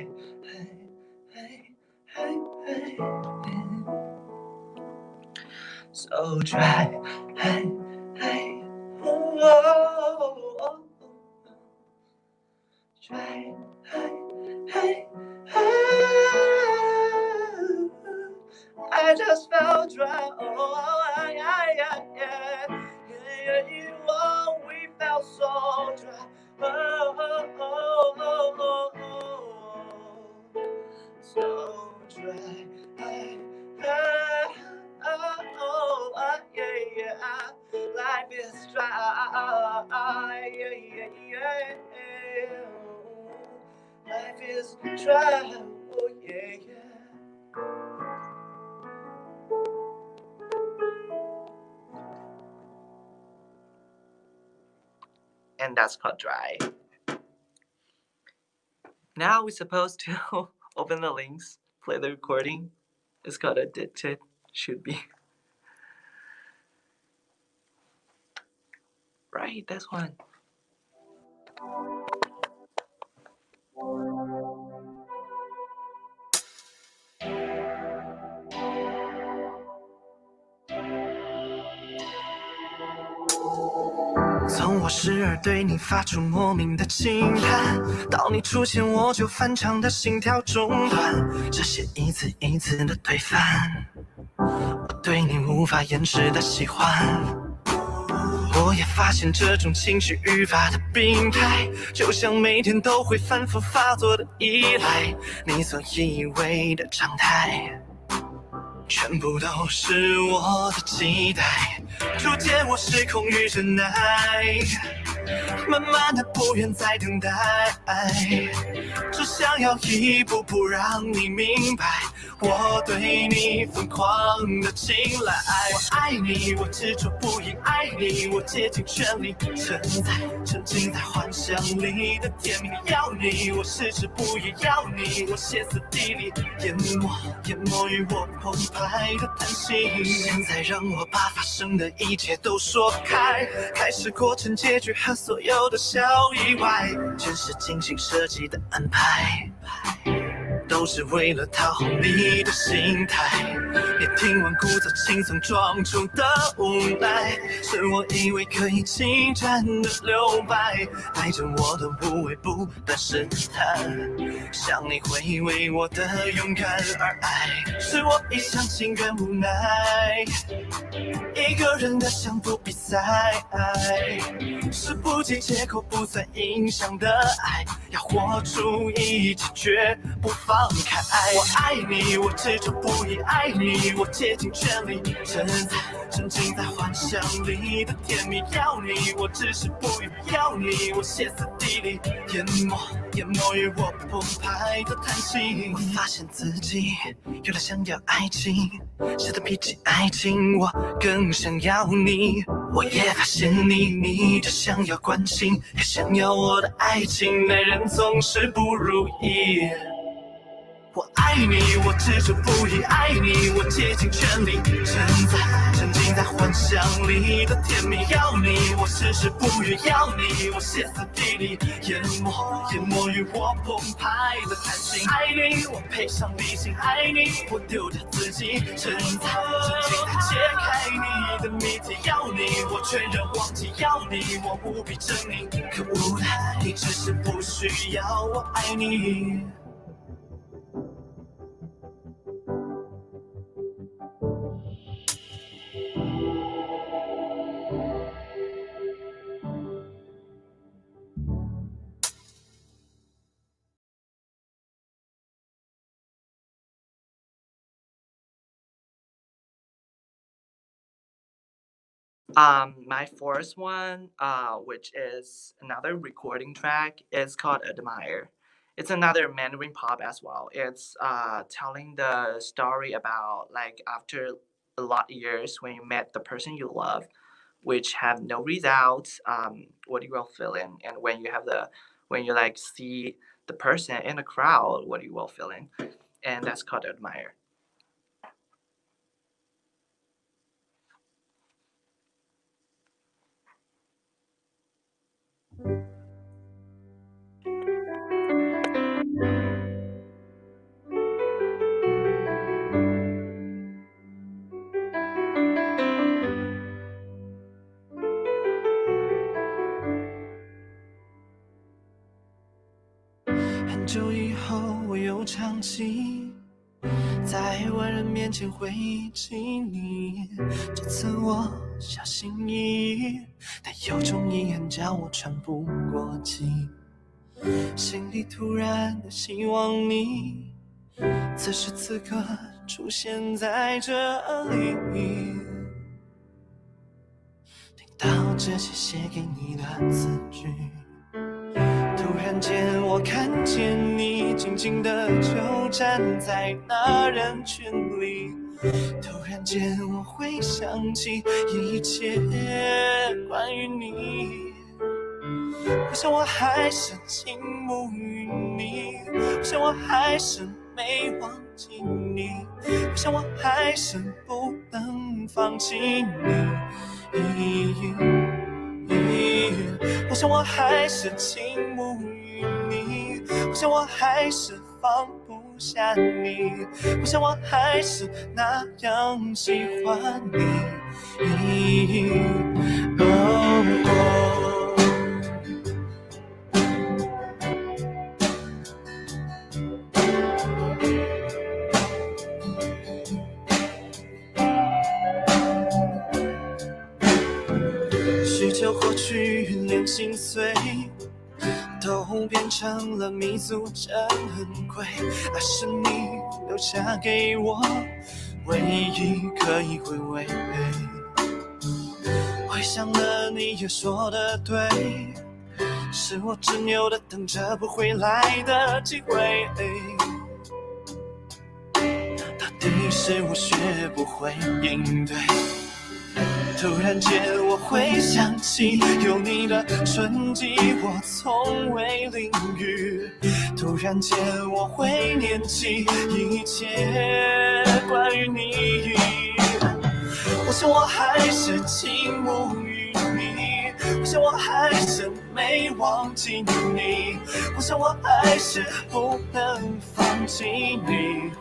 So dry. Oh. Dry. I just felt dry. Oh, yeah. Oh, we felt so dry. So dry. Yeah. Life is dry. Yeah. Life is dry. Oh, yeah. And that's called dry. Now we're supposed to open the links, play the recording. It's called Addicted. Should be. Right, this one.从我时而对你发出莫名的轻叹，到你出现我就翻唱的心跳中断，这些一次一次的推翻，我对你无法掩饰的喜欢。我也发现这种情绪愈发的病态，就像每天都会反复发作的依赖，你所以为的常态，全部都是我的期待，逐渐我失控与忍耐，慢慢的不愿再等待，只想要一步步让你明白我对你疯狂的青睐。我爱你，我执着不已爱你，我竭尽全力沉浸在幻想里的甜蜜，要你，我矢志不渝要你，我歇斯底里淹没于我澎湃的叹息。现在让我把发生的一切都说开，开始过程结局和所有的小意外，全是精心设计的安排，都是为了讨好你的心态。别听完故作轻松装出的无奈，是我以为可以侵占的留白，带着我的无畏不断试探，想你会为我的勇敢而爱，是我一厢情愿无奈，一个人的相扑比赛，是不计借口不再影响的爱，要活出一切绝不放开。我爱你，我执着不已爱你，你，我竭尽全力，沉浸在幻想里的甜蜜。要你，我只是不要你，我歇斯底里，淹没于我澎湃的叹息。我发现自己有了想要爱情，谁的比起爱情我更想要你。我也发现你就想要关心，也想要我的爱情，男人总是不如意。我爱你，我执着不已，爱你，我竭尽全力，沉浸在幻想里的甜蜜。要你，我事事不渝，要你，我歇斯底里，淹没于我澎湃的叹息。爱你，我赔上理性，爱你，我丢掉自己，沉浸在解开你的谜题。要你，我全然忘记，要你，我无比狰狞。可恶的，你只是不需要我爱你。My first one, which is another recording track, is called Admire. It's another Mandarin pop as well. It's telling the story about like after a lot of years when you met the person you love, which have no results, what you will feeling, and when you like see the person in the crowd, what you will feeling, and that's called Admire. 很久以后，我又唱起，在万人面前回忆起你。这次我小心翼翼，但有种遗憾叫我喘不过气。心里突然的希望你，此时此刻出现在这里。听到这些写给你的字句。突然间我看见你静静地就站在那人群里，突然间我会想起一切关于你，我想我还是倾慕于你，我想我还是没忘记你，我想我还是不能放弃你，我想我还是倾慕于你，我想我还是放不下你，我想我还是那样喜欢你。许久过去，连心碎都变成了弥足珍贵，那是你留下给我唯一可以回味。回想了你也说的对，是我执拗的等着不回来的机会，到底是我学不会应对。突然间我会想起有你的春季我从未淋雨，突然间我会念起一切关于你，我想我还是倾慕于你，我想我还是没忘记你，我想我还是不能放弃你，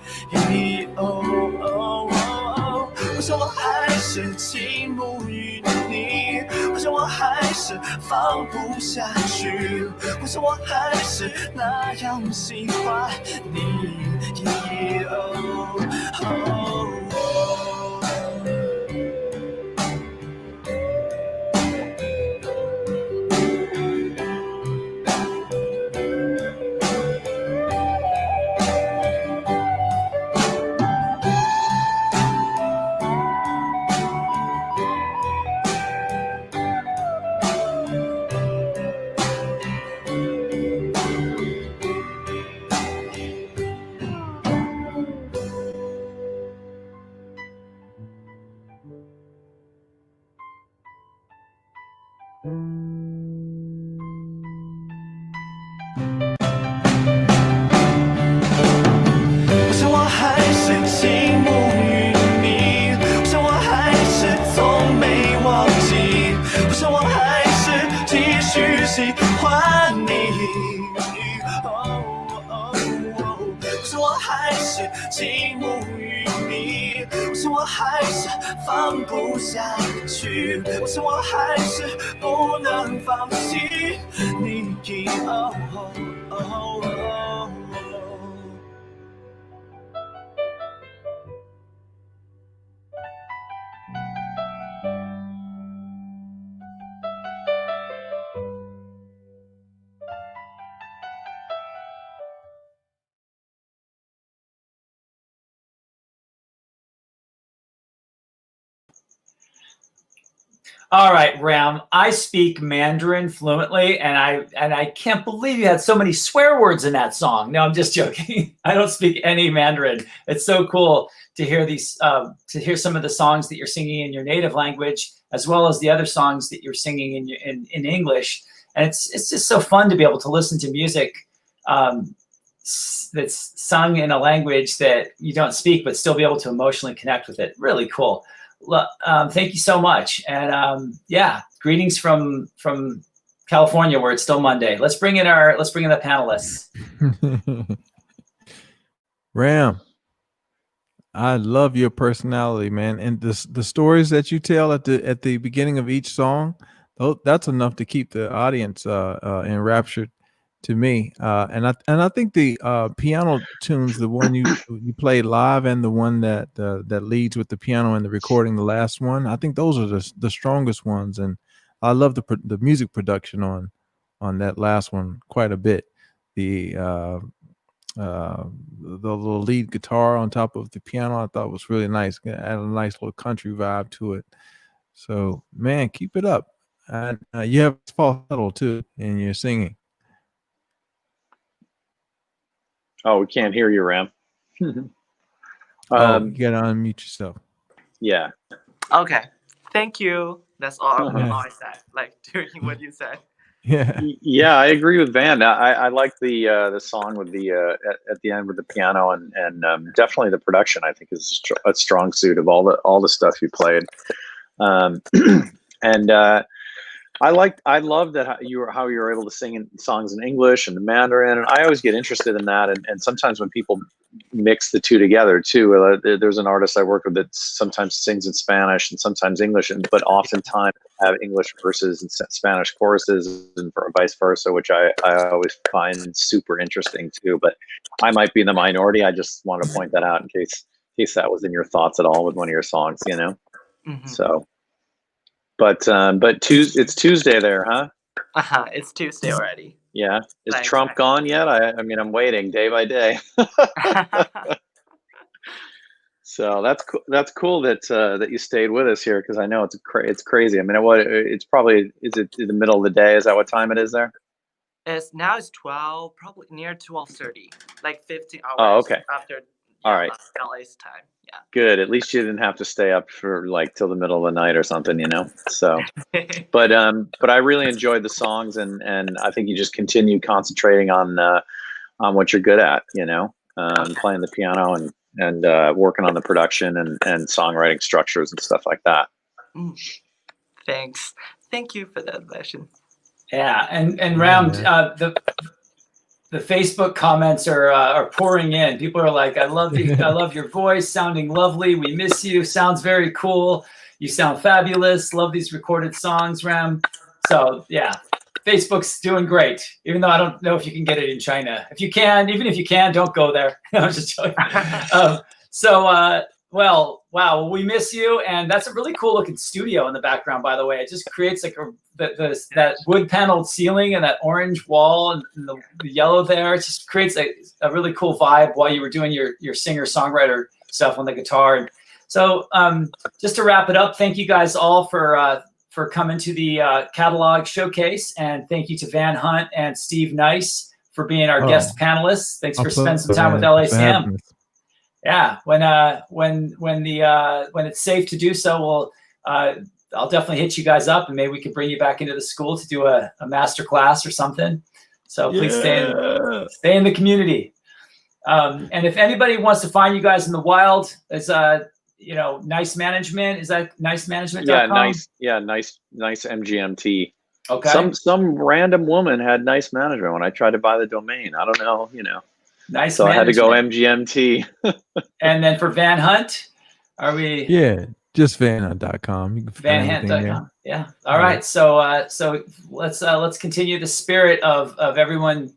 我想我还是倾慕于你，我想我还是放不下去，我想我还是那样喜欢你。什么还是寂寞于你？为什么还是放不下去？为什么还是不能放弃你All right, Ram. I speak Mandarin fluently, and I can't believe you had so many swear words in that song. No, I'm just joking. I don't speak any Mandarin. It's so cool to hear to hear some of the songs that you're singing in your native language, as well as the other songs that you're singing in English. And it's just so fun to be able to listen to music that's sung in a language that you don't speak, but still be able to emotionally connect with it. Really cool. Thank you so much. And yeah, greetings from California, where it's still Monday. Let's bring in the panelists. Ram, I love your personality, man, and the stories that you tell at the beginning of each song. That's enough to keep the audience enraptured. To me, and I think the piano tunes, the one you played live, and the one that leads with the piano in the recording, the last one, I think those are the strongest ones, and I love the music production on that last one quite a bit. The little lead guitar on top of the piano, I thought was really nice. It had a nice little country vibe to it. So, man, keep it up. And you have falsetto too in your singing. Oh, we can't hear you, Ram. You gotta unmute yourself. Yeah. Okay. Thank you. That's all I said. Like doing what you said. Yeah. Yeah, I agree with Van. I like the song with the at the end with the piano and definitely the production. I think is a strong suit of all the stuff you played. And I love that how you were able to sing songs in English and Mandarin, and I always get interested in that. And sometimes when people mix the two together too, there's an artist I work with that sometimes sings in Spanish and sometimes English, but oftentimes have English verses and Spanish choruses, and vice versa, which I always find super interesting too. But I might be in the minority. I just want to point that out in case that was in your thoughts at all with one of your songs, you know. Mm-hmm. So. But it's Tuesday there, huh? It's Tuesday already. Yeah. Is Trump gone yet? I mean, I'm waiting day by day. So that's cool that you stayed with us here, because I know it's crazy. I mean, it's probably, is it in the middle of the day? Is that what time it is there? It's 12, probably near 12:30, like 15 hours. Oh, okay. After all right. LA's time. Yeah. Good. At least you didn't have to stay up for like till the middle of the night or something, you know. So, but I really enjoyed the songs, and I think you just continue concentrating on what you're good at, you know, playing the piano and working on the production and songwriting structures and stuff like that. Thanks. Thank you for the advice. Yeah, and Ram, the Facebook comments are pouring in. People are like, I love your voice, sounding lovely. We miss you. Sounds very cool. You sound fabulous. Love these recorded songs, Ram. So yeah, Facebook's doing great, even though I don't know if you can get it in China. If you can, even if you can, don't go there. I'm just joking. Well, wow, we miss you, and that's a really cool looking studio in the background, by the way. It just creates like that wood paneled ceiling and that orange wall and the yellow there. It just creates a really cool vibe while you were doing your singer songwriter stuff on the guitar. And so just to wrap it up, thank you guys all for coming to the catalog showcase, and thank you to Van Hunt and Steve Nice for being our guest panelists. Thanks for spending some time with LACM. Yeah, when it's safe to do so, I'll definitely hit you guys up, and maybe we could bring you back into the school to do a master class or something. So please stay in the community. And if anybody wants to find you guys in the wild, it's Nice Management. Is that nicemanagement.com? Yeah, nice MGMT. Okay. Some random woman had Nice Management when I tried to buy the domain. I don't know, you know. Nice. So I had to go management. MGMT. And then for Van Hunt, are we? Yeah, just vanhunt.com. You can find everything there. Vanhunt.com. Yeah. All right. So let's continue the spirit of everyone,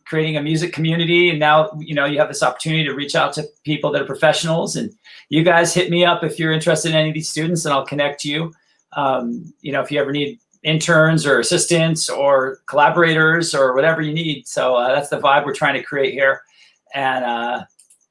creating a music community. And now, you have this opportunity to reach out to people that are professionals, and you guys hit me up if you're interested in any of these students, and I'll connect you. If you ever need interns or assistants or collaborators or whatever you need. So that's the vibe we're trying to create here. And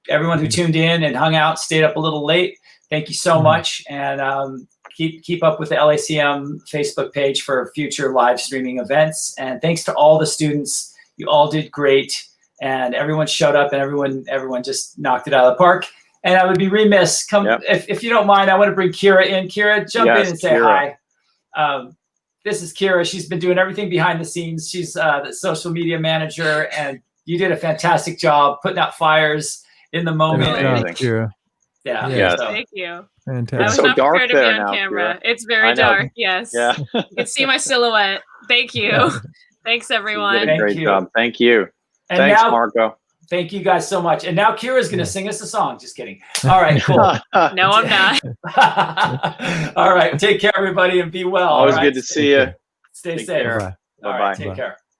everyone who tuned in and hung out, stayed up a little late, thank you so much. And keep up with the LACM Facebook page for future live streaming events. And thanks to all the students. You all did great. And everyone showed up, and everyone just knocked it out of the park. And I would be remiss, if you don't mind, I want to bring Kira in. Kira, jump in and say hi. This is Kira. She's been doing everything behind the scenes. She's the social media manager, and you did a fantastic job putting out fires in the moment. Kira. Yeah. So. Thank you. Fantastic. I was so not dark prepared to be there on now, camera. Kira. It's very dark. Yes. Yeah. You can see my silhouette. Thank you. Thanks, everyone. You did a great job. Thank you. And Thanks, now, Marco. Thank you guys so much. And now Kira's going to sing us a song. Just kidding. All right, cool. No, I'm not. All right. Take care, everybody, and be well. Always all right? good to see you. Stay Take safe. care. Bye-bye. All right. Take care.